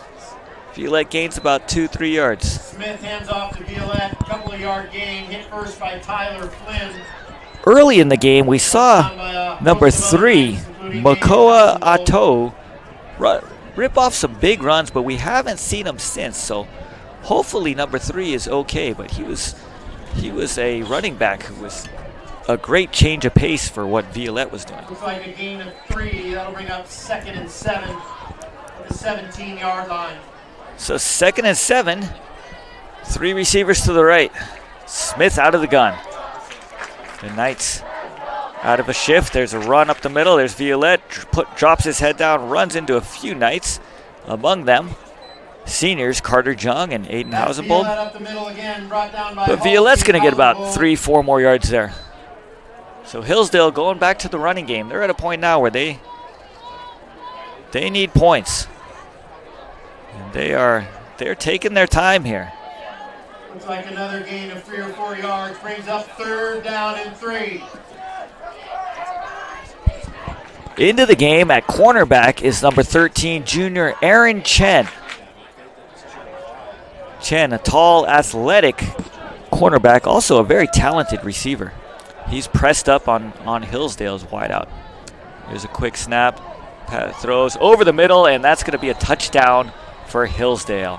Violette gains about 2-3 yards. Smith hands off to Violette, couple of yard gain, hit first by Tyler Flynn. Early in the game, we saw number 3, Makoa Ato, rip off some big runs, but we haven't seen him since. So hopefully number 3 is okay, but he was a running back who was a great change of pace for what Violette was doing. Looks like a gain of 3. That'll bring up 2nd and 7 at the 17-yard line. So 2nd and 7, 3 receivers to the right. Smith out of the gun. The Knights out of a shift. There's a run up the middle. There's Violette, drops his head down, runs into a few Knights. Among them, seniors, Carter Jung and Aiden That's Hausenbold. Violette up the middle again, brought down by But Halsey Violette's going to get about Hausenbold. 3-4 more yards there. So Hillsdale going back to the running game. They're at a point now where they need points. And they're taking their time here. Looks like another gain of 3 or 4 yards brings up 3rd down and 3. Into the game at cornerback is number 13, junior Aaron Chen. Chen, a tall, athletic cornerback, also a very talented receiver. He's pressed up on Hillsdale's wideout. Here's a quick snap, throws over the middle, and that's going to be a touchdown for Hillsdale.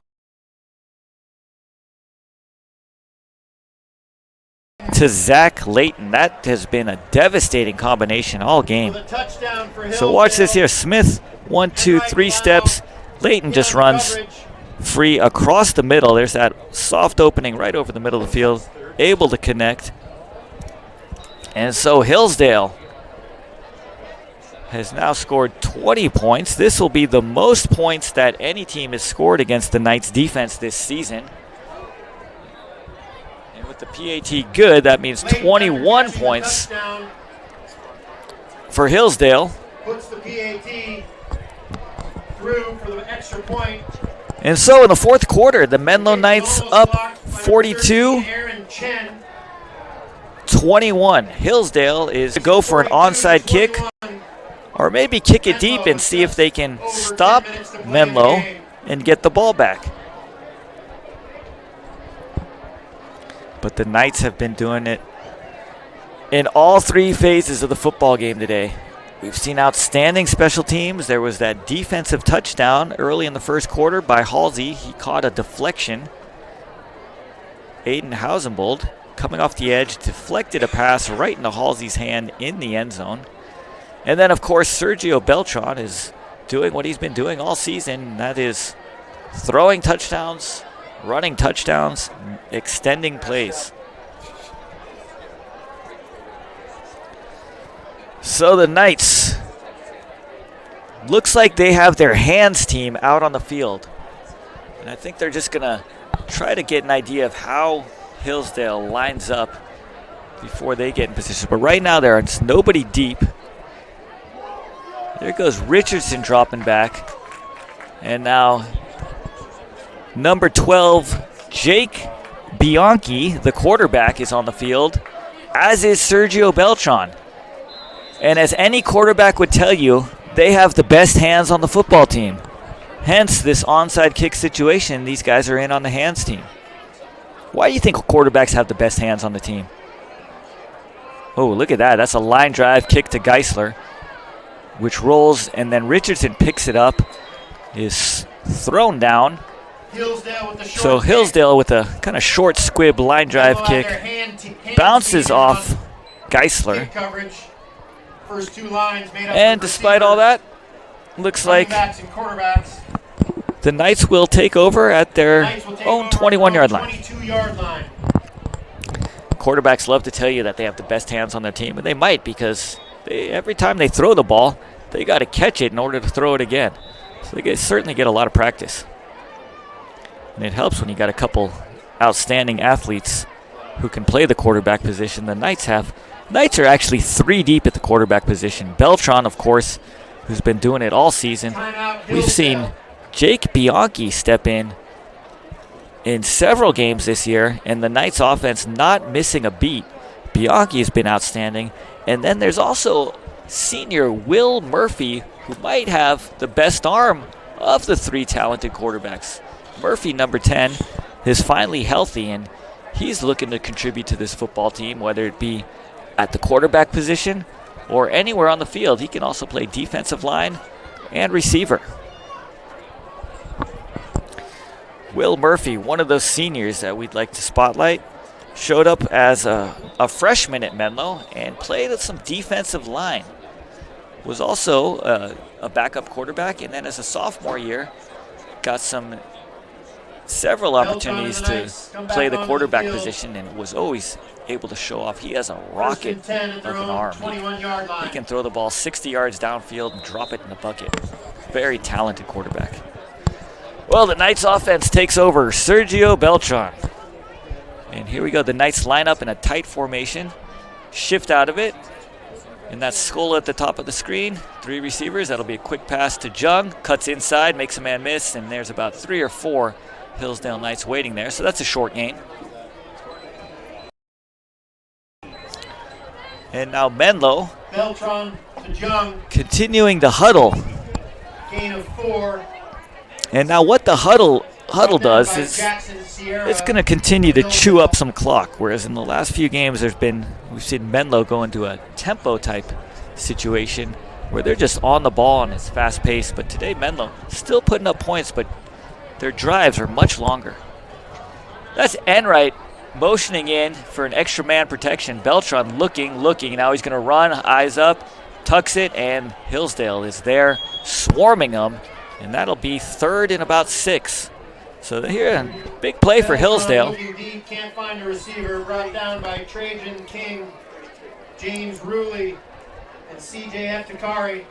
To Zach Layton. That has been a devastating combination all game. With a touchdown for So watch this Hillsdale. here. Smith, 1, 2, 3 steps. Layton just runs free across the middle. There's that soft opening right over the middle of the field. Able to connect. And so Hillsdale has now scored 20 points. This will be the most points that any team has scored against the Knights defense this season. And with the PAT good, that means 21 points Touchdown, for Hillsdale. puts the PAT through for the extra point. And so in the fourth quarter, the Menlo Knights Goal was up blocked by 42. 13, Aaron Chen. 21. Hillsdale is to go for an onside kick, or maybe kick it deep and see if they can stop Menlo and get the ball back. But the Knights have been doing it in all 3 phases of the football game today. We've seen outstanding special teams. There was that defensive touchdown early in the first quarter by Halsey. He caught a deflection. Aiden Hausenbold, coming off the edge, deflected a pass right into Halsey's hand in the end zone. And then, of course, Sergio Beltran is doing what he's been doing all season, and that is throwing touchdowns, running touchdowns, extending plays. So the Knights, looks like they have their hands team out on the field. And I think they're just going to try to get an idea of how Hillsdale lines up before they get in position. But right now there's nobody deep. There goes Richardson dropping back. And now number 12, Jake Bianchi, the quarterback, is on the field, as is Sergio Beltran. And as any quarterback would tell you, they have the best hands on the football team. Hence this onside kick situation, these guys are in on the hands team. Why do you think quarterbacks have the best hands on the team? Oh, look at that. That's a line drive kick to Geisler, which rolls, and then Richardson picks it up, is thrown down. Hillsdale with the short So kick. Hillsdale with a kind of short squib line drive Menlo had kick, their hand bounces team off on Geisler. kick coverage. First 2 lines made up And of despite all receivers, that, looks running like backs and quarterbacks. the Knights will take over at their Knights will take own over 21-yard from line. 22-yard line. Quarterbacks love to tell you that they have the best hands on their team, and they might, because every time they throw the ball, they got to catch it in order to throw it again. So they certainly get a lot of practice. And it helps when you got a couple outstanding athletes who can play the quarterback position. The Knights are actually 3 deep at the quarterback position. Beltran, of course, who's been doing it all season. Timeout, We've seen Hillsdale. Jake Bianchi step in several games this year, and the Knights offense not missing a beat. Bianchi has been outstanding. And then there's also senior Will Murphy, who might have the best arm of the 3 talented quarterbacks. Murphy, number 10, is finally healthy, and he's looking to contribute to this football team, whether it be at the quarterback position or anywhere on the field. He can also play defensive line and receiver. Will Murphy, one of those seniors that we'd like to spotlight, showed up as a freshman at Menlo and played at some defensive line. Was also a backup quarterback, and then as a sophomore year, got several opportunities to play the quarterback position, and was always able to show off. He has a rocket First and 10 at of their an own arm. 21-yard line. He can throw the ball 60 yards downfield and drop it in the bucket. Very talented quarterback. Well, the Knights offense takes over. Sergio Beltran. And here we go. The Knights line up in a tight formation. Shift out of it. And that's Skull at the top of the screen. 3 receivers. That'll be a quick pass to Jung. Cuts inside, makes a man miss, and there's about 3 or 4 Hillsdale Knights waiting there. So that's a short gain. And now Menlo. Beltran to Jung. Continuing the huddle. Gain of 4. And now what the huddle does is it's going to continue to chew up some clock, whereas in the last few games we've seen Menlo go into a tempo type situation where they're just on the ball and it's fast paced. But today Menlo still putting up points, but their drives are much longer. That's Enright motioning in for an extra man protection. Beltran looking. Now he's going to run, eyes up, tucks it, and Hillsdale is there swarming them. And that'll be 3rd and about 6. So here, big play for Hillsdale. Can't find a receiver. Brought down by Trajan King, James Ruley, and CJ Eftikari.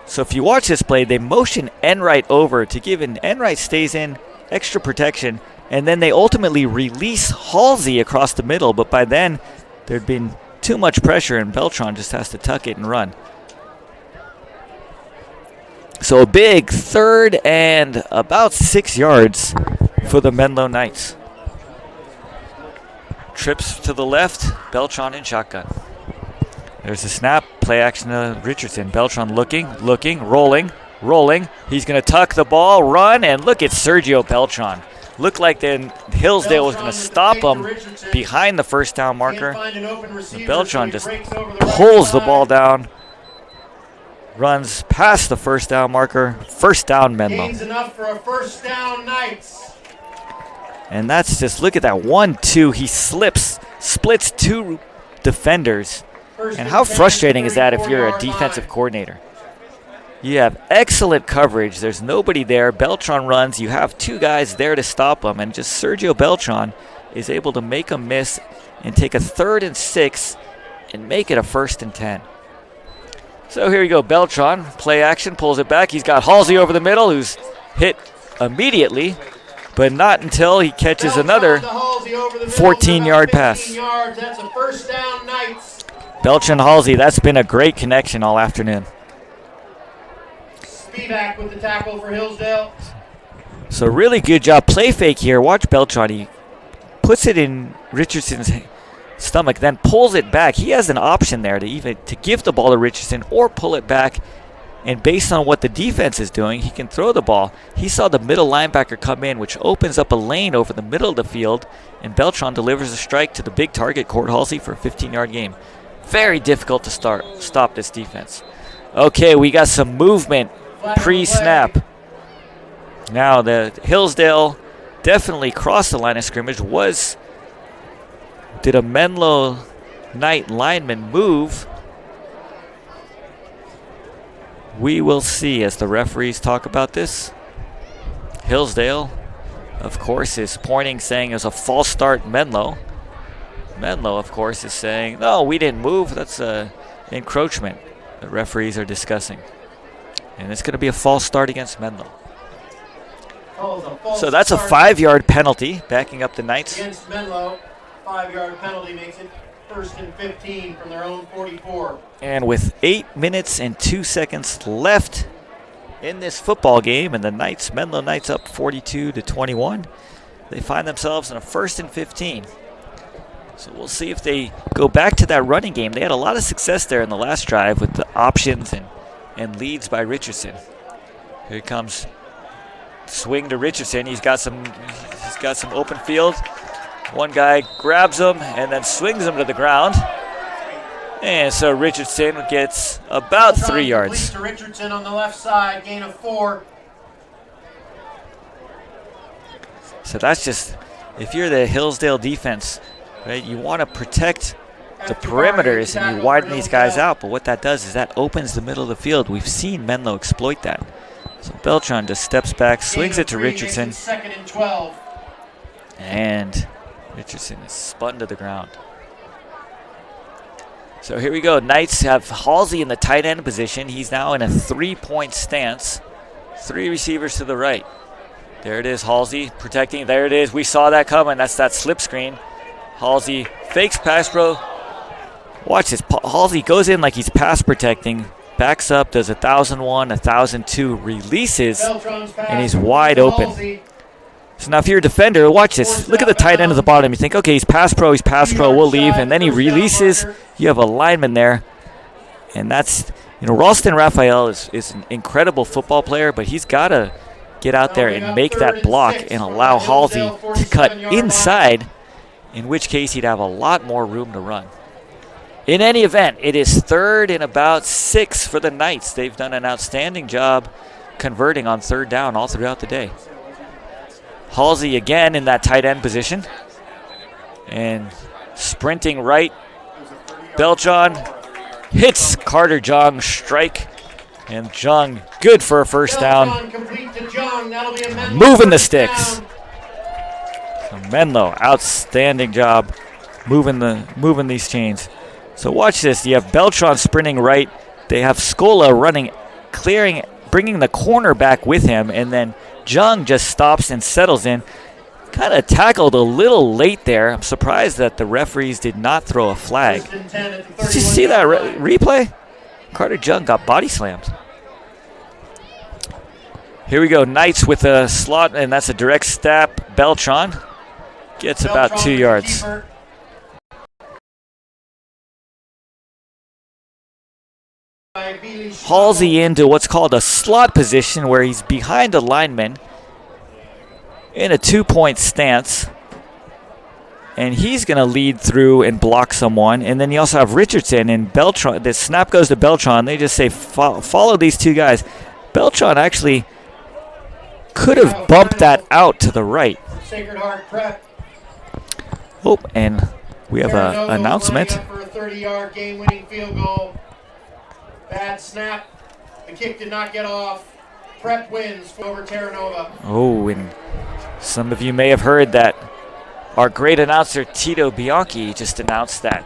So if you watch this play, they motion Enright over to give an Enright stays in extra protection, and then they ultimately release Halsey across the middle. But by then, there'd been too much pressure, and Beltran just has to tuck it and run. So a big 3rd and about 6 yards for the Menlo Knights. Trips to the left, Beltran in shotgun. There's a snap, play action to Richardson. Beltran looking, rolling. He's going to tuck the ball, run, and look at Sergio Beltran. Looked like then Hillsdale was going to stop him behind the first down marker. Beltran just pulls the ball down. Runs past the first down marker. First down, Menlo. Gains enough for a first down, Knights. And that's just, look at that 1-2. He splits 2 defenders. And how frustrating is that if you're a defensive coordinator? You have excellent coverage. There's nobody there. Beltran runs. You have 2 guys there to stop him. And just Sergio Beltran is able to make a miss and take a 3rd and 6 and make it a 1st and 10. So here we go, Beltran, play action, pulls it back. He's got Halsey over the middle, who's hit immediately, but not until he catches another 14-yard pass. That's a first down, Knights. Beltran Halsey, that's been a great connection all afternoon. Spivak with the tackle for Hillsdale. So really good job. Play fake here. Watch Beltran. He puts it in Richardson's stomach, then pulls it back. He has an option there to give the ball to Richardson or pull it back, and based on what the defense is doing, he can throw the ball. He saw the middle linebacker come in, which opens up a lane over the middle of the field, and Beltran delivers a strike to the big target, Court Halsey, for a 15-yard gain. Very difficult to stop this defense. Okay, we got some movement pre-snap. Now the Hillsdale definitely crossed the line of scrimmage. Did a Menlo Knight lineman move? We will see as the referees talk about this. Hillsdale, of course, is pointing, saying it was a false start, Menlo. Menlo, of course, is saying, no, we didn't move. That's encroachment the referees are discussing. And it's going to be a false start against Menlo. So that's a 5-yard penalty, backing up the Knights. Against Menlo. 5-yard penalty makes it 1st and 15 from their own 44. And with 8 minutes and 2 seconds left in this football game, and the Menlo Knights up 42-21, they find themselves in a 1st and 15. So we'll see if they go back to that running game. They had a lot of success there in the last drive with the options and leads by Richardson. Here comes swing to Richardson. He's got some open field. One guy grabs him and then swings him to the ground. And so Richardson gets about 3 yards. To Richardson on the left side, gain of 4. So that's just, if you're the Hillsdale defense, right, you want to protect the perimeters and you widen these guys out. But what that does is that opens the middle of the field. We've seen Menlo exploit that. So Beltran just steps back, swings it to Richardson. 2nd and 12. And Richardson is spun to the ground. So here we go. Knights have Halsey in the tight end position. He's now in a 3-point stance. 3 receivers to the right. There it is, Halsey protecting. There it is. We saw that coming. That's that slip screen. Halsey fakes pass pro. Watch this. Halsey goes in like he's pass protecting. Backs up, does 1,001, 1,002, releases, and he's wide open. So now if you're a defender, watch this. Look at the tight end at the bottom. You think, okay, he's pass pro, we'll leave. And then he releases. You have a lineman there. And that's, Ralston Raphael is an incredible football player, but he's got to get out there and make that block and allow Halsey to cut inside, in which case he'd have a lot more room to run. In any event, it is 3rd and about 6 for the Knights. They've done an outstanding job converting on 3rd down all throughout the day. Halsey again in that tight end position. And sprinting right. Beltran hits Carter Jung strike. And Jung good for a first down. Moving the sticks. So Menlo, outstanding job moving these chains. So watch this. You have Beltran sprinting right. They have Scola running, clearing, bringing the corner back with him, and then Jung just stops and settles in. Kind of tackled a little late there. I'm surprised that the referees did not throw a flag. Did you see that replay? Carter Jung got body slammed. Here we go. Knights with a slot, and that's a direct step. Beltran gets about 2 yards. Halsey into what's called a slot position where he's behind a lineman in a 2-point stance. And he's going to lead through and block someone. And then you also have Richardson and Beltran. The snap goes to Beltran. They just say follow these two guys. Beltran actually could have bumped that out to the right. Sacred Heart Prep. Oh, and we have an announcement. For a 30-yard game-winning field goal. Bad snap. The kick did not get off. Prep wins over Terra Nova. Oh, and some of you may have heard that our great announcer Tito Bianchi just announced that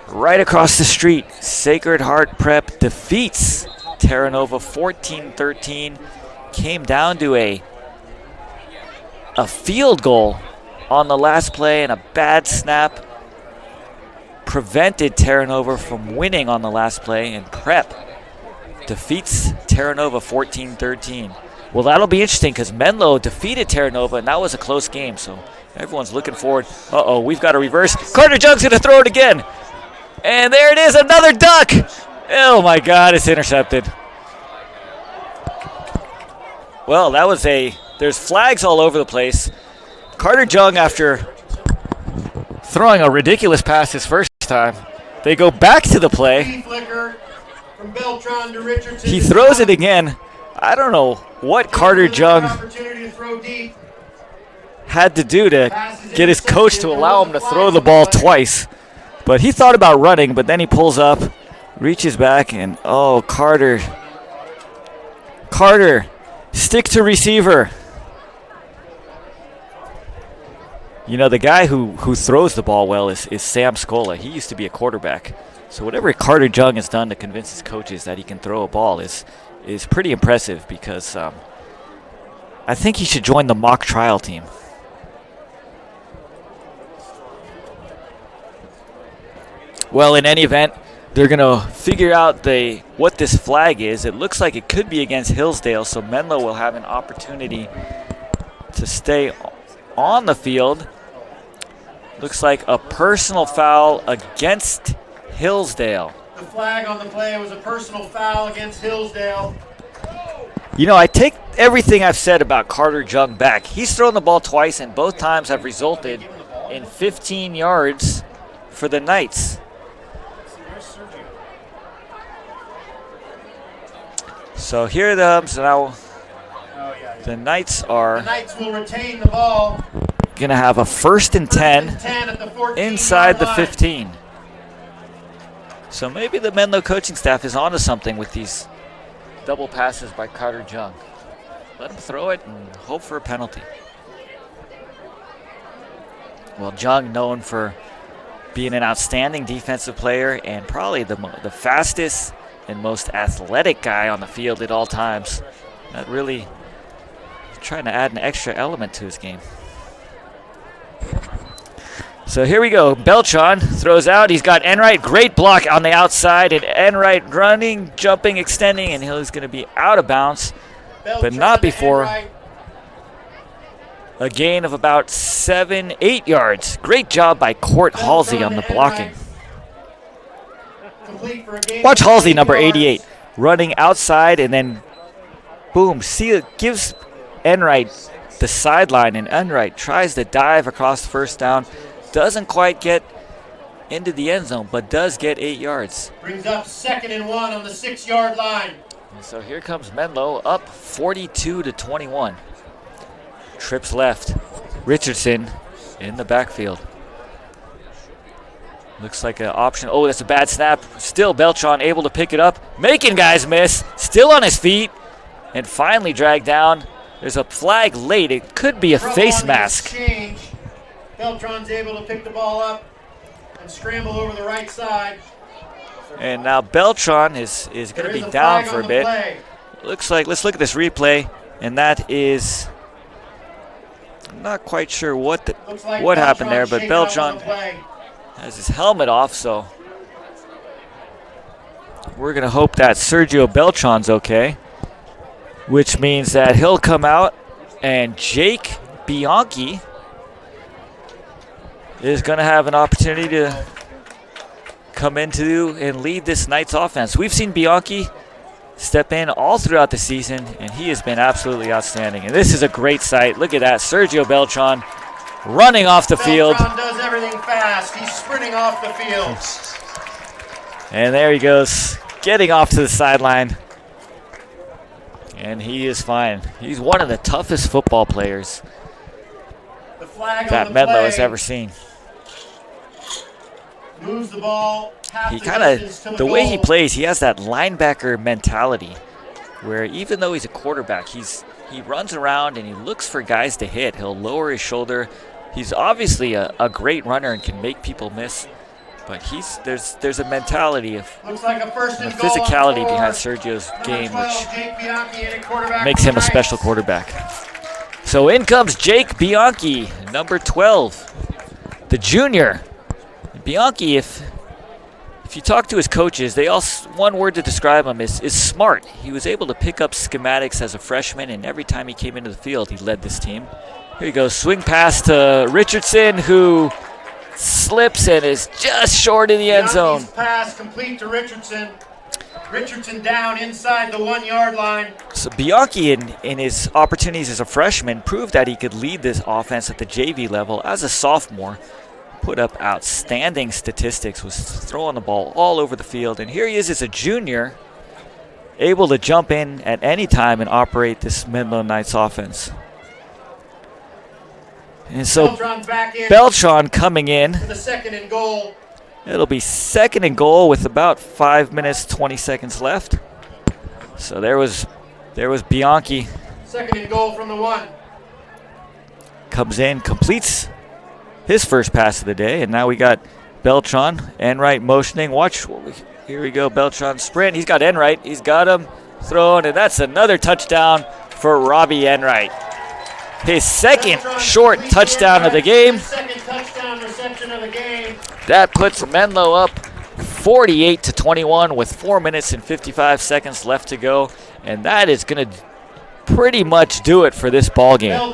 right across the street, Sacred Heart Prep defeats Terra Nova 14-13. Came down to a field goal on the last play, and a bad snap prevented Terra Nova from winning on the last play, and Prep defeats Terra Nova 14-13. Well, that'll be interesting because Menlo defeated Terra Nova, and that was a close game, so everyone's looking forward. Uh-oh, we've got a reverse. Carter Jung's going to throw it again. And there it is, another duck. Oh, my God, it's intercepted. Well, that was there's flags all over the place. Carter Jung, after throwing a ridiculous pass his first time, they go back to the play. He throws it again. I don't know what Carter Jung had to do to get his coach to allow him to throw the ball twice. But he thought about running, but then he pulls up, reaches back, and oh, Carter, stick to receiver. You know, the guy who throws the ball well is Sam Scola. He used to be a quarterback. So whatever Carter Jung has done to convince his coaches that he can throw a ball is pretty impressive, because I think he should join the mock trial team. Well, in any event, they're going to figure out what this flag is. It looks like it could be against Hillsdale, so Menlo will have an opportunity to stay on the field. Looks like a personal foul against Hillsdale. The flag on the play was a personal foul against Hillsdale. You know, I take everything I've said about Carter Jung back. He's thrown the ball twice, and both times have resulted in 15 yards for the Knights. So here so now the Knights will retain the ball. Going to have a 1st and 10 at the inside the 15. So maybe the Menlo coaching staff is onto something with these double passes by Carter Jung. Let him throw it and hope for a penalty. Well, Jung, known for being an outstanding defensive player and probably the fastest and most athletic guy on the field at all times. That really trying to add an extra element to his game. So here we go. Beltran throws out. He's got Enright. Great block on the outside. And Enright running, jumping, extending, and he's going to be out of bounds. But not before a gain of about 7-8 yards. Great job by Court Halsey on the blocking. Watch Halsey, number 88, running outside and then boom. See, it gives Enright the sideline, and Enright tries to dive across the first down. Doesn't quite get into the end zone, but does get 8 yards. Brings up 2nd and 1 on the 6-yard line. And so here comes Menlo up 42-21. Trips left. Richardson in the backfield. Looks like an option. Oh, that's a bad snap. Still Beltran able to pick it up. Making guys miss. Still on his feet. And finally dragged down. There's a flag late. It could be a face mask. Exchange. Beltran's able to pick the ball up and scramble over the right side. And now Beltran is going to be down for a bit. Looks like, let's look at this replay. And that is, I'm not quite sure what happened there, but Beltran has his helmet off, so we're going to hope that Sergio Beltran's okay, which means that he'll come out, and Jake Bianchi is going to have an opportunity to come into and lead this Knights offense. We've seen Bianchi step in all throughout the season, and he has been absolutely outstanding. And this is a great sight. Look at that, Sergio Beltran running off the field. Beltran does everything fast. He's sprinting off the field. And there he goes, getting off to the sideline. And he is fine. He's one of the toughest football players that Menlo has ever seen. Moves the ball. He kind of, the way he plays, he has that linebacker mentality where even though he's a quarterback, he runs around and he looks for guys to hit. He'll lower his shoulder. He's obviously a great runner and can make people miss, but there's a mentality of a physicality behind Sergio's game, which makes him a special quarterback. So in comes Jake Bianchi, number 12, the junior. Bianchi, if you talk to his coaches, one word to describe him is smart. He was able to pick up schematics as a freshman, and every time he came into the field, he led this team. Here he goes, swing pass to Richardson, who slips and is just short in the end zone. Bianchi's pass complete to Richardson. Richardson down inside the 1-yard line. So Bianchi, in his opportunities as a freshman, proved that he could lead this offense at the JV level as a sophomore. Put up outstanding statistics, was throwing the ball all over the field. And here he is as a junior, able to jump in at any time and operate this Menlo Knights offense. And so Beltran coming in. For the 2nd and goal. It'll be 2nd and goal with about 5 minutes, 20 seconds left. So there was Bianchi. 2nd and goal from the 1. Comes in, completes his first pass of the day, and now we got Beltran, Enright motioning. Watch, here we go, Beltran sprint. He's got Enright, he's got him thrown, and that's another touchdown for Robbie Enright. His second short touchdown of the game. Second touchdown reception of the game. That puts Menlo up 48-21 with 4 minutes and 55 seconds left to go, and that is going to pretty much do it for this ball game.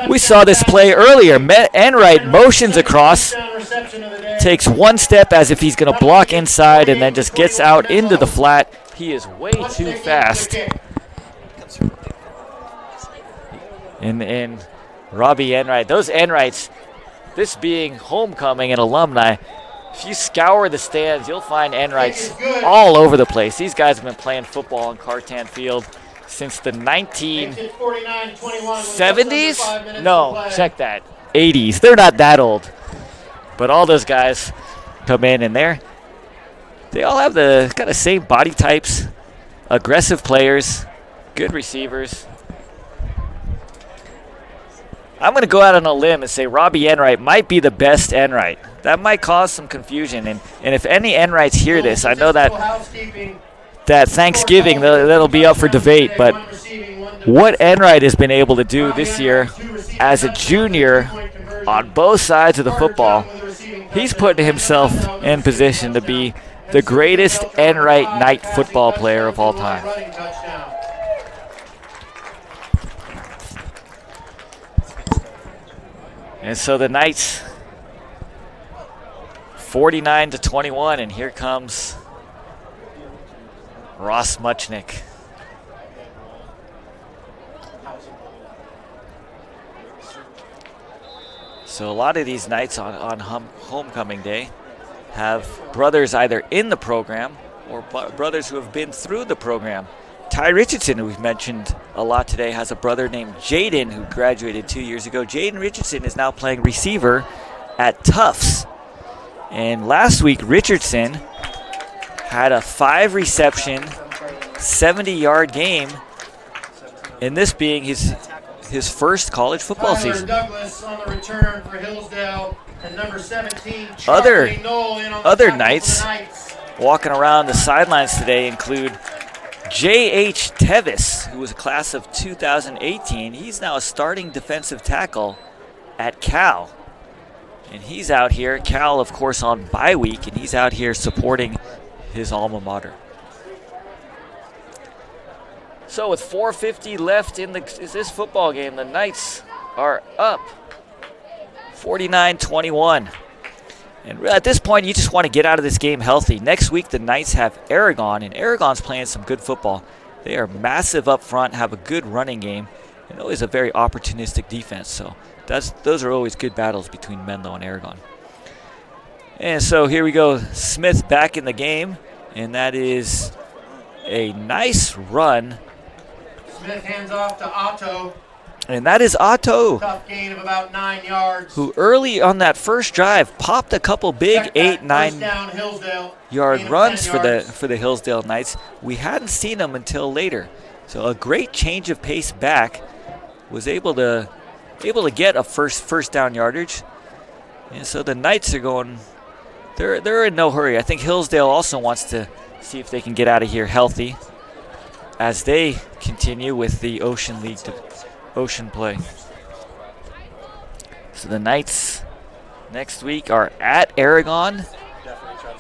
We saw this play earlier. Enright motions across, takes one step as if he's going to block inside, and then just gets out into the flat. He is way too fast. And Robbie Enright, those Enrights, this being homecoming and alumni, if you scour the stands, you'll find Enrights all over the place. These guys have been playing football on Cartan Field since the 1970s? No, check that. 80s. They're not that old. But all those guys come in and they all have the kind of same body types, aggressive players, good receivers. I'm going to go out on a limb and say Robbie Enright might be the best Enright. That might cause some confusion. And if any Enrights hear this, I know that Thanksgiving, that'll be up for debate, but what Enright has been able to do this year as a junior on both sides of the football. He's putting himself in position to be the greatest Enright Knight football player of all time. And so the Knights 49-21, and here comes Ross Muchnick. So a lot of these Knights on homecoming day have brothers either in the program or brothers who have been through the program. Ty Richardson, who we've mentioned a lot today, has a brother named Jaden who graduated 2 years ago. Jaden Richardson is now playing receiver at Tufts. And last week, Richardson had a 5-reception, 70-yard game, and this being his first college football season. Douglas on the return for Hillsdale, and number 17, Other Knights walking around the sidelines today include J.H. Tevis, who was a class of 2018. He's now a starting defensive tackle at Cal. And he's out here, Cal, of course, on bye week, and he's out here supporting his alma mater. So with 4:50 left in this football game, the Knights are up 49-21. And at this point, you just want to get out of this game healthy. Next week, the Knights have Aragon, and Aragon's playing some good football. They are massive up front, have a good running game, and always a very opportunistic defense. So those are always good battles between Menlo and Aragon. And so here we go, Smith back in the game, and that is a nice run. Smith hands off to Otto. And that is Otto, Tough gain of about 9 yards. who early on that first drive popped a couple big 8-9-yard runs for the Hillsdale Knights. We hadn't seen him until later. So a great change of pace back, was able to get a first down yardage. And so the Knights are going, they're in no hurry. I think Hillsdale also wants to see if they can get out of here healthy as they continue with the Ocean League Ocean play. So the Knights next week are at Aragon.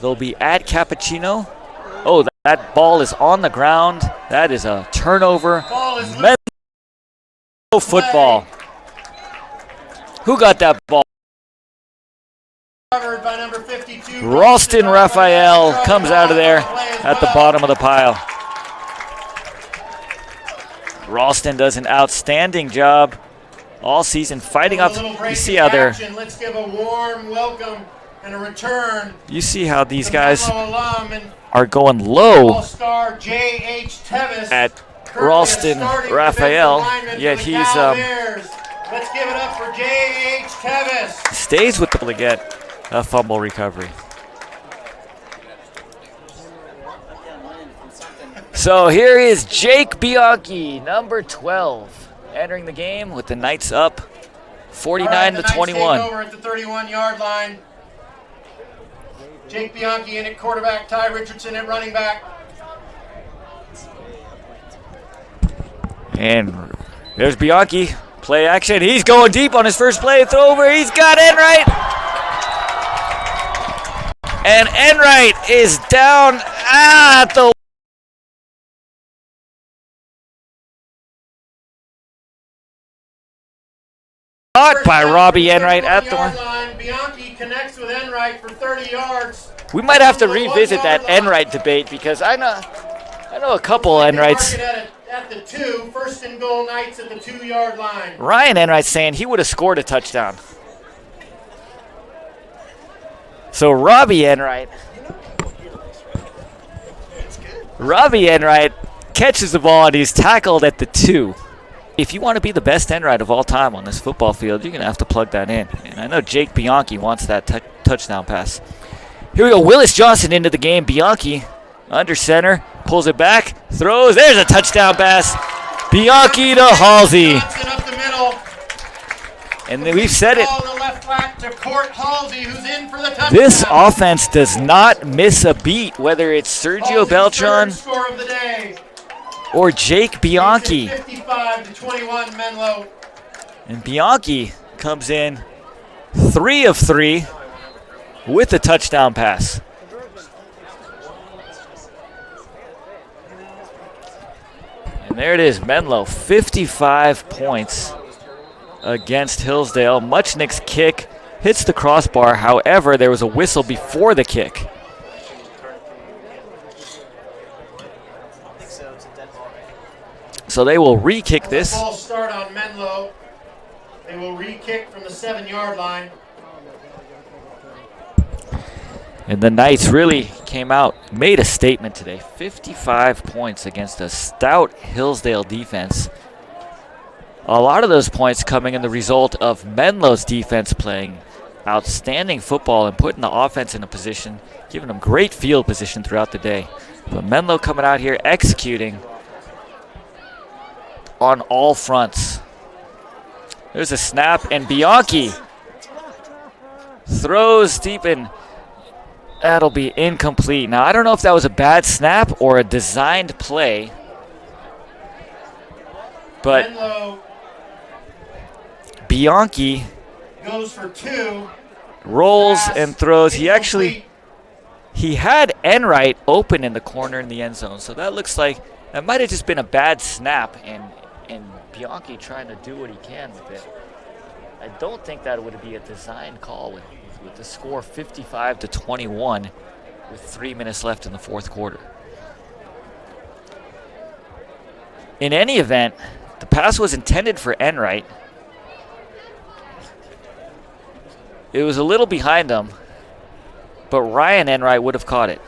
They'll be at Cappuccino. Oh, that ball is on the ground. That is a turnover. Menlo football. Who got that ball? By number 52. Ralston Raphael comes out of there at the bottom of the pile. Ralston does an outstanding job all season fighting up. You see how they're. Let's give a warm welcome and a return. You see how these guys are going low at Ralston Raphael, yet he's Let's give it up for J.H. Tevis. Stays with them to get a fumble recovery. So here is Jake Bianchi, number 12, entering the game with the Knights up 49-21. Over at the 31-yard line. Jake Bianchi in at quarterback, Ty Richardson at running back. And there's Bianchi, play action. He's going deep on his first play, throw over. He's got Enright. And Enright is down at the caught by Robbie Enright at the line. Bianchi connects with Enright for 30 yards. We might have to revisit that Enright debate because I know a couple Enrights. At the 2, first and goal, Knights at the 2-yard line. Ryan Enright saying he would have scored a touchdown. So Robbie Enright catches the ball and he's tackled at the 2. If you want to be the best Enright of all time on this football field, you're going to have to plug that in. And I know Jake Bianchi wants that touchdown pass. Here we go, Willis Johnson into the game. Bianchi under center, pulls it back, throws. There's a touchdown pass. Bianchi to Halsey. Johnson up the middle. And we've said it. Ball to the left back to Court Halsey, who's in for the touchdown. This offense does not miss a beat, whether it's Sergio Halsey's Beltran third score of the day. or Jake Bianchi. 55-21 Menlo. And Bianchi comes in 3 of 3 with a touchdown pass. And there it is, Menlo, 55 points against Hillsdale. Muchnick's kick hits the crossbar. However, there was a whistle before the kick. So they will re-kick this. False start on Menlo. They will re-kick from the 7-yard line. And the Knights really came out, made a statement today. 55 points against a stout Hillsdale defense. A lot of those points coming in the result of Menlo's defense playing outstanding football and putting the offense in a position, giving them great field position throughout the day. But Menlo coming out here executing on all fronts. There's a snap, and Bianchi throws deep, and that'll be incomplete. Now, I don't know if that was a bad snap or a designed play, but Menlo Bianchi goes for 2. rolls Pass and throws. He incomplete. had Enright open in the corner in the end zone, so that looks like that might have just been a bad snap, and Bianchi trying to do what he can with it. I don't think that would be a design call with the score 55-21 with 3 minutes left in the fourth quarter. In any event, the pass was intended for Enright. It was a little behind him, but Ryan Enright would have caught it.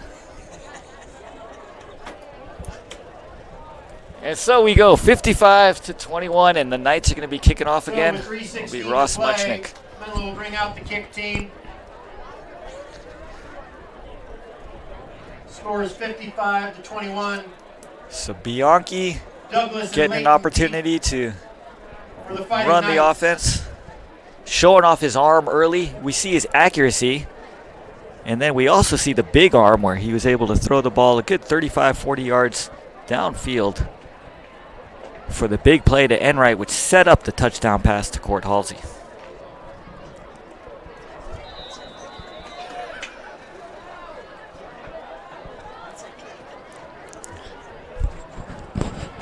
And so we go 55-21, and the Knights are going to be kicking off again. So with It'll 3:16 be to Ross play, Muchnick. Menlo will bring out the kick team. Score is 55-21. So Bianchi Douglas and getting an Leighton opportunity to for the Fighting run the Knights. offense. Showing off his arm early. We see his accuracy. And then we also see the big arm where he was able to throw the ball a good 35-40 yards downfield for the big play to Enright, which set up the touchdown pass to Court Halsey.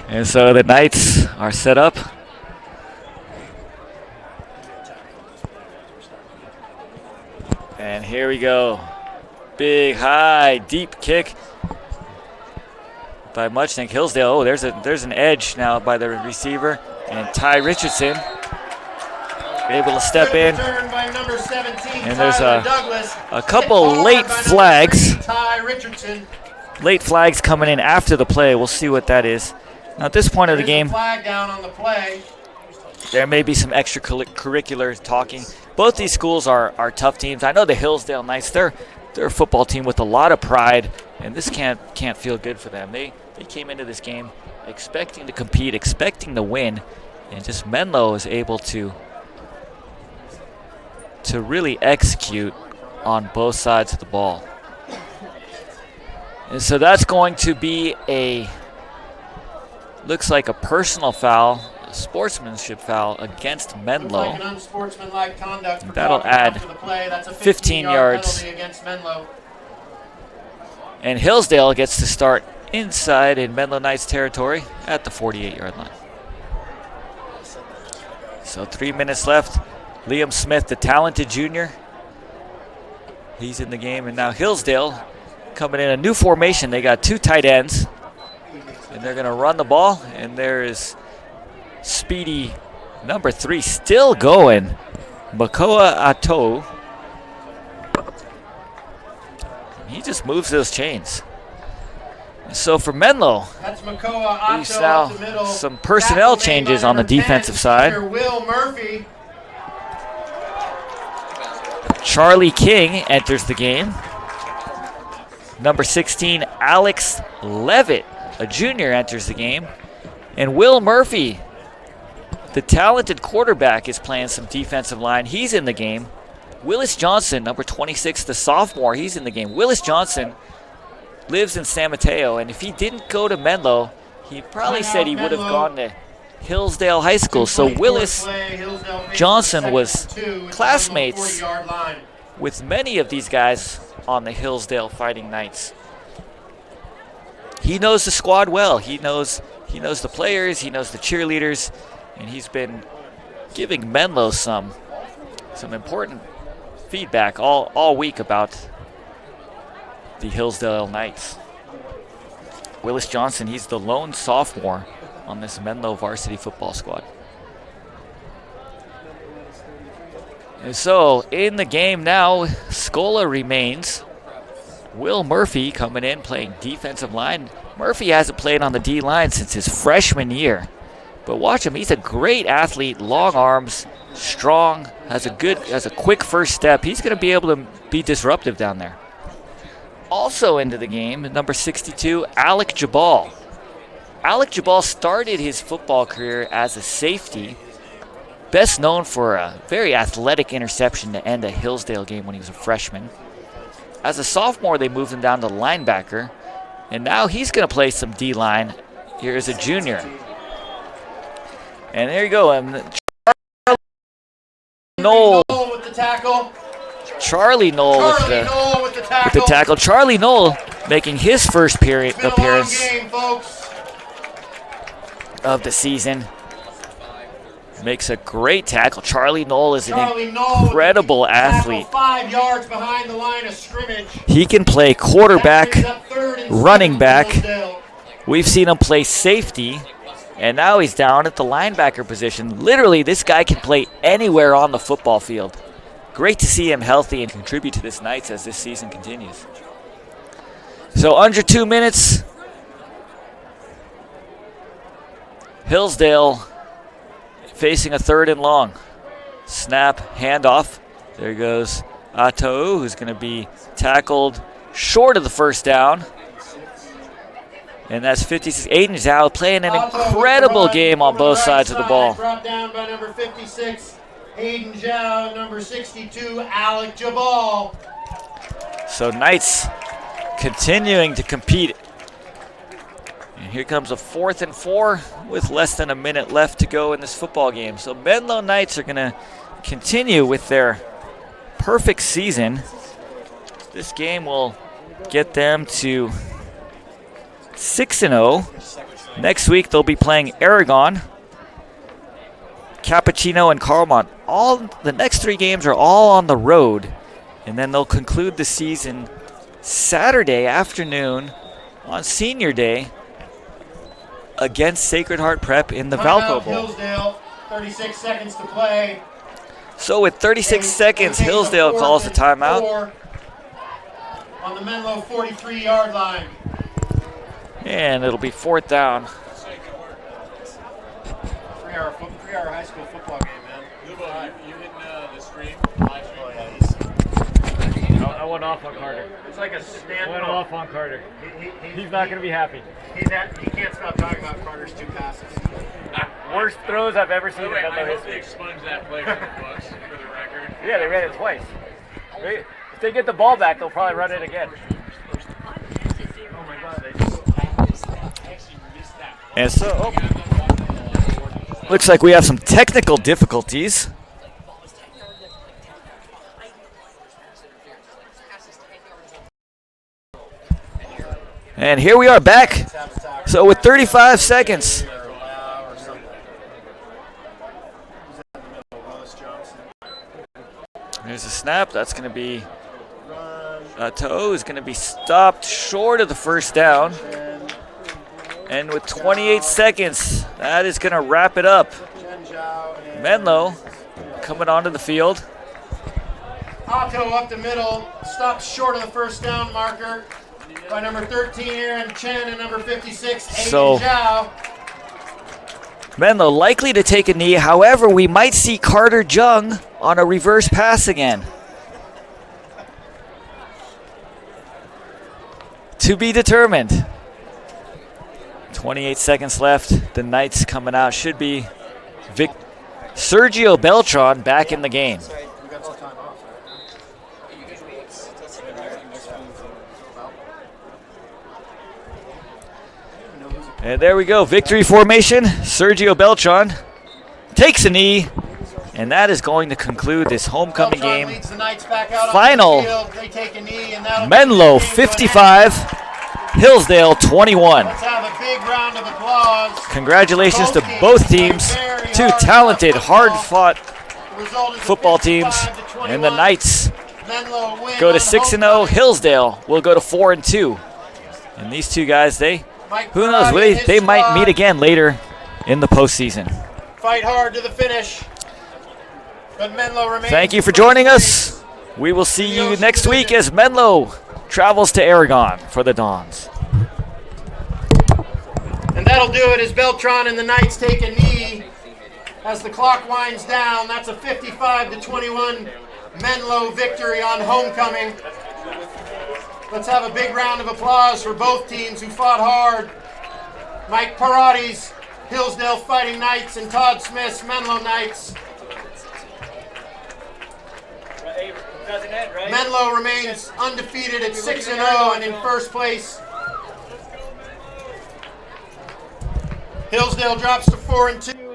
And so the Knights are set up. And here we go. Big, high, deep kick by Muchnick. Hillsdale, oh, there's an edge now by the receiver. And Ty Richardson able to step in. Return by number 17, And there's Tyler Douglas. a couple Hit hard late by number flags. 3, Ty Richardson. Late flags coming in after the play. We'll see what that is. Now at this point of the There's game, a flag down on the play. there may be some extracurricular talking. Both these schools are tough teams. I know the Hillsdale Knights, they're a football team with a lot of pride, and this can't feel good for them. They came into this game expecting to compete, expecting to win, and just Menlo is able to really execute on both sides of the ball. And so that's going to be looks like a personal foul, a sportsmanship foul against Menlo. Looks like an unsportsmanlike conduct for That'll talking add after the play. That's a 15 yards. penalty against Menlo. And Hillsdale gets to start inside in Menlo Knights territory at the 48-yard line. So 3 minutes left. Liam Smith, the talented junior, he's in the game. And now Hillsdale coming in a new formation. They got 2 tight ends, and they're going to run the ball. And there is speedy number 3 still going, Makoa Ato. He just moves those chains. So for Menlo, That's Makoa Otto we saw up the middle. some personnel Tackle made by changes on the number 10, defensive side. Mr. Will Murphy. Charlie King enters the game. Number 16, Alex Levitt, a junior, enters the game. And Will Murphy, the talented quarterback, is playing some defensive line. He's in the game. Willis Johnson, number 26, the sophomore, he's in the game. Willis Johnson lives in San Mateo, and if he didn't go to Menlo, he probably said he would have gone to Hillsdale High School. So Willis Johnson was classmates with many of these guys on the Hillsdale Fighting Knights. He knows the squad well. He knows the players, he knows the cheerleaders, and he's been giving Menlo some important feedback all week about the Hillsdale Knights. Willis Johnson, he's the lone sophomore on this Menlo Varsity football squad. And so in the game now, Scola remains. Will Murphy coming in playing defensive line. Murphy hasn't played on the D line since his freshman year. But watch him, he's a great athlete, long arms, strong, has a quick first step. He's going to be able to be disruptive down there. Also into the game, number 62, Alec Jabal. Alec Jabal started his football career as a safety, best known for a very athletic interception to end a Hillsdale game when he was a freshman. As a sophomore, they moved him down to linebacker, and now he's going to play some D-line here as a junior. And there you go. Charlie Knoll with the tackle. Charlie Knoll making his first appearance of the season. Makes a great tackle. Charlie Knoll is an incredible athlete. 5 yards behind the line of scrimmage. He can play quarterback, running back. We've seen him play safety, and now he's down at the linebacker position. Literally, this guy can play anywhere on the football field. Great to see him healthy and contribute to this Knights as this season continues. So under 2 minutes, Hillsdale facing a 3rd and long. Snap, handoff. There goes Atou, who's going to be tackled short of the first down. And that's 56. Aiden Zhao playing an incredible game on both sides of the ball. Brought down by number 56, Aiden Zhao, number 62, Alec Jabal. So Knights continuing to compete. And here comes a 4th and 4 with less than a minute left to go in this football game. So Menlo Knights are going to continue with their perfect season. This game will get them to 6-0. Next week they'll be playing Aragon, Cappuccino, and Carlmont. The next 3 games are all on the road, and then they'll conclude the season Saturday afternoon on Senior Day against Sacred Heart Prep in the Valpo Bowl. Hillsdale, 36 seconds to play. So with 36 seconds, Hillsdale calls the timeout. On the Menlo 43-yard line. And it'll be 4th down. 3-hour high school football game, man. Lubo, you hitting the stream? I went off on Carter. It's like a stand. Went off on Carter. He's not going to be happy. He can't stop talking about Carter's 2 passes. Worst throws I've ever seen in I Menlo hope they history. expunge that play from the books for the record. Yeah, they ran it twice. If they get the ball back, they'll probably run it again. Oh my God, they just actually missed that. And so, looks like we have some technical difficulties. And here we are back. So with 35 seconds. Here's a snap. That's going to be Toe is going to be stopped short of the first down. And with 28 seconds, that is going to wrap it up. Menlo coming onto the field. Otto up the middle, stops short of the first down marker by number 13, Aaron Chen, and number 56, Aiden Zhao. Menlo likely to take a knee. However, we might see Carter Jung on a reverse pass again. To be determined. 28 seconds left. The Knights coming out should be Sergio Beltran back in the game. And there we go, victory formation. Sergio Beltran takes a knee, and that is going to conclude this homecoming Beltran game. leads the Knights back out Final, on the field. They take a knee, and that'll Menlo bring the game to an 55, end. Hillsdale 21. Let's have a big round of applause. Congratulations to both teams, two talented, hard-fought The result is a football teams, 55-21. and the Knights Menlo win go to on 6-0. homecoming. Hillsdale will go to 4-2. And these two guys, Mike who knows, Parati and his they might squad meet again later in the postseason. Fight hard to the finish. But Menlo remains. Thank you for in first joining place. us. We will see you next week as Menlo travels to Aragon for the Dons. And that'll do it as Beltran and the Knights take a knee as the clock winds down. That's a 55-21 Menlo victory on homecoming. Let's have a big round of applause for both teams who fought hard. Mike Parati's Hillsdale Fighting Knights and Todd Smith's Menlo Knights. Menlo remains undefeated at 6-0 and in first place. Hillsdale drops to 4-2.